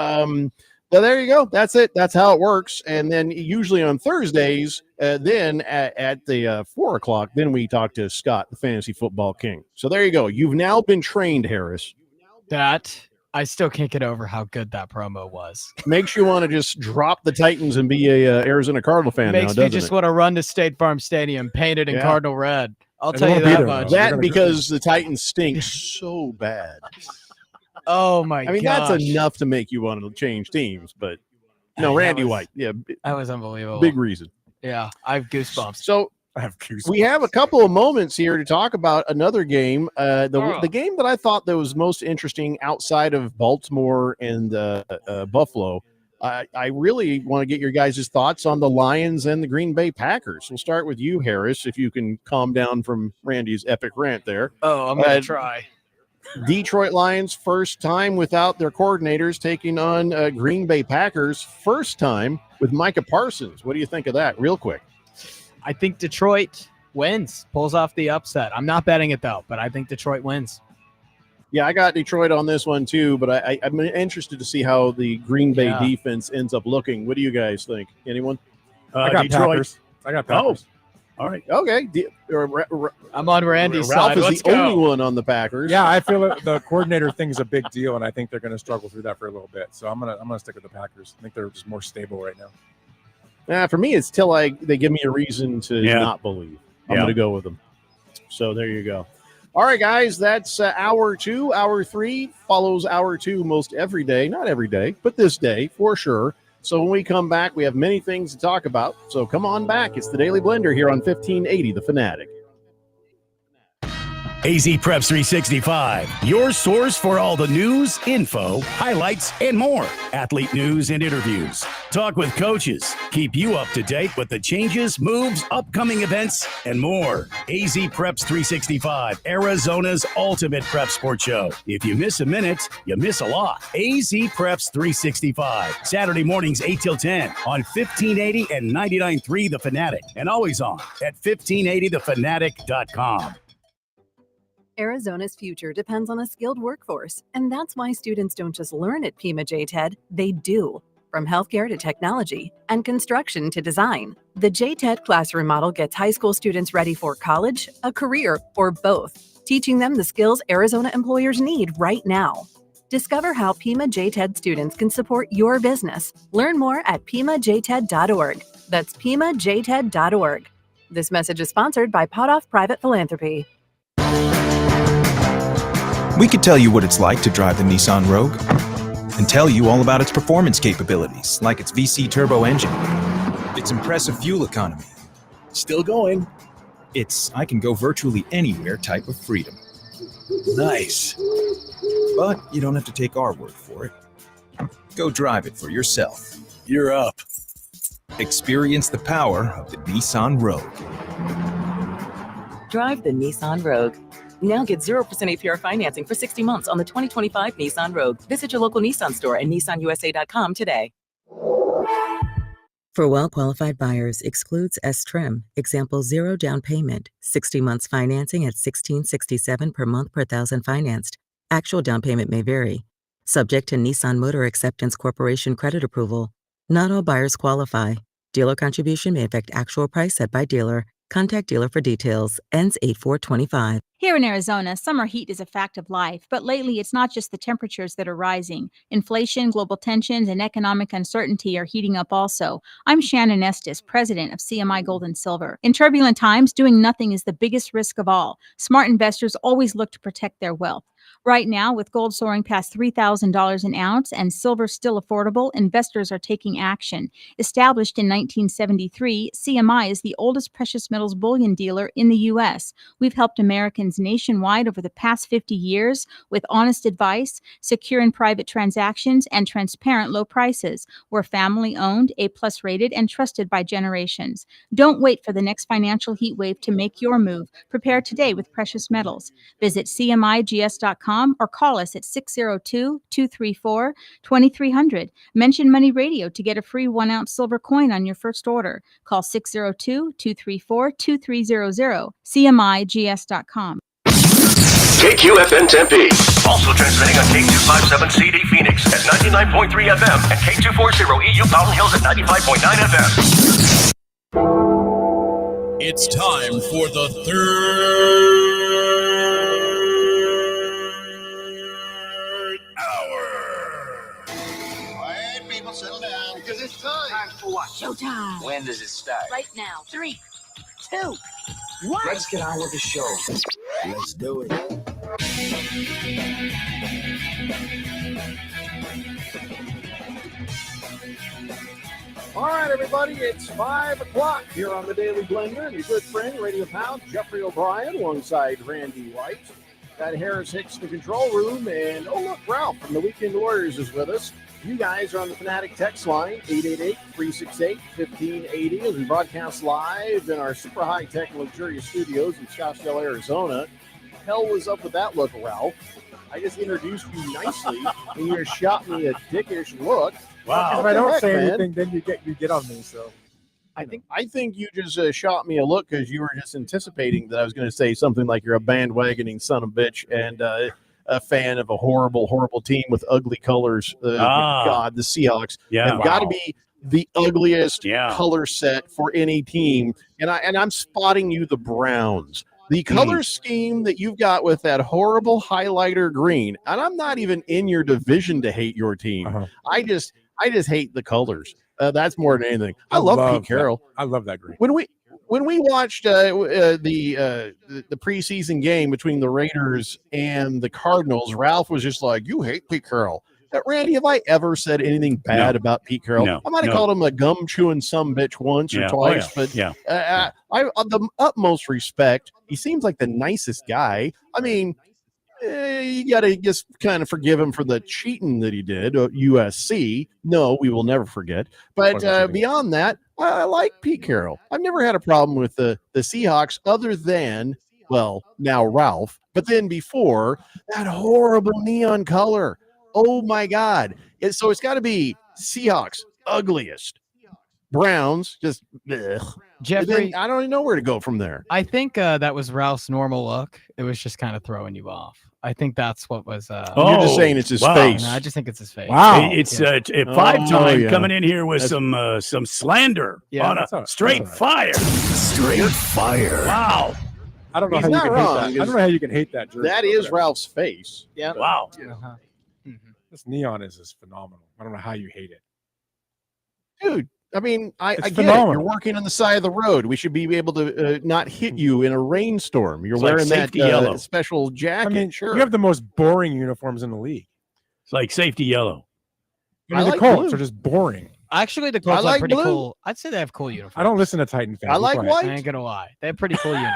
well, there you go. That's it. That's how it works. And then usually on Thursdays, then at the 4 o'clock, then we talk to Scott, the fantasy football king. So there you go. You've now been trained, Harris. That I still can't get over how good that promo was. Makes you want to just drop the Titans and be a Arizona Cardinal fan. Makes now, me just want to run to State Farm Stadium, painted in Cardinal red. I'll tell you that much. That because the Titans stink so bad. Oh my god! I mean, that's enough to make you want to change teams. But no, Randy White, that was unbelievable. Big reason. Yeah, I have goosebumps. So I have goosebumps. We have a couple of moments here to talk about another game. The game that I thought that was most interesting outside of Baltimore and Buffalo. I really want to get your guys' thoughts on the Lions and the Green Bay Packers. We'll start with you, Harris, if you can calm down from Randy's epic rant there. Oh, I'm going to try. Detroit Lions, first time without their coordinators, taking on Green Bay Packers, first time with Micah Parsons. What do you think of that, real quick? I think Detroit wins, pulls off the upset. I'm not betting it, though, but I think Detroit wins. Yeah, I got Detroit on this one, too, but I'm interested to see how the Green Bay defense ends up looking. What do you guys think? Anyone? I got Detroit. Packers. I got Packers. Oh, all right. Okay. I'm on Randy's Ralph side. is Let's the go. only one on the Packers. Yeah, I feel the coordinator thing is a big deal, and I think they're going to struggle through that for a little bit. So I'm gonna stick with the Packers. I think they're just more stable right now. For me, it's till they give me a reason to not believe. I'm going to go with them. So there you go. All right, guys, that's hour 2. Hour 3 follows hour 2 most every day. Not every day, but this day for sure. So when we come back, we have many things to talk about. So come on back. It's the Daily Blender here on 1580 The Fanatic. AZ Preps 365, your source for all the news, info, highlights, and more. Athlete news and interviews. Talk with coaches. Keep you up to date with the changes, moves, upcoming events, and more. AZ Preps 365, Arizona's ultimate prep sports show. If you miss a minute, you miss a lot. AZ Preps 365, Saturday mornings 8 till 10 on 1580 and 99.3 The Fanatic, and always on at 1580thefanatic.com. Arizona's future depends on a skilled workforce, and that's why students don't just learn at Pima JTED, they do. From healthcare to technology and construction to design, the JTED classroom model gets high school students ready for college, a career, or both, teaching them the skills Arizona employers need right now. Discover how Pima JTED students can support your business. Learn more at PimaJTED.org. That's PimaJTED.org. This message is sponsored by Potoff Private Philanthropy. We could tell you what it's like to drive the Nissan Rogue and tell you all about its performance capabilities, like its VC turbo engine, its impressive fuel economy. Still going. It's I can go virtually anywhere type of freedom. Nice. But you don't have to take our word for it. Go drive it for yourself. You're up. Experience the power of the Nissan Rogue. Drive the Nissan Rogue. Now get 0% APR financing for 60 months on the 2025 Nissan Rogue. Visit your local Nissan store and nissanusa.com today. For well-qualified buyers, excludes S-Trim. Example, 0 down payment, 60 months financing at $1,667 per month per thousand financed. Actual down payment may vary. Subject to Nissan Motor Acceptance Corporation credit approval. Not all buyers qualify. Dealer contribution may affect actual price set by dealer. Contact dealer for details. Ends 8/4/25. Here in Arizona, summer heat is a fact of life, but lately it's not just the temperatures that are rising. Inflation, global tensions, and economic uncertainty are heating up also. I'm Shannon Estes, president of CMI Gold and Silver. In turbulent times, doing nothing is the biggest risk of all. Smart investors always look to protect their wealth. Right now, with gold soaring past $3,000 an ounce and silver still affordable, investors are taking action. Established in 1973, CMI is the oldest precious metals bullion dealer in the U.S. We've helped Americans nationwide over the past 50 years with honest advice, secure and private transactions, and transparent low prices. We're family-owned, A-plus rated, and trusted by generations. Don't wait for the next financial heat wave to make your move. Prepare today with precious metals. Visit CMIGS.com seamaigts.com or call us at 602-234-2300. Mention Money Radio to get a free 1-ounce silver coin on your first order. Call 602-234-2300. CMIGS.com. KQFN Tempe. Also transmitting on K257CD Phoenix at 99.3 FM and K240 EU Fountain Hills at 95.9 FM. It's time for the third hour. Quiet, people, settle down. Because it's time. Time for what? Showtime. When does it start? Right now. 3, 2, 1. Let's get on with the show. Let's do it. All right, everybody, it's 5 o'clock here on the Daily Blender. And your good friend, Radio Pound, Jeffrey O'Brien, alongside Randy White. Got Harris Hicks in the control room. And, oh, look, Ralph from the Weekend Warriors is with us. You guys are on the Fanatic text line, 888-368-1580, as we broadcast live in our super high-tech luxurious studios in Scottsdale, Arizona. Hell was up with that look, Ralph. I just introduced you nicely, and you just shot me a dickish look. Wow! If I don't say anything, then you get on me. So I think you just shot me a look because you were just anticipating that I was going to say something like you're a bandwagoning son of a bitch and a fan of a horrible, horrible team with ugly colors. God, the Seahawks have got to be the ugliest color set for any team. And I'm spotting you the Browns. The color scheme that you've got with that horrible highlighter green, and I'm not even in your division to hate your team. I just hate the colors. That's more than anything. I love Pete Carroll. I love that green. When we watched the preseason game between the Raiders and the Cardinals, Ralph was just like, "You hate Pete Carroll." Randy, have I ever said anything bad about Pete Carroll? No, I might have called him a gum chewing sumbitch once or twice, but I the utmost respect. He seems like the nicest guy. I mean, you got to just kind of forgive him for the cheating that he did at USC. No, we will never forget. But beyond that, I like Pete Carroll. I've never had a problem with the Seahawks other than, well, now Ralph. But then before, that horrible neon color. Oh, my God. So it's got to be Seahawks, ugliest. Browns, just ugh. Jeffrey, I don't even know where to go from there. I think that was Ralph's normal look. It was just kind of throwing you off. I think that's what was. You're just saying it's his face. No, I just think it's his face. Wow, it's a 5-time coming in here with some slander on a straight fire. Straight fire. Wow. I don't know He's how you not can wrong. hate that. I don't know how you can hate that jersey. That is Ralph's face. Yeah. Wow. This neon is just phenomenal. I don't know how you hate it. Dude, I mean, I get phenomenal. it. You're working on the side of the road. We should be able to not hit you in a rainstorm. You're It's like wearing that safety yellow. special jacket. I mean, sure. you have the most boring uniforms in the league. It's like safety yellow. I mean, the like Colts blue. are just boring. Actually, the Colts I like are pretty blue. cool. I'd say they have cool uniforms. I don't listen to Titan fans. I Be like quiet. white. I ain't gonna lie. They have pretty cool units.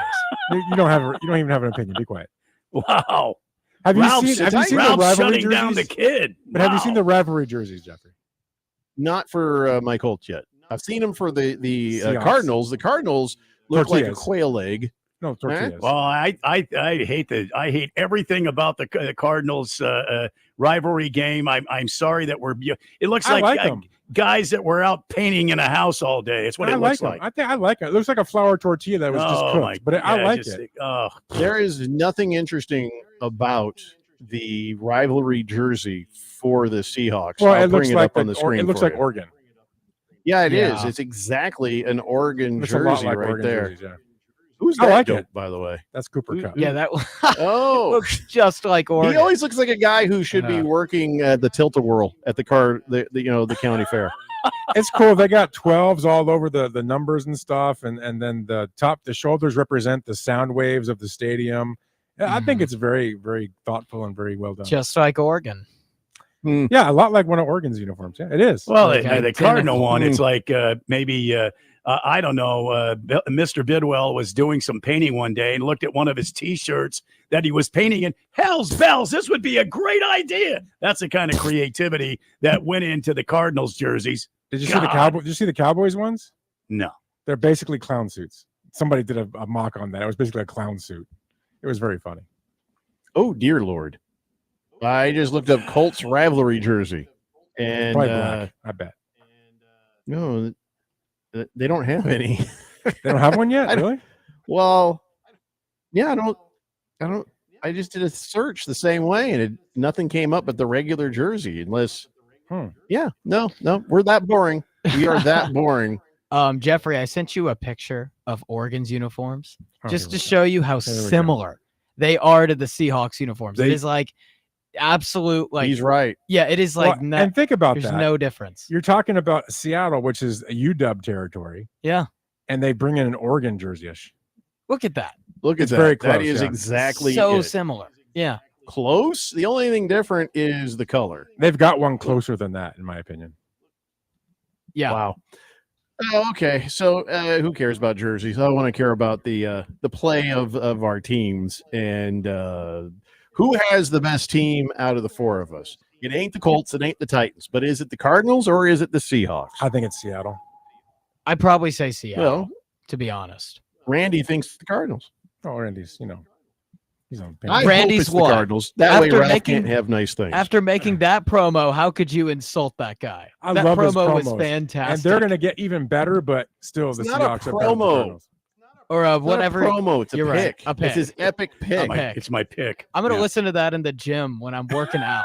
You don't even have an opinion. Be quiet. Wow. Have you Ralph's seen the Ralph's rivalry shutting down the jerseys? kid. But have you Wow. seen the rivalry jerseys, Jeffrey? Not for my Colts yet. I've seen them for the Seahawks. Cardinals. The Cardinals look like a Tortillas. quail egg. No, tortillas. Well, I hate everything about the Cardinals rivalry game. I'm sorry that it looks I like, like them. guys that were out painting in a house all day. It's what it looks like. I think I like it. It looks like a flour tortilla that was just Oh, cooked, my- but I yeah, like just- it. Oh, There is nothing interesting about the rivalry jersey for the Seahawks. Well, I'll it looks bring it like up on the screen. it looks for like you. Oregon. Yeah, it is. Yeah. It's exactly an Oregon Looks a lot jersey like right Oregon there. jerseys, yeah. Who's I that like dope, it. by the way? That's Cooper Cup. Yeah, that Oh, looks just like Oregon. he always looks like a guy who should be working at the Tilt-A-Whirl at the the county fair. It's cool. They got 12s all over the numbers and stuff, and then the shoulders represent the sound waves of the stadium. Yeah, I think it's very, very thoughtful and very well done. just like Oregon. Yeah, a lot like one of Oregon's uniforms. Yeah, it is. well, Okay, the Cardinal one, it's like maybe I don't know. Mr. Bidwell was doing some painting one day and looked at one of his T-shirts that he was painting, and hell's bells, this would be a great idea. That's the kind of creativity that went into the Cardinals jerseys. Did you see the Cowboys? Did you see the Cowboys ones? No. They're basically clown suits. Somebody did a mock on that. It was basically a clown suit. It was very funny. Oh dear Lord! I just looked up Colts rivalry jersey, and Probably black, I bet. no, they don't have any. They don't have one yet, really? Well, yeah, I don't. I just did a search the same way, and nothing came up but the regular jersey, unless. Yeah, no, we're that boring. We are that boring. Jeffrey, I sent you a picture of Oregon's uniforms Oh, just here to we show you how There we go. similar they are to the Seahawks uniforms. It They- is like absolute, like He's right. Yeah, it is like Well, and think about there's that. no difference. You're talking about Seattle, which is a UW territory. Yeah. And they bring in an Oregon jersey-ish. Look at that. Look at It's that. very That close, is yeah. exactly So it. similar. Yeah. Close. The only thing different is the color. They've got one closer than that, in my opinion. Yeah. Wow. Oh, okay. So who cares about jerseys? I want to care about the play of our teams and who has the best team out of the four of us. It ain't the Colts, it ain't the Titans, but is it the Cardinals or is it the Seahawks? I think it's Seattle. I'd probably say Seattle, Well, to be honest. Randy thinks the Cardinals. Oh, Randy's, he's on. I hope Randy's it's the what? Cardinals. That way After Ralph making- can't have nice things. After making that promo, how could you insult that guy? I that love his promo was promos. fantastic. And they're going to get even better, but still, the It's not a Seahawks are better than the promo. Cardinals. or It's not a whatever. promo. It's a You're right. pick. A pick. It's his epic pick. It's my pick. I'm gonna Yeah. listen to that in the gym when I'm working out.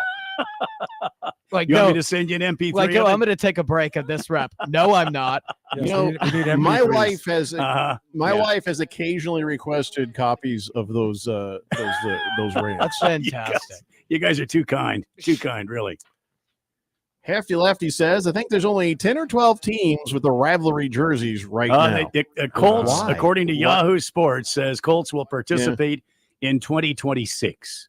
Like, You want no, me to send you an MP3? like, of yo, it? I'm gonna take a break of this rep. No, I'm not. Yes, You know, we need my MP3s. wife has my Yeah. wife has occasionally requested copies of those rants. That's fantastic. You guys are too kind. Too kind, really. Hefty Lefty says, I think there's only 10 or 12 teams with the rivalry jerseys right now. The Colts, Why? according to Why? Yahoo Sports, says Colts will participate in 2026.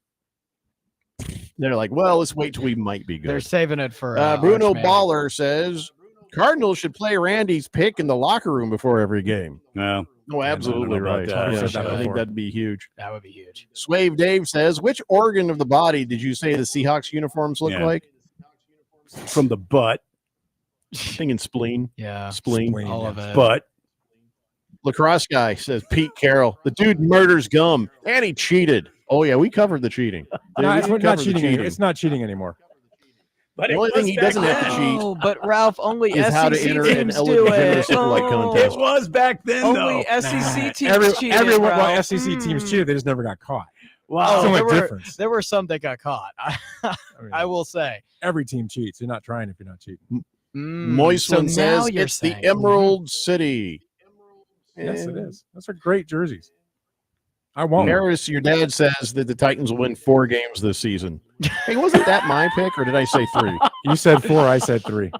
They're like, well, let's wait till we might be They're good. saving it for Bruno Arch Manning. Baller says, Cardinals should play Randy's pick in the locker room before every game. No. No, absolutely about right. that. I've Yeah, said that I think before. that'd be huge. That would be huge. Swave Dave says, which organ of the body did you say the Seahawks uniforms look Yeah. like? From the butt, Thinking spleen. Yeah, Spleen. all of it. but Lacrosse guy says Pete Carroll. The dude murders gum and he cheated. Oh yeah, we covered the cheating. No, it's We not covered the cheating. Anymore. It's not cheating anymore. The only thing he doesn't have to cheat Oh, but Ralph, only is SEC how to enter an teams do eligible it. gymnastic-like contest. it was back then, Only though. SEC teams cheated. Everyone, well, Ralph. SEC teams cheated. They just never got caught. Wow. That's the there only were, difference. there were some that got caught. I will say. Every team cheats. You're not trying if you're not cheating. Moist so one now says you're it's saying- the Emerald City. Yes, it And is. Those are great jerseys. I want one. Harris, your dad says that the Titans will win 4 games this season. Hey, wasn't that my pick, or did I say 3? You said 4. I said 3.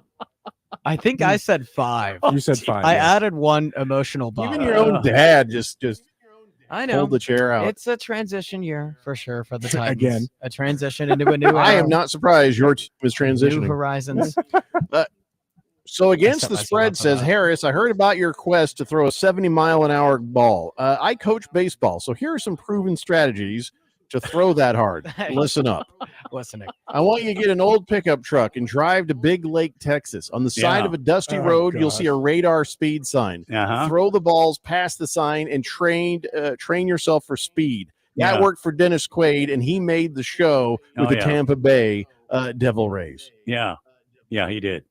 I think I said 5. You said 5. I yeah. added one emotional bond. Even your own dad just I know. pulled the chair out. It's a transition year for sure for the Titans. Again. A transition into a new I era, am not surprised your team is new transitioning. horizons. So against set the myself spread, up for says that. Harris, I heard about your quest to throw a 70-mile-an-hour ball. I coach baseball, so here are some proven strategies to throw that hard. Hey. Listen up. Listening. I want you to get an old pickup truck and drive to Big Lake, Texas. On the side Yeah. of a dusty Oh, road, you'll gosh. see a radar speed sign. Uh-huh. Throw the balls past the sign and train yourself for speed. That Yeah. worked for Dennis Quaid, and he made the show with Oh, the yeah. Tampa Bay Devil Rays. Yeah. Yeah, he did.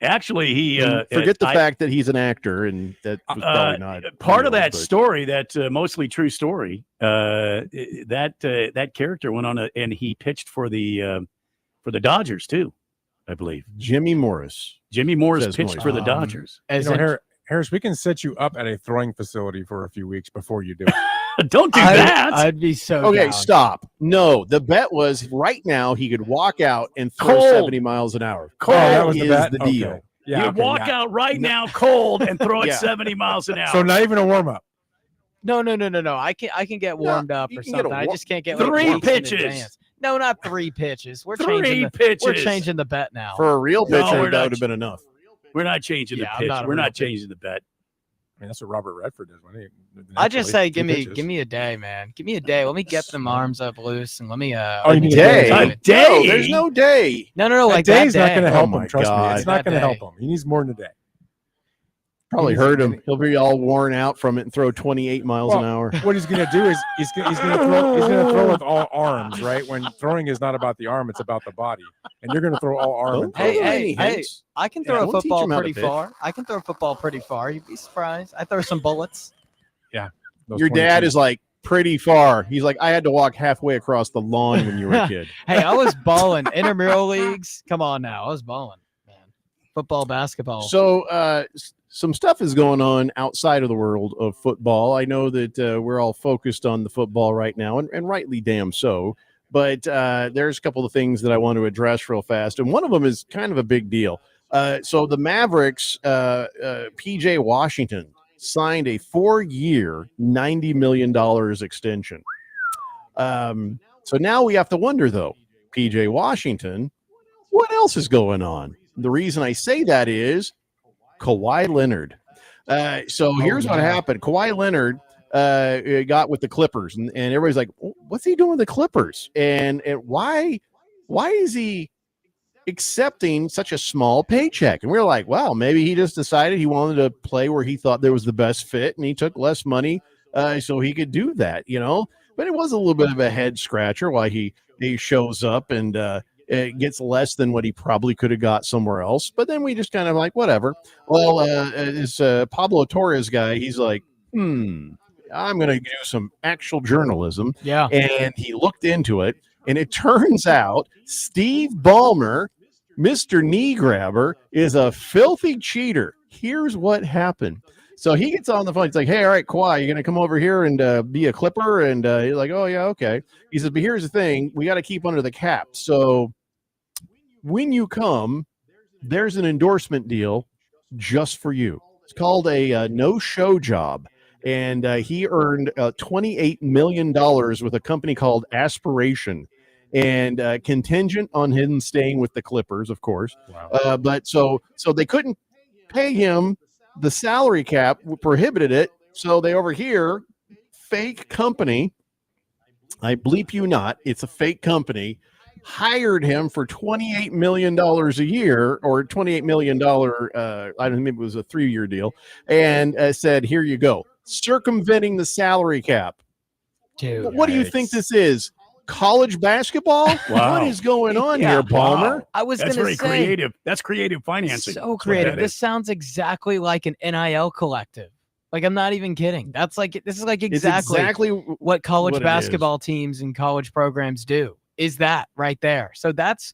Actually, he Forget the I- fact that he's an actor, and that was probably not part of real, that but- story, that mostly true story. That character went on and he pitched for the Dodgers too, I believe. Jimmy Morris. Jimmy Morris Says pitched Moise. for the Dodgers. As You know, in- Harris, we can set you up at a throwing facility for a few weeks before you do it. Don't do that. I'd be so Okay, down. stop. No, the bet was right now he could walk out and throw Cold. 70 miles an hour. Cold. Oh, that was the is bet? the Okay. deal. Yeah, you okay, walk yeah. out right now cold and throw it Yeah. 70 miles an hour. So not even a warm up. No. I can get warmed up you or can get a something. I wa- just can't get 3 weeks in pitches. advance. No, not 3 pitches. We're 3 changing. pitches. We're changing the bet now. For a real No, pitcher, we're that not would have been enough. We're not changing Yeah, the I'm pitch. not a We're real not pitcher. changing the bet. I mean, that's what Robert Redford does. When I just say, give me a a day, man. Give me a day. Let me get them arms up loose and let me. you let me need a Day. day. A day? No, there's no day. No, That like that day's not day. going to help Oh my him. Trust me, God. it's not That going to day. help him. He needs more than a day. Probably hurt him. He'll be all worn out from it and throw 28 miles an hour. What he's going to do is he's going to throw with all arms, right? When throwing is not about the arm, it's about the body. And you're going to throw all arm. Hey, I can throw a football pretty far. I can throw a football pretty far. You'd be surprised. I throw some bullets. Yeah. Your dad is like pretty far. He's like, I had to walk halfway across the lawn when you were a kid. Hey, I was balling intramural leagues. Come on now. I was balling, man. Football, basketball. So some stuff is going on outside of the world of football. I know that we're all focused on the football right now, and rightly damn so. But there's a couple of things that I want to address real fast. And one of them is kind of a big deal. So the Mavericks, PJ Washington, signed a 4-year, $90 million extension. So now we have to wonder, though, PJ Washington, what else is going on? The reason I say that is Kawhi Leonard. So here's what happened. Kawhi Leonard got with the Clippers, and everybody's like, what's he doing with the Clippers? And why is he accepting such a small paycheck? And we're like, well, maybe he just decided he wanted to play where he thought there was the best fit, and he took less money so he could do that, you know. But it was a little bit of a head scratcher why he shows up and it gets less than what he probably could have got somewhere else. But then we just kind of like, whatever. Well, this Pablo Torres guy, he's like, I'm going to do some actual journalism. Yeah. And he looked into it, and it turns out Steve Ballmer, Mr. Knee Grabber, is a filthy cheater. Here's what happened. So he gets on the phone. He's like, hey, all right, Kawhi, you're going to come over here and be a Clipper? And he's like, oh, yeah, okay. He says, but here's the thing. We got to keep under the cap. So when you come, there's an endorsement deal just for you. It's called a no-show job. And he earned $28 million with a company called Aspiration, and contingent on him staying with the Clippers, of course. Wow. But so they couldn't pay him. The salary cap prohibited it. So they over here, fake company, I bleep you not, it's a fake company, hired him for $28 million a year, or $28 million, I don't know, maybe it was a 3-year deal, and said, here you go. Circumventing the salary cap. Dude, what do you think this is? College basketball? Wow. What is going on here, Palmer? Wow. I was That's gonna very say, creative. That's creative financing. so That's what creative. that This is. sounds exactly like an NIL collective. Like, I'm not even kidding. This is like It's exactly what college what it basketball teams and college programs do. Is that right there? So that's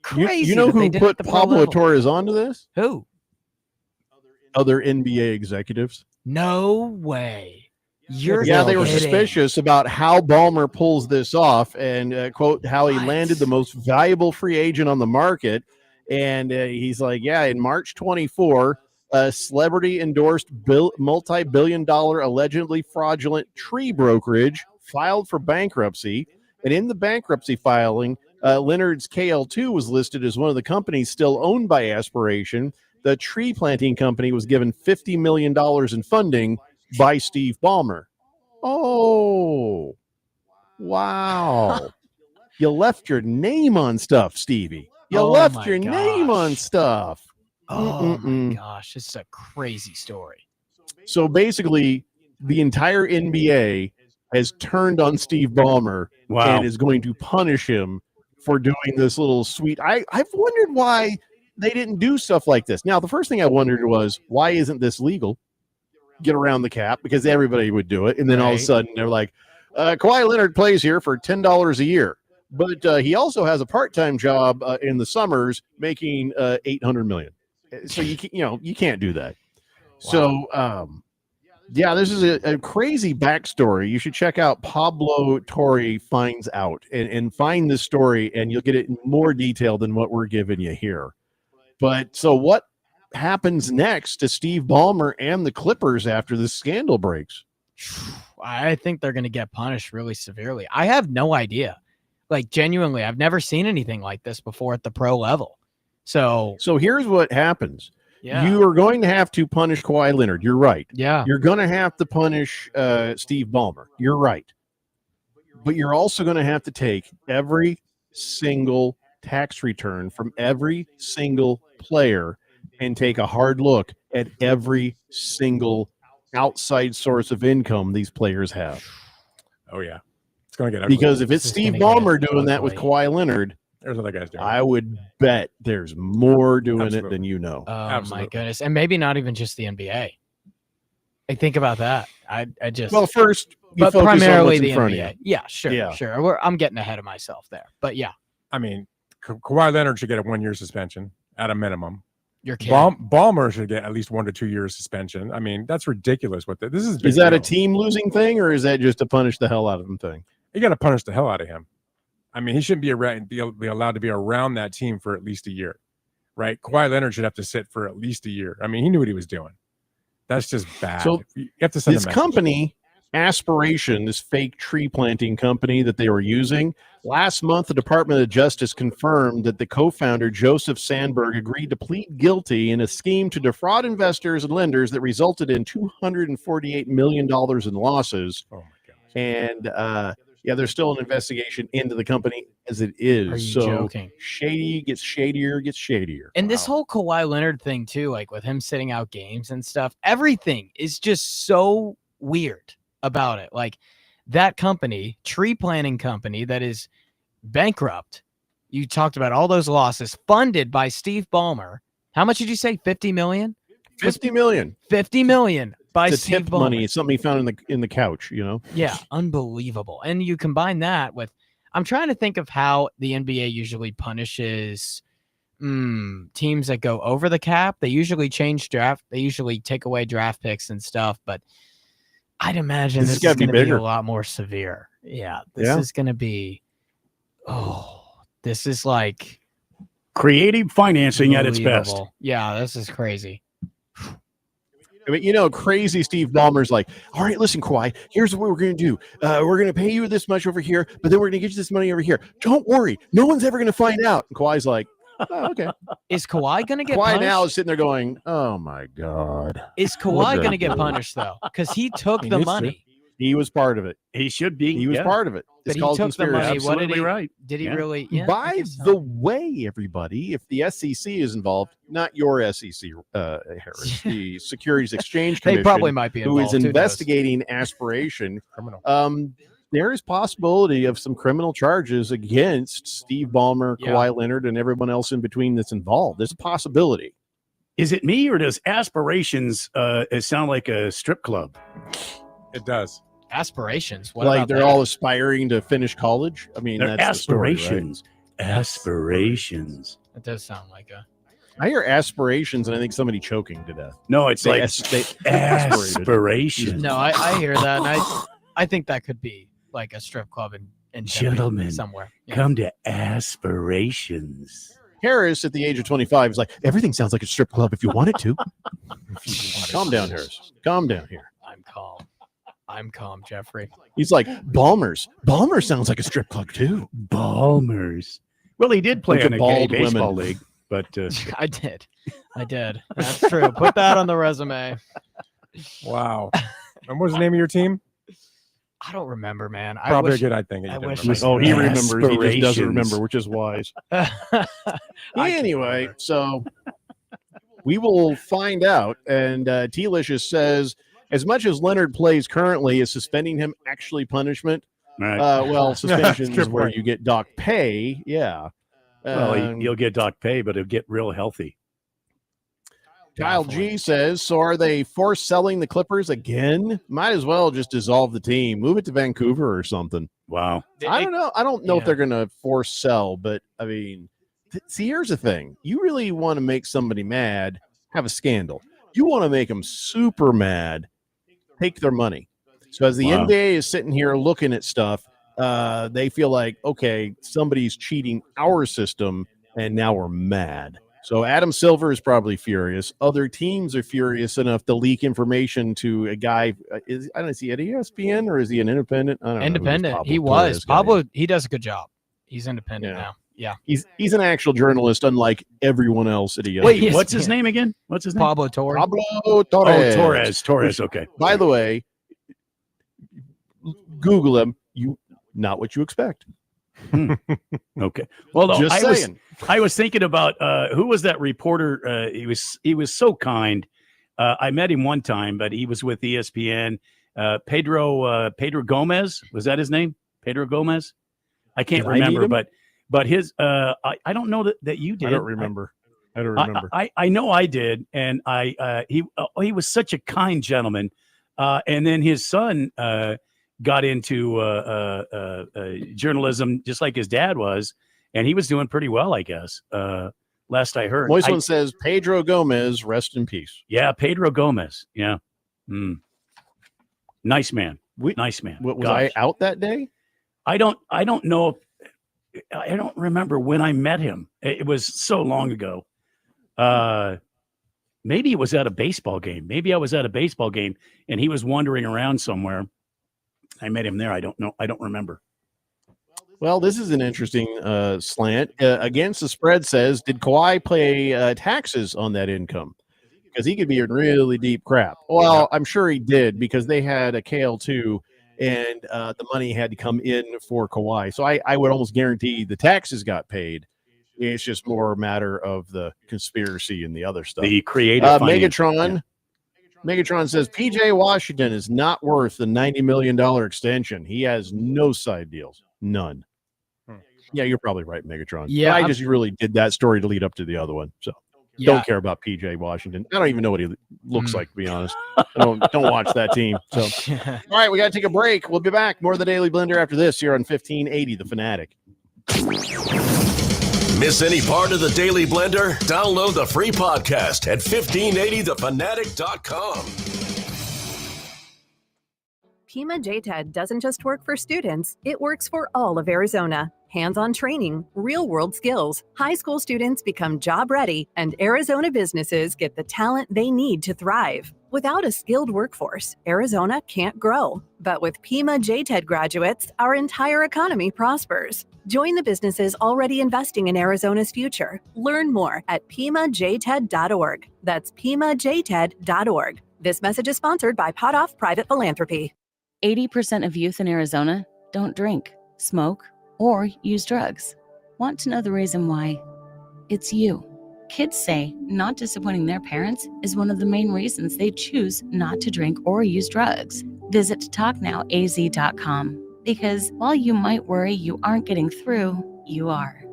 crazy. You know that they who did it put at the pro Pablo level. Torres onto this? Who? Other NBA executives. No way. You're Yeah, they were kidding. suspicious about how Ballmer pulls this off, and quote, how he landed the most valuable free agent on the market. And he's like, yeah, in March 24, a celebrity endorsed multi-billion-dollar allegedly fraudulent tree brokerage filed for bankruptcy. And in the bankruptcy filing, Leonard's KL2 was listed as one of the companies still owned by Aspiration. The tree planting company was given $50 million in funding by Steve Ballmer. Oh, wow. You left your name on stuff, Stevie. You left your name on stuff. Oh my gosh, this is a crazy story. So basically, the entire NBA has turned on Steve Ballmer and is going to punish him for doing this little sweet. I've wondered why they didn't do stuff like this. Now, the first thing I wondered was, why isn't this legal? Get around the cap, because everybody would do it. And then all of a sudden they're like, Kawhi Leonard plays here for $10 a year, but he also has a part-time job in the summers making $800 million. So you can't do that. Wow. So yeah, this is a crazy backstory. You should check out Pablo Torre Finds Out and find this story, and you'll get it in more detail than what we're giving you here. But so what happens next to Steve Ballmer and the Clippers after this scandal breaks? I think they're going to get punished really severely. I have no idea. Like, genuinely, I've never seen anything like this before at the pro level. So here's what happens. Yeah. You are going to have to punish Kawhi Leonard. You're right. Yeah. You're going to have to punish Steve Ballmer. You're right. But you're also going to have to take every single tax return from every single player and take a hard look at every single outside source of income these players have. Oh yeah, it's going to get ugly. Because if it's Steve Ballmer doing that with Kawhi Leonard, there's other guys doing it. I would bet there's more doing Absolutely. it than you know. Oh my goodness. And maybe not even just the NBA. I think about that. I just Well, first, you but focus on primarily what's in the front of NBA. you. Yeah, sure, Yeah. sure. I'm getting ahead of myself there. But yeah, I mean, Kawhi Leonard should get a 1-year suspension at a minimum. you're kidding. Ballmer should get at least 1 to 2 years suspension. I mean, that's ridiculous. This is a big Is that deal. a team losing thing, or is that just to punish the hell out of them thing? You got to punish the hell out of him. I mean, he shouldn't be allowed to be around that team for at least a year, right? Kawhi Leonard should have to sit for at least a year. I mean, he knew what he was doing. That's just bad. So you have to send this a message. company, Aspiration, this fake tree planting company that they were using, last month the Department of Justice confirmed that the co-founder Joseph Sandberg agreed to plead guilty in a scheme to defraud investors and lenders that resulted in $248 million in losses. Oh my God! And yeah, there's still an investigation into the company as it is. Are you so joking? shady gets shadier, gets shadier. And this whole Kawhi Leonard thing too, like with him sitting out games and stuff, everything is just so weird about it. Like that company, tree planting company that is bankrupt. You talked about all those losses funded by Steve Ballmer. How much did you say? 50 million? 50 million. 50 million by It's a Steve tip Ballmer. money. It's something he found in the couch, you know? Yeah, unbelievable. And you combine that with, I'm trying to think of how the NBA usually punishes teams that go over the cap. They usually change draft. They usually take away draft picks and stuff. But I'd imagine this is gotta be going to be bigger. a lot more severe. Yeah, this Yeah. is going to be. This is like Creative financing at its best. unbelievable. Yeah, this is crazy. I mean, you know, crazy Steve Ballmer's like, all right, listen, Kawhi, here's what we're going to do. We're going to pay you this much over here, but then we're going to get you this money over here. Don't worry. No one's ever going to find out. And Kawhi's like, oh, okay. Is Kawhi going to get Kawhi punished? now is sitting there going, oh, my God. Is What Kawhi the- going to get punished, though? Because he took He the needs to. money. He was part of it. He should be. He was yeah. part of it. But It's he called took the conspiracy. money. What did Absolutely he? right. Did he Yeah. really? Yeah, I By guess so. the way, everybody, if the SEC is involved, not your SEC, Harris, the Securities Exchange They Commission, probably might be who is involved. Who knows? investigating Aspiration, Criminal. there is possibility of some criminal charges against Steve Ballmer, Yeah. Kawhi Leonard, and everyone else in between that's involved. There's a possibility. Is it me or does Aspirations it sound like a strip club? It does. Aspirations. What Like about they're that? all aspiring to finish college. I mean, They're that's the story, right? aspirations. Aspirations. It does sound like a. I hear aspirations, and I think somebody choking to death. No, it's They like aspirated. aspirations. No, I hear that, and I think that could be like a strip club in Tempe Gentlemen, somewhere. Yeah. come to Aspirations. Harris, at the age of 25, is like, everything sounds like a strip club if you want it to. Calm down, Harris. Calm down here. I'm calm. I'm calm, Jeffrey. He's like, Ballmer's. Ballmer sounds like a strip club, too. Ballmers. Well, he did play Bunch in of a gay bald baseball women. league, but I did. That's true. Put that on the resume. Wow. And what's the name of your team? I don't remember, man. Probably I wish, a good idea. I You wish. didn't Oh, he remembers. He just doesn't Aspirations. remember, which is wise. I Anyway, so we will find out. And T-Licious says, as much as Leonard plays currently, is suspending him actually punishment? right. Well, suspension That's a is good where point. you get doc pay. Yeah. well, Um, he'll get doc pay, but he'll get real healthy. Kyle G says, so are they forced selling the Clippers again? Might as well just dissolve the team, move it to Vancouver or something. Wow. I don't know. I don't know Yeah. if they're going to force sell, but I mean, see, here's the thing. You really want to make somebody mad, have a scandal. You want to make them super mad, take their money. So as the Wow. NBA is sitting here looking at stuff, they feel like, okay, somebody's cheating our system, and now we're mad. So Adam Silver is probably furious. Other teams are furious enough to leak information to a guy. I don't know, is he at ESPN or is he an independent? I don't know who this Independent. Pablo He Torres was. guy is. Pablo, he does a good job. He's independent Yeah. now. Yeah. He's an actual journalist, unlike everyone else at ESPN. Wait, Yes, what's his yeah. name again? What's his name? Pablo Torre. Pablo Oh, Torres. Torres. Okay. By the way, Google him. Not what you expect. Okay. Well, no, Just I saying. was thinking about who was that reporter? He was so kind. I met him one time, but he was with ESPN. Pedro Gomez, was that his name? Pedro Gomez? I can't remember, but his I don't know that you did. I don't remember. I know I did, and he was such a kind gentleman. And then his son got into journalism just like his dad was, and he was doing pretty well, I guess. Last I heard. Voice one says Pedro Gomez, rest in peace. Yeah, Pedro Gomez. Yeah. Nice man. Nice man. Was I out that day? I don't know. I don't remember when I met him. It was so long ago. Maybe it was at a baseball game. Maybe I was at a baseball game and he was wandering around somewhere. I met him there. I don't know. I don't remember. Well, this is an interesting slant. Against the spread says, did Kawhi pay taxes on that income? Because he could be in really deep crap. Well, I'm sure he did because they had a KL2 and the money had to come in for Kawhi. So I would almost guarantee the taxes got paid. It's just more a matter of the conspiracy and the other stuff. The creative Megatron. Yeah. Megatron says PJ Washington is not worth the $90 million extension. He has no side deals. None. Yeah, you're probably right, Megatron. Yeah, I just really did that story to lead up to the other one. So don't care about PJ Washington. I don't even know what he looks like, to be honest. Don't watch that team. So all right, we got to take a break. We'll be back. More of the Daily Blender after this here on 1580 The Fanatic. Miss any part of the Daily Blender? Download the free podcast at 1580thefanatic.com. Pima JTED doesn't just work for students, it works for all of Arizona. Hands-on training, real-world skills, high school students become job-ready, and Arizona businesses get the talent they need to thrive. Without a skilled workforce, Arizona can't grow. But with Pima JTED graduates, our entire economy prospers. Join the businesses already investing in Arizona's future. Learn more at PimaJTED.org. That's PimaJTED.org. This message is sponsored by Potoff Private Philanthropy. 80% of youth in Arizona don't drink, smoke, or use drugs. Want to know the reason why? It's you. Kids say not disappointing their parents is one of the main reasons they choose not to drink or use drugs. Visit TalkNowAZ.com because while you might worry you aren't getting through, you are.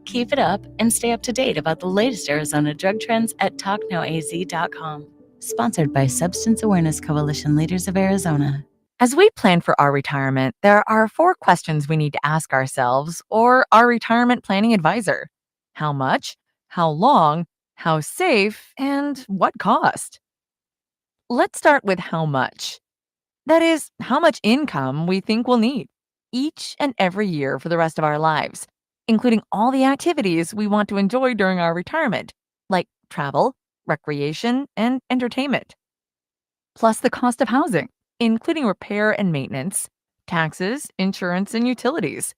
Keep it up and stay up to date about the latest Arizona drug trends at TalkNowAZ.com. Sponsored by Substance Awareness Coalition Leaders of Arizona. As we plan for our retirement, there are 4 questions we need to ask ourselves or our retirement planning advisor. How much? How long? How safe? And what cost? Let's start with how much. That is, how much income we think we'll need each and every year for the rest of our lives, including all the activities we want to enjoy during our retirement, like travel, recreation, and entertainment. Plus the cost of housing, including repair and maintenance, taxes, insurance, and utilities,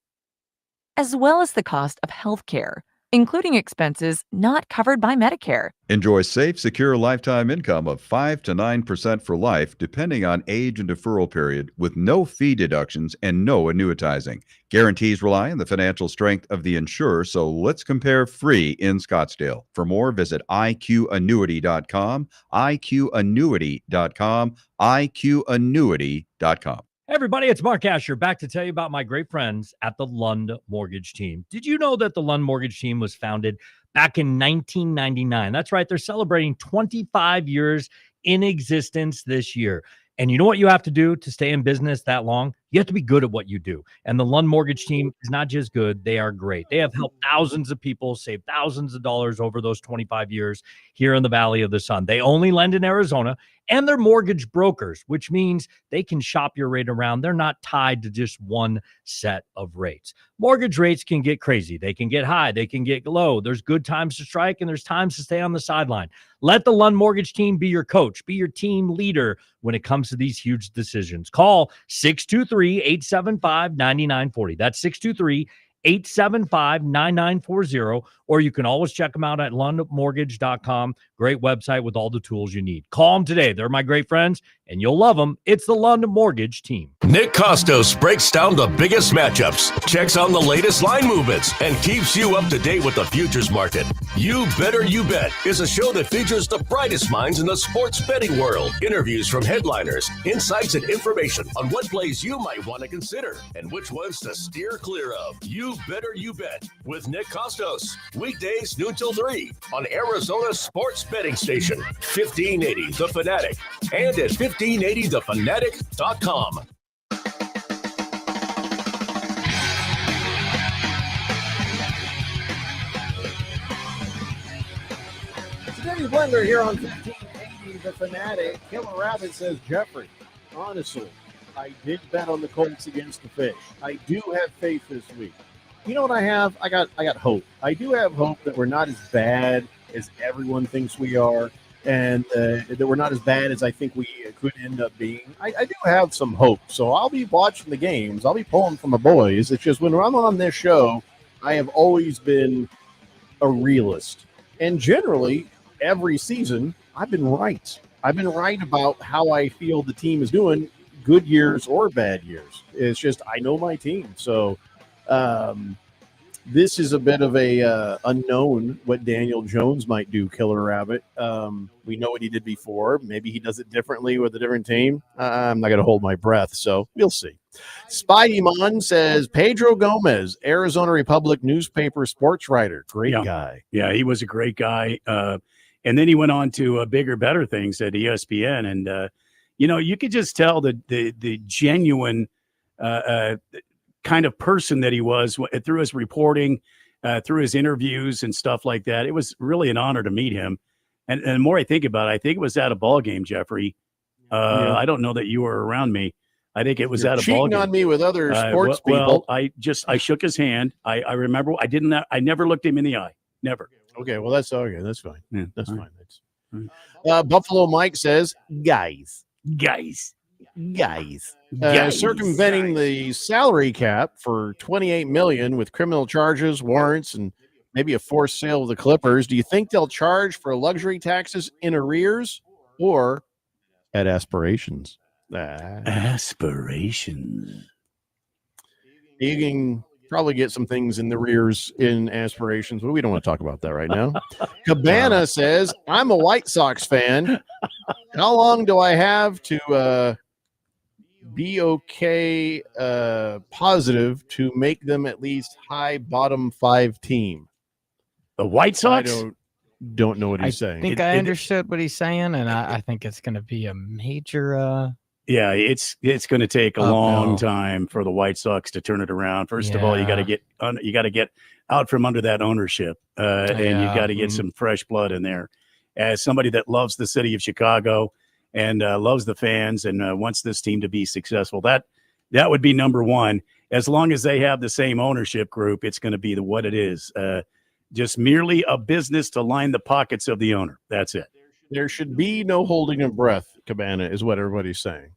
as well as the cost of health care, including expenses not covered by Medicare. Enjoy safe, secure lifetime income of 5 to 9% for life, depending on age and deferral period, with no fee deductions and no annuitizing. Guarantees rely on the financial strength of the insurer, so let's compare free in Scottsdale. For more, visit IQannuity.com, IQannuity.com, IQannuity.com. Hey everybody, it's Mark Asher back to tell you about my great friends at the Lund Mortgage Team. Did you know that the Lund Mortgage Team was founded back in 1999? That's right. They're celebrating 25 years in existence this year. And you know what you have to do to stay in business that long? You have to be good at what you do. And the Lund Mortgage Team is not just good, they are great. They have helped thousands of people save thousands of dollars over those 25 years here in the Valley of the Sun. They only lend in Arizona, and they're mortgage brokers, which means they can shop your rate around. They're not tied to just one set of rates. Mortgage rates can get crazy. They can get high. They can get low. There's good times to strike, and there's times to stay on the sideline. Let the Lund Mortgage Team be your coach, be your team leader when it comes to these huge decisions. Call 623-875-9940. That's 623-875-9940, or you can always check them out at lundmortgage.com. Great website with all the tools you need. Call them today. They're my great friends, and you'll love them. It's the London Mortgage Team. Nick Costos breaks down the biggest matchups, checks on the latest line movements, and keeps you up to date with the futures market. You Better You Bet is a show that features the brightest minds in the sports betting world. Interviews from headliners, insights and information on what plays you might want to consider and which ones to steer clear of. You Better You Bet with Nick Costos. Weekdays noon till 3 on Arizona Sports Betting Station, 1580 The Fanatic, and at 1580thefanatic.com. Today's Blender here on 1580 The Fanatic. Killer Rabbit says, Jeffrey, honestly, I did bet on the Colts against the Fish. I do have faith this week. You know what I have? I got hope. I do have hope that we're not as bad as everyone thinks we are, and that we're not as bad as I think we could end up being. I do have some hope. So I'll be watching the games. I'll be pulling for my boys. It's just when I'm on this show, I have always been a realist. And generally, every season, I've been right. I've been right about how I feel the team is doing, good years or bad years. It's just I know my team. So this is a bit of a unknown what Daniel Jones might do, Killer Rabbit. We know what he did before. Maybe he does it differently with a different team. I'm not going to hold my breath, so we'll see. Spidey Mon says, Pedro Gomez, Arizona Republic newspaper sports writer. Great guy. Yeah, he was a great guy. And then he went on to bigger, better things at ESPN. And, you could just tell the genuine kind of person that he was through his reporting, through his interviews and stuff like that. It was really an honor to meet him. And the more I think about it, I think it was at a ball game, Jeffrey. I don't know that you were around me. I think it was You're at a ball game. cheating on me with other sports well, people. I shook his hand. I remember I never looked him in the eye. Never. Okay, well, that's okay. That's fine. Yeah, that's all fine. right. That's Buffalo Mike says, guys. Circumventing the salary cap for $28 million with criminal charges, warrants, and maybe a forced sale of the Clippers. Do you think they'll charge for luxury taxes in arrears or at aspirations? Aspirations. You can probably get some things in the rears in aspirations, but we don't want to talk about that right now. Cabana says, I'm a White Sox fan. How long do I have to be okay positive to make them at least high bottom 5 team? The White Sox? I don't know what he's saying. I think I understood what he's saying, and I think it's going to be a major yeah, it's going to take a long time for the White Sox to turn it around. First of all, you got to get out from under that ownership, and you got to get some fresh blood in there. As somebody that loves the city of Chicago and loves the fans and wants this team to be successful, that would be number one. As long as they have the same ownership group, it's going to be what it is. Just merely a business to line the pockets of the owner. That's it. There should be no holding of breath, Cabana, is what everybody's saying.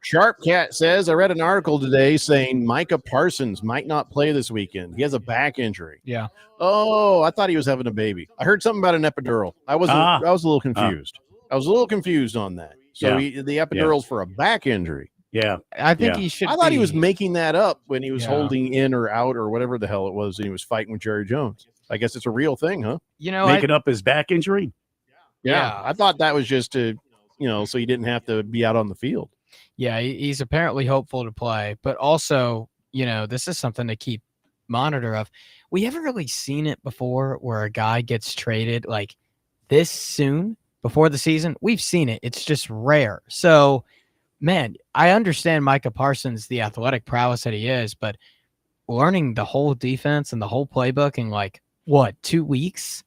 Sharp Cat says, I read an article today saying Micah Parsons might not play this weekend. He has a back injury. Yeah. Oh, I thought he was having a baby. I heard something about an epidural. I was a little confused. I was a little confused on that. So the epidural's for a back injury. Yeah. I think he should. I thought he was making that up when he was holding in or out or whatever the hell it was, and he was fighting with Jerry Jones. I guess it's a real thing, huh? Making up his back injury? Yeah. I thought that was just to, so he didn't have to be out on the field. Yeah, he's apparently hopeful to play, but also, this is something to keep monitor of. We haven't really seen it before where a guy gets traded like this soon before the season. We've seen it. It's just rare. So, man, I understand Micah Parsons, the athletic prowess that he is, but learning the whole defense and the whole playbook in 2 weeks?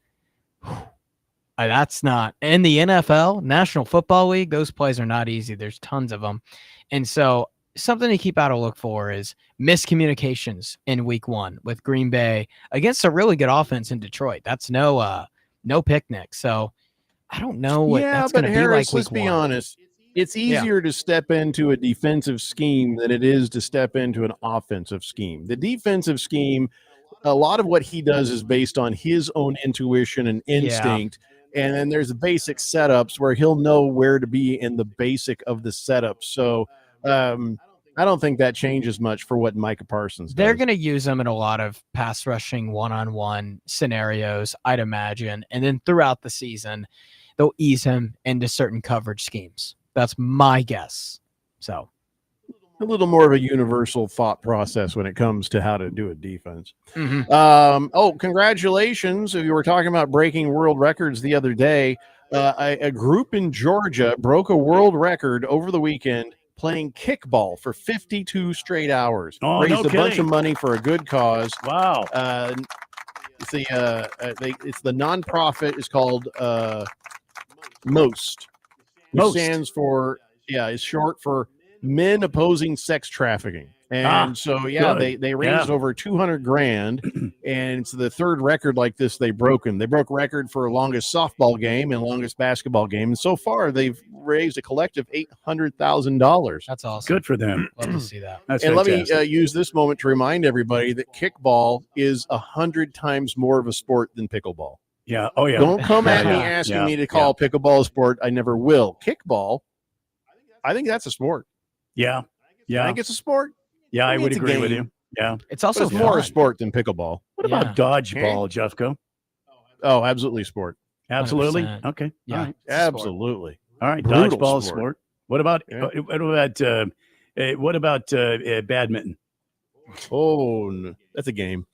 That's not in the NFL, National Football League. Those plays are not easy. There's tons of them. And so something to keep out a look for is miscommunications in week 1 with Green Bay against a really good offense in Detroit. That's no picnic. So I don't know what that's going to be like. Let's be honest. It's easier to step into a defensive scheme than it is to step into an offensive scheme. The defensive scheme, a lot of what he does is based on his own intuition and instinct. And then there's the basic setups where he'll know where to be in the basic of the setup. So I don't think that changes much for what Micah Parsons does. They're going to use him in a lot of pass rushing one-on-one scenarios, I'd imagine. And then throughout the season, they'll ease him into certain coverage schemes. That's my guess. So a little more of a universal thought process when it comes to how to do a defense. Congratulations. You were talking about breaking world records the other day. A group in Georgia broke a world record over the weekend playing kickball for 52 straight hours. Raised a bunch of money for a good cause. Wow. It's the nonprofit is called MOST. Which stands for, is short for Men Opposing Sex Trafficking. And they raised over 200 grand, and it's the third record like this they've broken. They broke record for longest softball game and longest basketball game. And so far they've raised a collective $800,000. That's awesome. Good for them. Love to see that. That's and fantastic. let me use this moment to remind everybody that kickball is 100 times more of a sport than pickleball. Yeah. Oh, yeah. Don't come at me asking me to call pickleball a sport. I never will. Kickball, I think that's a sport. Yeah. I think it's a sport. Yeah, I would it's a agree with game. you. Yeah. It's also more a fun. sport than pickleball. What about dodgeball, Jeffco? Oh, absolutely sport. Absolutely. 100%. Okay. Yeah, All right. Absolutely. All right. Brutal Dodgeball is sport. sport. What about badminton? Oh, no, that's a game.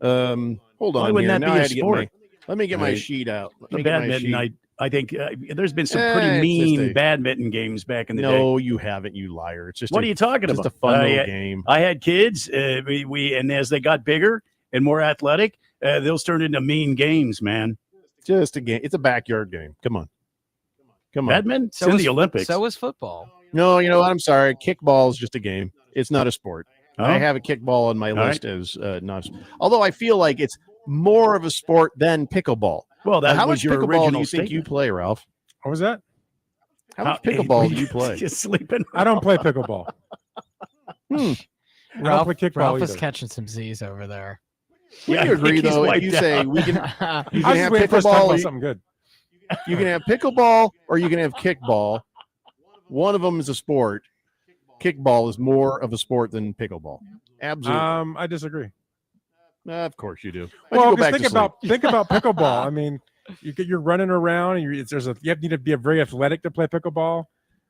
Hold Why on wouldn't here. that Now be I a had to get sport? let me get my Right. sheet out. Let The me get my badminton, sheet. I think there's been some Eh, pretty it's just mean a- badminton games back in the day. No, you haven't, you liar. It's just What are you talking just about? a fun I- little game. I had kids. And as they got bigger and more athletic, those turned into mean games, man. Just a game. It's a backyard game. Come on. Badminton? It's in the Olympics. So is football. No, you know what? I'm sorry. Kickball is just a game. It's not a sport. Oh. I have a kickball on my All list as not. Although I feel like it's more of a sport than pickleball. Well, that how was much your pickleball do original you think you statement. play, Ralph? What was that? How much pickleball do you play? Just sleeping. I don't play pickleball. I don't Ralph, play kickball Ralph is either. catching some Z's over there. Would Yeah, you agree he's though? If wiped you say out. we can, you I can was have just waiting for us to talk about pickleball. something good. You can have pickleball or you can have kickball. One of them is a sport. Kickball is more of a sport than pickleball. Absolutely. I disagree. Of course you do. Why don't Well, you go because back to sleep? think about pickleball. I mean, you're running around, and you need to be very athletic to play pickleball.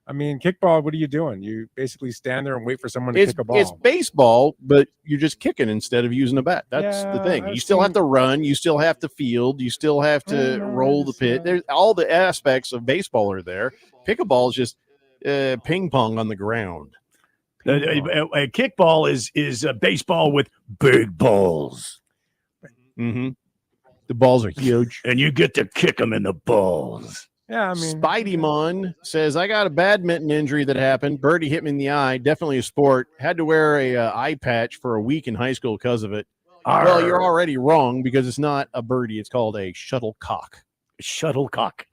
I mean, kickball. What are you doing? You basically stand there and wait for someone to It's kick a ball. it's baseball, but you're just kicking instead of using a bat. That's the Yeah, thing. I've You still have seen- to run. You still have to field. You still have to roll the pit. There's all the aspects of baseball are there. Pickleball is just ping pong on the ground. A kickball is a baseball with big balls. Mm-hmm. The balls are huge. And you get to kick them in the balls. Yeah, I mean, Spideymon says, I got a badminton injury that happened. Birdie hit me in the eye. Definitely a sport. Had to wear a eye patch for a week in high school because of it. Well, you're already wrong because it's not a birdie. It's called a shuttlecock. Shuttlecock.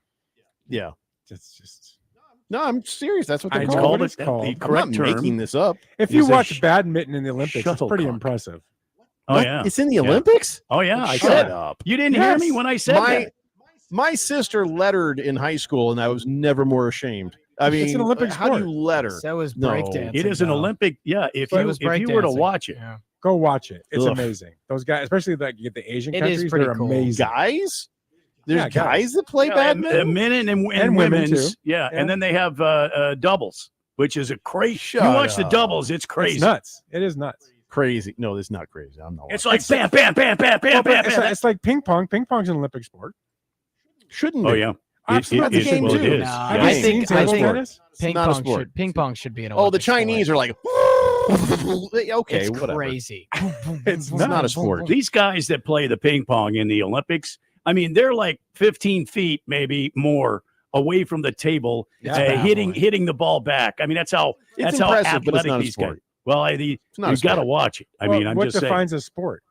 Yeah. It's just. No, I'm serious. That's what I they're know called. what it's called. The I'm correct not term. making this up. If you is a watch badminton in the Olympics, it's pretty shuttlecock. impressive. Oh, What? yeah. It's in the Yeah. Olympics? Oh, yeah. I Shut said up. You didn't hear me when I said that. My sister lettered in high school, and I was never more ashamed. I mean, It's an Olympic how do sport. you letter? So is No. breakdancing. It is an though. Olympic. Yeah. If So you is were to breakdancing. watch it. Yeah. Go watch it. It's Ugh. amazing. Those guys, especially like you get the Asian It is countries, pretty they're cool. amazing. Guys? There's Yeah, guys. guys that play Yeah, badminton? men and women, women's. too. Yeah. Yeah. And then they have doubles, which is a crazy. Shut You watch the up. doubles, it's crazy. It's nuts. It is nuts. Crazy. No, it's not crazy. I'm not. It's watching. like bam, bam, bam, bam, bam, Well, bam, but bam. it's like ping pong. Ping pong's an Olympic sport. Shouldn't Oh, be. yeah. Absolutely. It's a game, well, too. it is. Nah, Yeah. Have I you think- seen I table think- tennis? Ping not a pong sport. should ping pong should be an Oh, the Olympic Chinese sport. are like, okay, It's whatever. crazy. It's not a sport. These guys that play the ping pong in the Olympics, I mean, they're like 15 feet, maybe more, away from the table, It's bad, hitting boy. hitting the ball back. I mean, that's how It's how impressive, but it's athletic not a these sport. guys. Well, not a you got to sport. watch it. I Well, mean, I'm what just saying. defines a sport?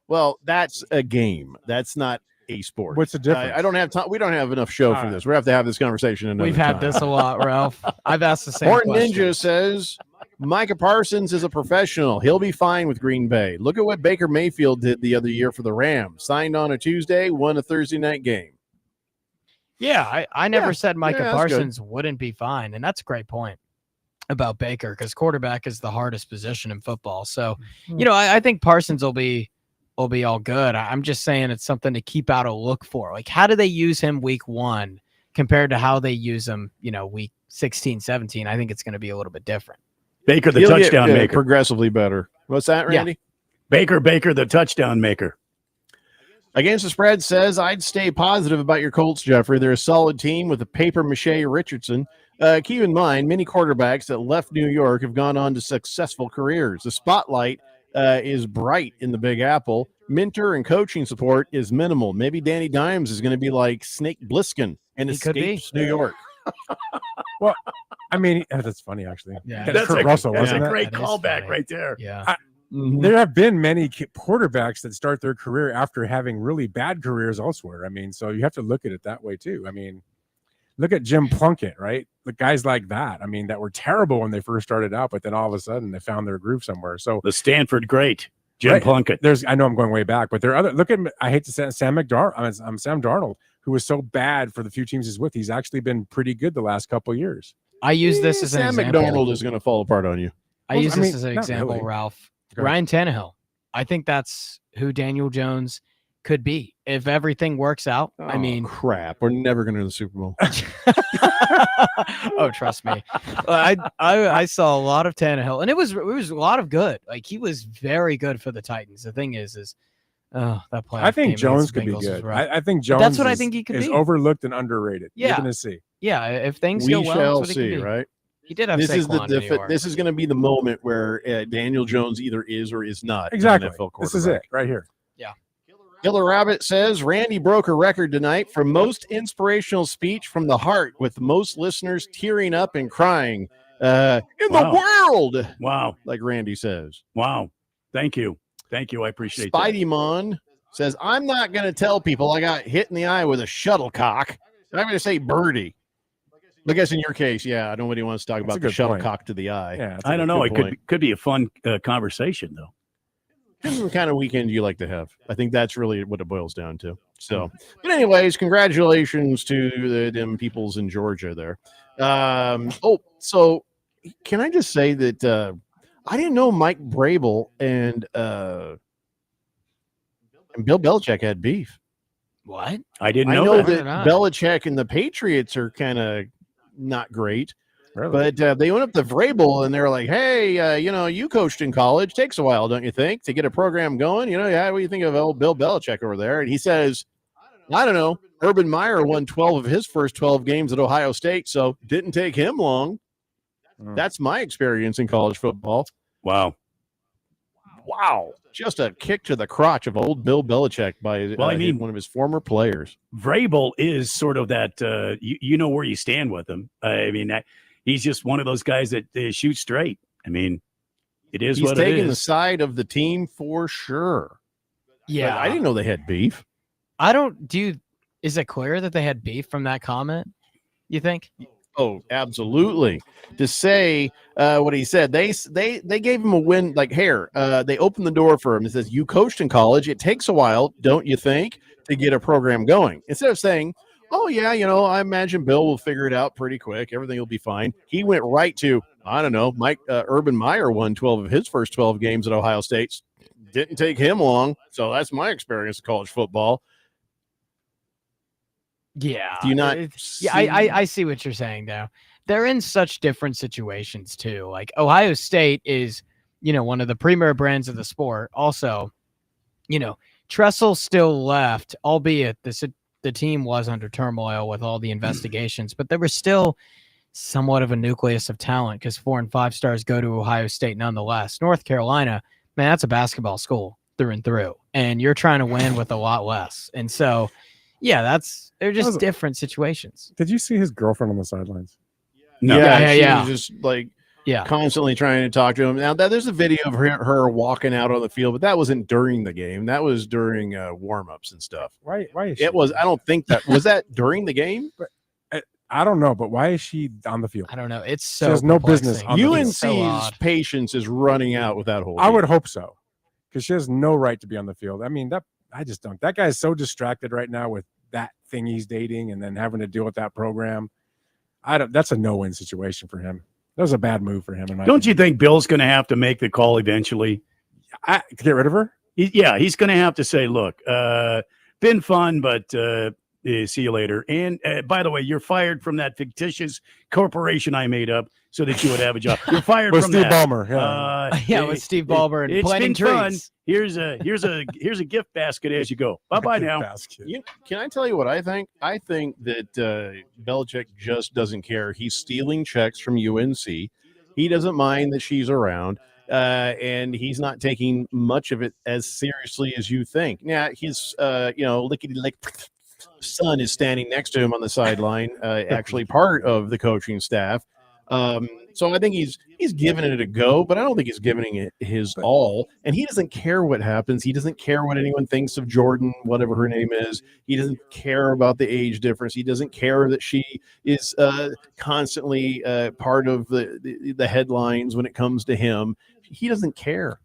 Well, that's a game. That's not a sport. What's the difference? I don't have time. We don't have enough show All for right. this. We have to have this conversation another We've had time. this a lot, Ralph. I've asked the same Horton question. Ninja says Micah Parsons is a professional. He'll be fine with Green Bay. Look at what Baker Mayfield did the other year for the Rams. Signed on a Tuesday, won a Thursday night game. Yeah, I never Yeah. said Micah Yeah, that's good. Parsons wouldn't be fine, and that's a great point about Baker because quarterback is the hardest position in football. So, I think Parsons will be all good. I'm just saying it's something to keep out a look for. Like, how do they use him week 1 compared to how they use him, week 16, 17? I think it's going to be a little bit different. Baker, the He'll get, touchdown maker. progressively better. What's that, Yeah. Randy? Baker, the touchdown maker. Against the spread says, I'd stay positive about your Colts, Jeffrey. They're a solid team with a paper-mache Richardson. Keep in mind, many quarterbacks that left New York have gone on to successful careers. The spotlight is bright in the Big Apple. Mentor and coaching support is minimal. Maybe Danny Dimes is going to be like Snake Plissken and He could be. escapes New York. Well, I mean, that's funny actually. Yeah. That's Kurt Russell, that's wasn't a it? great That is callback funny. right there. Yeah. There have been many quarterbacks that start their career after having really bad careers elsewhere. I mean, so you have to look at it that way too. I mean, look at Jim Plunkett, right? The guys like that. I mean, that were terrible when they first started out, but then all of a sudden they found their groove somewhere. So The Stanford great, Jim Right. Plunkett. I know I'm going way back, but there are other. Look at I hate to say Sam Darnold, who was so bad for the few teams he's with. He's actually been pretty good the last couple of years. I use this as an Sam example. McDonald is going to fall apart on you. I use I this mean, as an not example, really. Ralph. Go ahead. Ryan Tannehill. I think that's who Daniel Jones could be if everything works out. I mean, crap. We're never going to the Super Bowl. oh, trust me. I saw a lot of Tannehill, and it was a lot of good. Like, he was very good for the Titans. The thing is that playoff I think game Jones against could be Bengals was good. rough. I think But Jones. that's what I is- think he could is be. overlooked and underrated. Yeah. You're gonna see. Yeah, if things We go well, shall that's what he see, could be. right? He did have This is Saquon in New York. this is going to be the moment where Daniel Jones either is or is not an Exactly. NFL This is it quarterback. right here. Killer Rabbit says Randy broke a record tonight for most inspirational speech from the heart, with most listeners tearing up and crying in the world. Wow. Like Randy says. Wow. Thank you. I appreciate that. Spideymon says, I'm not going to tell people I got hit in the eye with a shuttlecock. I'm going to say birdie. I guess in your case, yeah, nobody wants to talk That's about a the good point. shuttlecock to the eye. Yeah, I don't know. It could be a fun conversation, though. This is the kind of weekend you like to have. I think that's really what it boils down to. So, but anyways, congratulations to them peoples in Georgia there. So can I just say that I didn't know Mike Vrabel and Bill Belichick had beef. What? I didn't I know know that. that Belichick and the Patriots are kind of not great. Really? But they went up to Vrabel and they're like, hey, you coached in college. Takes a while, don't you think, to get a program going? Yeah, what do you think of old Bill Belichick over there? And he says, I don't know. Urban Meyer won 12 of his first 12 games at Ohio State, so didn't take him long. That's my experience in college football. Wow. Just a kick to the crotch of old Bill Belichick by one of his former players. Vrabel is sort of that, you know where you stand with him. I mean, he's just one of those guys that shoots straight. I mean, it is He's what it taking the is. side of the team for sure. Yeah. But I didn't know they had beef. Is it clear that they had beef from that comment? You think? Oh, absolutely. To say what he said, they gave him a win like hair. They opened the door for him. It says, you coached in college. It takes a while, don't you think, to get a program going? Instead of saying, oh, yeah, I imagine Bill will figure it out pretty quick. Everything will be fine. He went right to, I don't know, Urban Meyer won 12 of his first 12 games at Ohio State. Didn't take him long. So that's my experience of college football. Yeah. Do you not? I see what you're saying though. They're in such different situations too. Like Ohio State is, one of the premier brands of the sport. Also, Tressel still left, albeit the team was under turmoil with all the investigations, but there was still somewhat of a nucleus of talent because 4 and 5 stars go to Ohio State nonetheless. North Carolina, man, that's a basketball school through and through, and you're trying to win with a lot less. And so, yeah, they're just different situations. Did you see his girlfriend on the sidelines? No. She Yeah. was just constantly trying to talk to him. Now, there's a video of her walking out on the field, but that wasn't during the game. That was during warm-ups and stuff. Why is she? It was. I don't think that was that during the game. I don't know, but why is she on the field? I don't know. It's She so has no business perplexing. on the field. UNC's so odd. patience is running out with that whole. I game. would hope so, because she has no right to be on the field. I mean, I just don't. That guy is so distracted right now with that thing he's dating and then having to deal with that program. That's a no-win situation for him. That was a bad move for him. Don't you think Bill's going to have to make the call eventually? To get rid of her? He's going to have to say, look, been fun, but see you later. And by the way, you're fired from that fictitious corporation I made up so that you would have a job. You're fired with from Steve that. Ballmer. With Steve Ballmer and it's planting been fun. trees. Here's a gift basket as you go. Bye now. Can I tell you what I think? I think that Belichick just doesn't care. He's stealing checks from UNC. He doesn't mind that she's around. And he's not taking much of it as seriously as you think. Now, his, lickety-lick son is standing next to him on the sideline, actually part of the coaching staff. So I think he's giving it a go, but I don't think he's giving it his all. And he doesn't care what happens. He doesn't care what anyone thinks of Jordan, whatever her name is. He doesn't care about the age difference. He doesn't care that she is constantly part of the headlines when it comes to him. He doesn't care.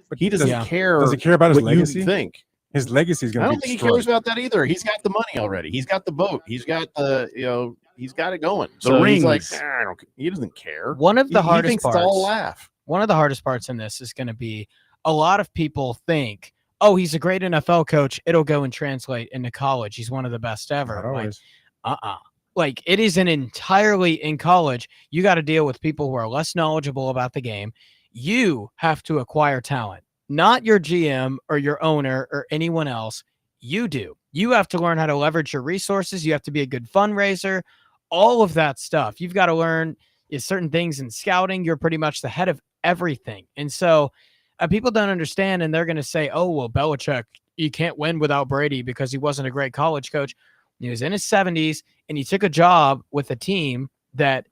But he doesn't care. Does he care about his what legacy? You think his legacy is going to be I don't think he cares about that either. He's got the money already. He's got the boat. He's got the he's got it going. So rings. he's like, he doesn't care. One of the He hardest thinks parts. it's all a laugh. One of the hardest parts in this is going to be a lot of people think, oh, he's a great NFL coach. It'll go and translate into college. He's one of the best ever. Not always. Like it isn't entirely in college. You got to deal with people who are less knowledgeable about the game. You have to acquire talent, not your GM or your owner or anyone else. You do. You have to learn how to leverage your resources. You have to be a good fundraiser, all of that stuff. You've got to learn certain things in scouting. You're pretty much the head of everything. And so people don't understand, and they're going to say, oh, well, Belichick, you can't win without Brady because he wasn't a great college coach. He was in his 70s, and he took a job with a team that,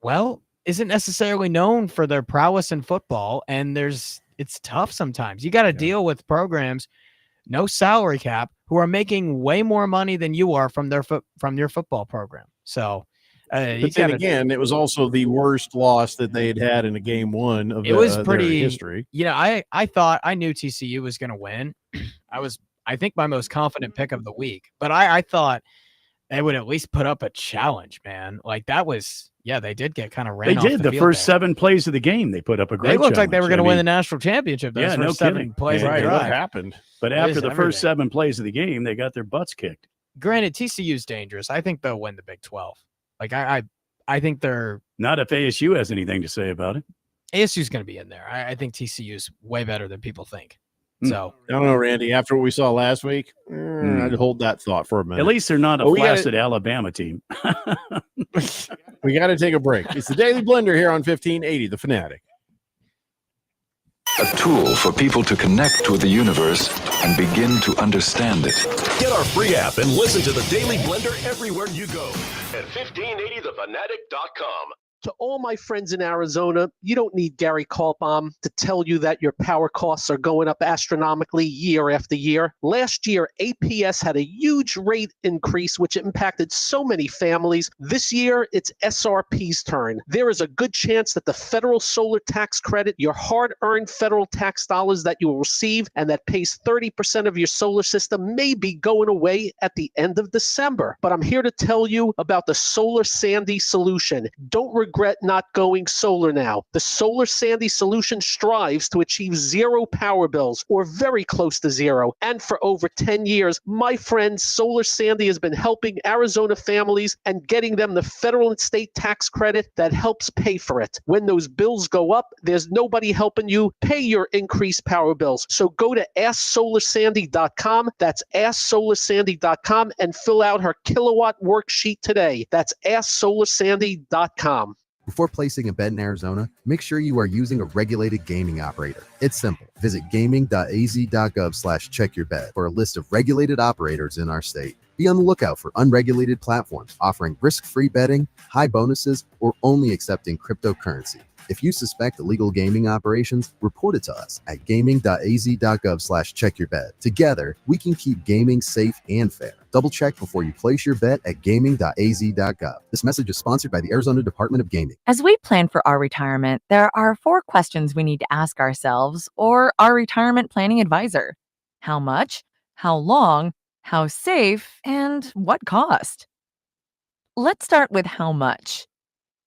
well, isn't necessarily known for their prowess in football, and it's tough sometimes. You got to deal with programs, no salary cap, who are making way more money than you are from your football program. So, but then again, it was also the worst loss that they had in a game one of their history. I thought I knew TCU was going to win. I think my most confident pick of the week, but I thought they would at least put up a challenge, man. Like that was. Yeah, they did get kind of ran. They did the first 7 plays of the game. They put up a great. They looked challenge. like they were going to win the national championship. Yeah, no kidding. Plays right, what happened? But after the first 7 plays of the game, they got their butts kicked. Granted, TCU's dangerous. I think they'll win the Big 12. Like I think they're not if ASU has anything to say about it. ASU's going to be in there. I think TCU's way better than people think. So I don't know, Randy. After what we saw last week, I'd hold that thought for a minute. At least they're not a flaccid Alabama team. We got to take a break. It's the Daily Blender here on 1580, The Fanatic. A tool for people to connect with the universe and begin to understand it. Get our free app and listen to the Daily Blender everywhere you go at 1580thefanatic.com. To all my friends in Arizona, you don't need Gary Kaltbaum to tell you that your power costs are going up astronomically year after year. Last year, APS had a huge rate increase, which impacted so many families. This year, it's SRP's turn. There is a good chance that the federal solar tax credit, your hard-earned federal tax dollars that you will receive and that pays 30% of your solar system, may be going away at the end of December. But I'm here to tell you about the Solar Sandy solution. Don't regret not going solar now. The Solar Sandy solution strives to achieve zero power bills or very close to zero. And for over 10 years, my friend Solar Sandy has been helping Arizona families and getting them the federal and state tax credit that helps pay for it. When those bills go up, there's nobody helping you pay your increased power bills. So go to AskSolarSandy.com. That's AskSolarSandy.com and fill out her kilowatt worksheet today. That's AskSolarSandy.com. Before placing a bet in Arizona, make sure you are using a regulated gaming operator. It's simple. Visit gaming.az.gov/check-your-bet for a list of regulated operators in our state. Be on the lookout for unregulated platforms offering risk-free betting, high bonuses, or only accepting cryptocurrency. If you suspect illegal gaming operations, report it to us at gaming.az.gov/check-your-bet. Together, we can keep gaming safe and fair. Double check before you place your bet at gaming.az.gov. This message is sponsored by the Arizona Department of Gaming. As we plan for our retirement, there are 4 questions we need to ask ourselves or our retirement planning advisor. How much? How long? how safe, and what cost. Let's start with how much.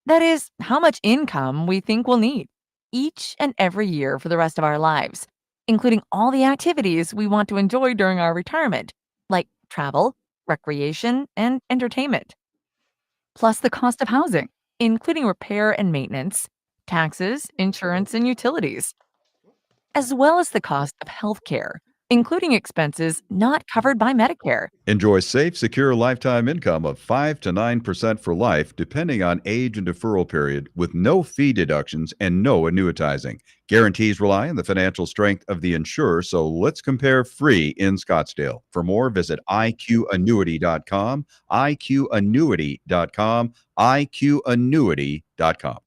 That is, how much income we think we'll need each and every year for the rest of our lives, including all the activities we want to enjoy during our retirement, like travel, recreation, and entertainment. Plus the cost of housing, including repair and maintenance, taxes, insurance, and utilities, as well as the cost of healthcare, including expenses not covered by Medicare. Enjoy safe, secure lifetime income of 5 to 9% for life, depending on age and deferral period, with no fee deductions and no annuitizing. Guarantees rely on the financial strength of the insurer, so let's compare free in Scottsdale. For more, visit iqannuity.com, iqannuity.com, iqannuity.com.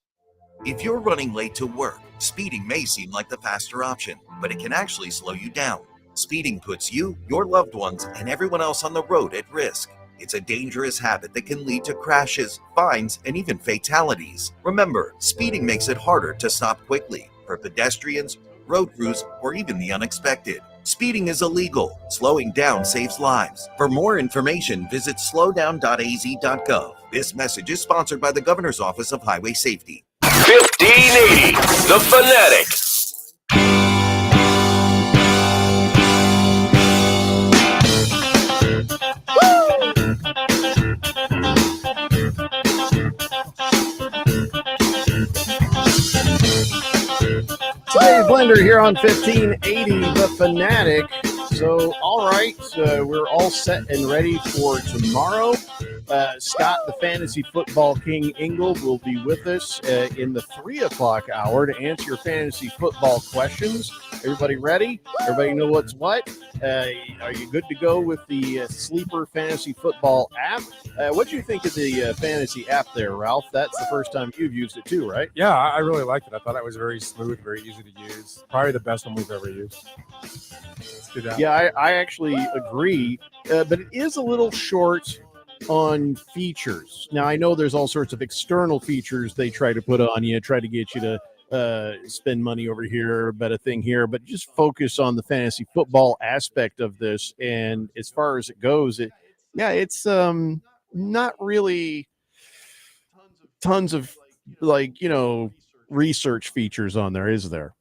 If you're running late to work, speeding may seem like the faster option, but it can actually slow you down. Speeding puts you, your loved ones, and everyone else on the road at risk. It's a dangerous habit that can lead to crashes, fines, and even fatalities. Remember, speeding makes it harder to stop quickly for pedestrians, road crews, or even the unexpected. Speeding is illegal. Slowing down saves lives. For more information, visit slowdown.az.gov. This message is sponsored by the Governor's Office of Highway Safety. 1580, The Fanatic. Today's Blender here on 1580 The Fanatic. So, all right, we're all set and ready for tomorrow. Scott, the fantasy football king Ingle, will be with us in the 3 o'clock hour to answer your fantasy football questions. Everybody ready? Everybody know what's what? Are you good to go with the Sleeper Fantasy Football app? What do you think of the fantasy app there, Ralph? That's the first time you've used it too, right? Yeah, I really liked it. I thought it was very smooth, very easy to use. Probably the best one we've ever used. It's good app. Yeah, I actually agree, but it is a little short on features. Now, I know there's all sorts of external features they try to put on you, try to get you to spend money over here, bet a thing here, but just focus on the fantasy football aspect of this. And as far as it goes, it's not really tons of research features on there, is there?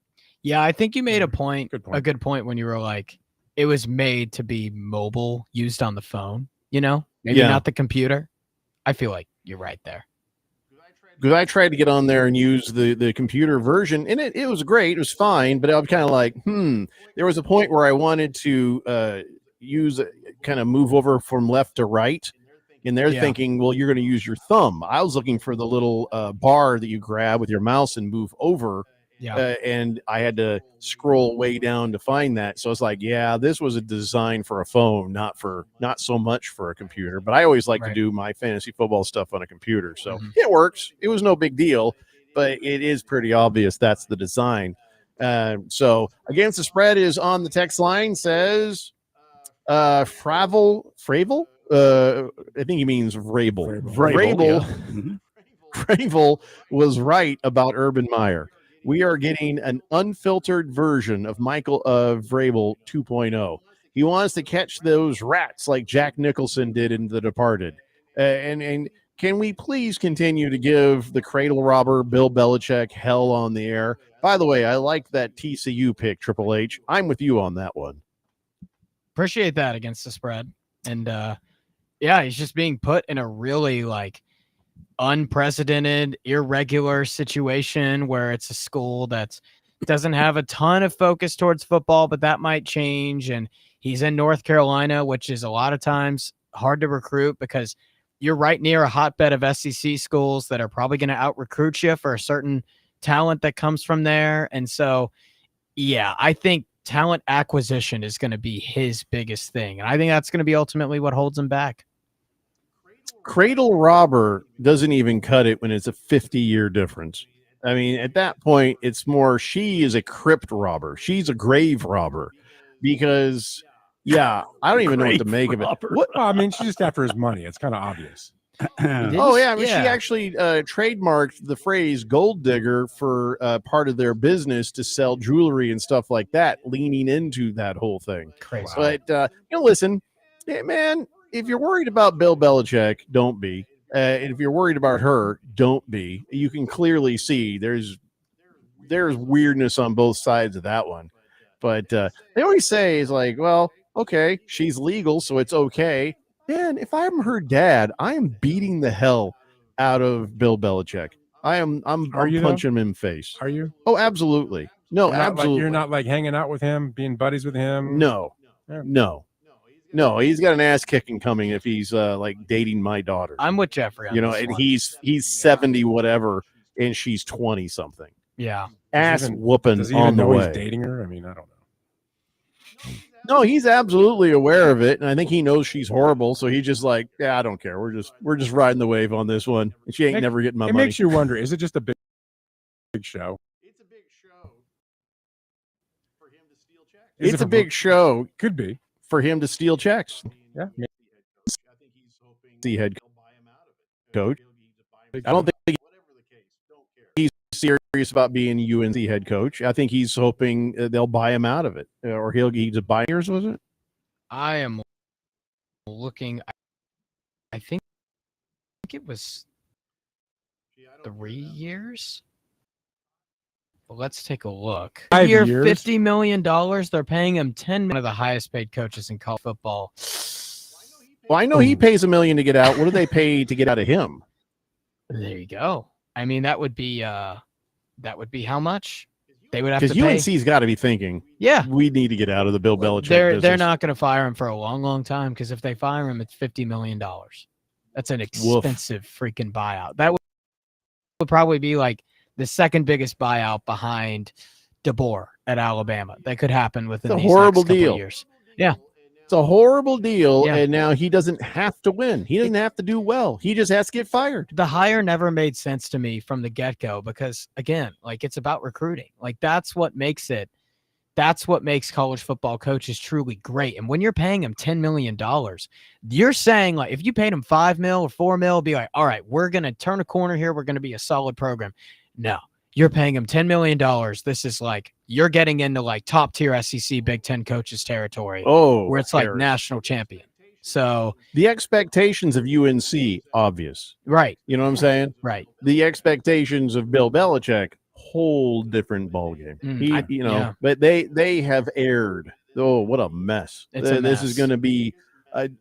Yeah, I think you made a good point when you were like, it was made to be mobile, used on the phone, maybe not the computer. I feel like you're right there. Because I tried to get on there and use the computer version, and it was great. It was fine, but I was kind of like, there was a point where I wanted to move over from left to right, and they're thinking, well, you're going to use your thumb. I was looking for the little bar that you grab with your mouse and move over. And I had to scroll way down to find that. So it's like, this was a design for a phone, not so much for a computer. But I always like to do my fantasy football stuff on a computer. So it works. It was no big deal, but it is pretty obvious that's the design. So Against the Spread is on the text line, says Fravel. I think he means Vrabel. Vrabel was right about Urban Meyer. We are getting an unfiltered version of Michael Vrabel 2.0. He wants to catch those rats like Jack Nicholson did in The Departed. And can we please continue to give the cradle robber Bill Belichick hell on the air? By the way, I like that TCU pick, Triple H. I'm with you on that one. Appreciate that Against the Spread. And he's just being put in a really unprecedented, irregular situation where it's a school that doesn't have a ton of focus towards football, but that might change. And he's in North Carolina, which is a lot of times hard to recruit because you're right near a hotbed of SEC schools that are probably going to out-recruit you for a certain talent that comes from there. And so, I think talent acquisition is going to be his biggest thing. And I think that's going to be ultimately what holds him back. Cradle robber doesn't even cut it when it's a 50-year difference. I mean, at that point, it's more she is a crypt robber. She's a grave robber because, I don't even know what to make of it. What? I mean, she's just after his money. It's kind of obvious. She actually trademarked the phrase gold digger for part of their business to sell jewelry and stuff like that, leaning into that whole thing. Crazy. But, listen, Yeah, man, if you're worried about Bill Belichick, don't be. And if you're worried about her, don't be. You can clearly see there's weirdness on both sides of that one. But they always say is like, well, okay, she's legal, so it's okay. Man, if I'm her dad, I am beating the hell out of Bill Belichick. I'm punching him in the face. Are you? Oh, absolutely. No, absolutely. You're not like hanging out with him, being buddies with him. No, no. He's got an ass kicking coming if he's like dating my daughter. I'm with Jeffrey. On this and one. he's 70 whatever, and she's 20 something. Yeah, ass whooping Does he on even the know way. he's dating her? I mean, I don't know. No, he's absolutely aware of it, and I think he knows she's horrible. So he's just like, yeah, I don't care. We're just riding the wave on this one, and she ain't never getting my money. It makes you wonder: is it just a big show? It's a big show for him to steal checks. It's a big show. Could be for him to steal checks. Yeah. The head coach. I don't think he's serious about being UNC head coach. I think he's hoping they'll buy him out of it, or he's a buyers. Was it? I am looking. I think it was 3 years. Well, let's take a look. 5 years? $50 million. They're paying him $10 million. One of the highest paid coaches in college football. Well, I know he pays $1 million to get out. What do they pay to get out of him? There you go. I mean, that would be how much? They would have to because pay. UNC's got to be thinking, yeah, we need to get out of the Bill Belichick They're business. not going to fire him for a long time because if they fire him, it's $50 million. That's an expensive freaking buyout. That would probably be like the second biggest buyout behind DeBoer at Alabama. That could happen within It's a these horrible next couple deal. years. Yeah. It's a horrible deal, Yeah. and now he doesn't have to win. He doesn't have to do well. He just has to get fired. The hire never made sense to me from the get-go because, again, like it's about recruiting. Like that's what makes college football coaches truly great. And when you're paying them $10 million, you're saying like if you paid them $5 million or $4 million, be like, all right, we're gonna turn a corner here. We're gonna be a solid program. No, you're paying them $10 million. This is like you're getting into like top tier SEC Big Ten coaches territory. Oh, where it's like Harris. national champion. So The expectations of UNC, obvious. right, You know what I'm saying? right. The expectations of Bill Belichick, whole different ballgame. Yeah. But they have erred. Oh, what a mess. It's a This mess. is going to be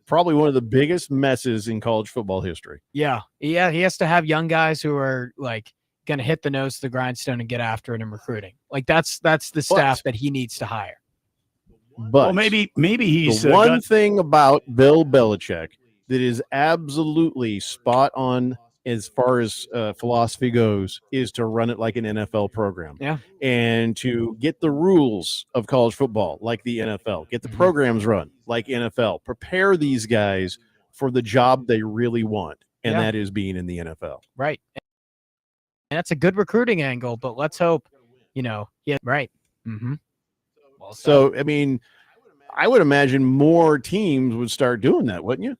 probably one of the biggest messes in college football history. Yeah. He has to have young guys who are like going to hit the nose to the grindstone and get after it in recruiting. Like that's the staff that he needs to hire. But Well, maybe he's the one got- thing about Bill Belichick that is absolutely spot on as far as philosophy goes is to run it like an NFL program. Yeah. And to get the rules of college football like the NFL, get the programs run like NFL, prepare these guys for the job they really want, and Yeah. that is being in the NFL. Right. And that's a good recruiting angle, but let's hope, right. Mm-hmm. Well said. So, I mean, I would imagine more teams would start doing that, wouldn't you?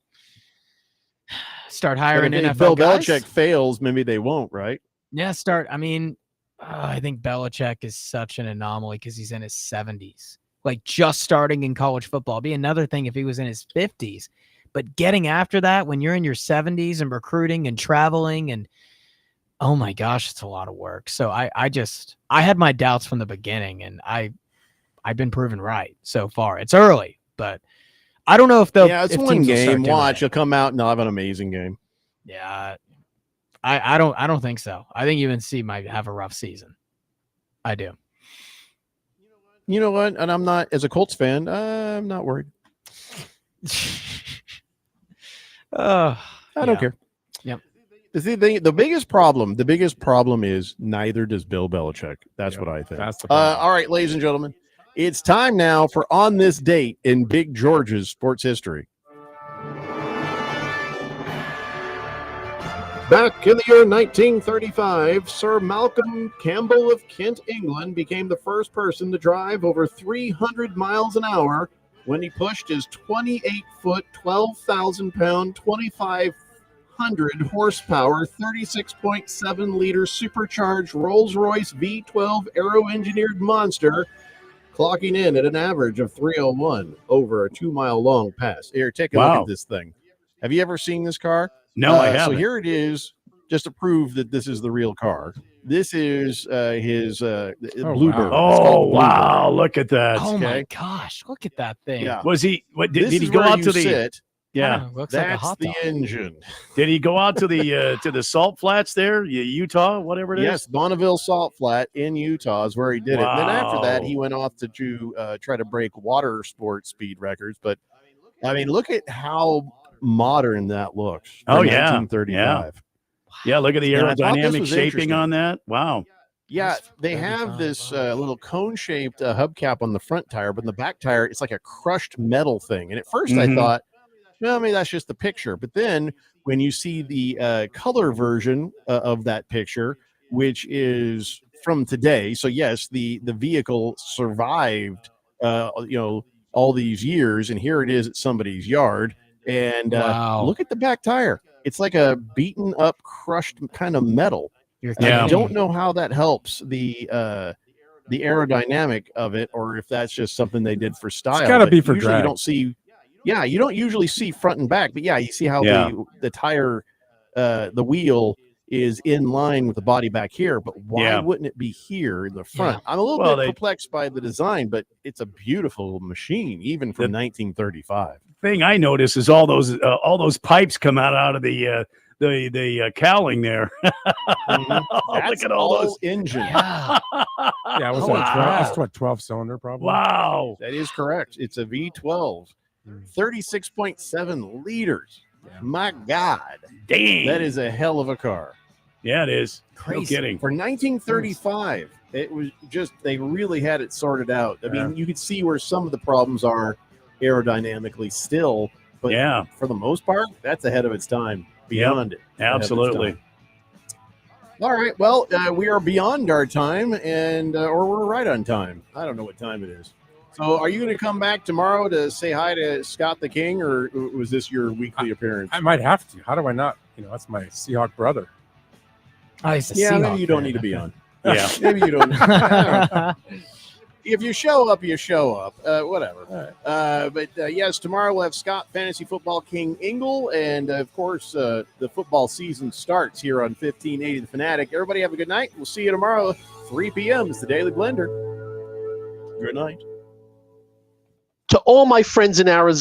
Start But hiring if NFL Bill guys. Belichick fails, maybe they won't, right? Yeah, I think Belichick is such an anomaly because he's in his 70s. Like just starting in college football. It'd be another thing if he was in his 50s. But getting after that when you're in your 70s and recruiting and traveling and oh my gosh, it's a lot of work. So I had my doubts from the beginning and I've been proven right so far. It's early, but I don't know if they'll Yeah, it's if one teams will start game. doing Watch, it. he'll come out and they'll have an amazing game. Yeah. I don't think so. I think UNC might have a rough season. I do. You know what? And I'm not, as a Colts fan, I'm not worried. I don't care. Yep. The biggest problem is neither does Bill Belichick. That's what I think. That's the problem. All right, ladies and gentlemen, it's time now for On This Date in Big George's sports history. Back in the year 1935, Sir Malcolm Campbell of Kent, England, became the first person to drive over 300 miles an hour when he pushed his 28-foot, 12,000-pound, 2,500 horsepower, 36.7-liter supercharged Rolls-Royce V12 aero-engineered monster clocking in at an average of 301 over a 2-mile long pass. Here, take a look Wow. at this thing. Have you ever seen this car? No, I So haven't. here it is, just to prove that this is the real car. This is his Bluebird. wow. It's Oh, called Bluebird. wow. Look at that. Oh my Okay. gosh, look at that thing. Yeah. Was he, what, did This he is go where out you to the, sit. yeah. Kinda looks like a That's hot the dog. engine. Did he go out to the salt flats there, Utah, whatever it is? Yes, Bonneville Salt Flat in Utah is where he did it. And then after that, Wow. he went off to try to break water sport speed records. But I mean, look at how modern that looks. for Oh, yeah. 1935. Yeah, look at the And I thought this aerodynamic was shaping interesting. on that. Wow. Yeah, That's they have this 35 little cone-shaped hubcap on the front tire, but in the back tire, it's like a crushed metal thing. And at first, I Mhm. thought, well, maybe that's just the picture. But then, when you see the color version of that picture, which is from today, so yes, the vehicle survived, all these years, and here it is at somebody's yard. And Wow. look at the back tire; it's like a beaten up, crushed kind of metal. You're And I kidding. don't know how that helps the aerodynamic of it, or if that's just something they did for style. gotta but be for usually drag. You don't see, you don't usually see front and back, but yeah, you see how Yeah. the tire, the wheel is in line with the body back here. But why Yeah. wouldn't it be here in the front? I'm a little Well, bit they- perplexed by the design, but it's a beautiful machine, even from 1935. Thing I notice is all those pipes come out of the cowling there. That's Look at all those. engine. Yeah. Yeah, what's Oh, that? wow. That's what 12 cylinder probably. Wow. That is correct. It's a V12, 36.7 liters. My God, Dang. that is a hell of a car. Yeah, it is. Crazy. No kidding. For 1935, it was just, they really had it sorted out. I mean, you could see where some of the problems are aerodynamically still, but Yeah. for the most part, that's ahead of its time, beyond it. ahead of its Absolutely. time. All right. Well, we are beyond our time, and or we're right on time. I don't know what time it is. So, are you going to come back tomorrow to say hi to Scott the King, or was this your weekly appearance? I might have to. How do I not? That's my Seahawk brother. Oh, he's a Yeah, maybe Seahawk you don't fan. need to be on. Yeah. Maybe you don't. If you show up, you show up. Whatever. But yes, tomorrow we'll have Scott, Fantasy Football King Ingle, and of course, the football season starts here on 1580 The Fanatic. Everybody have a good night. We'll see you tomorrow, 3 p.m. It's the Daily Blender. Good night. To all my friends in Arizona.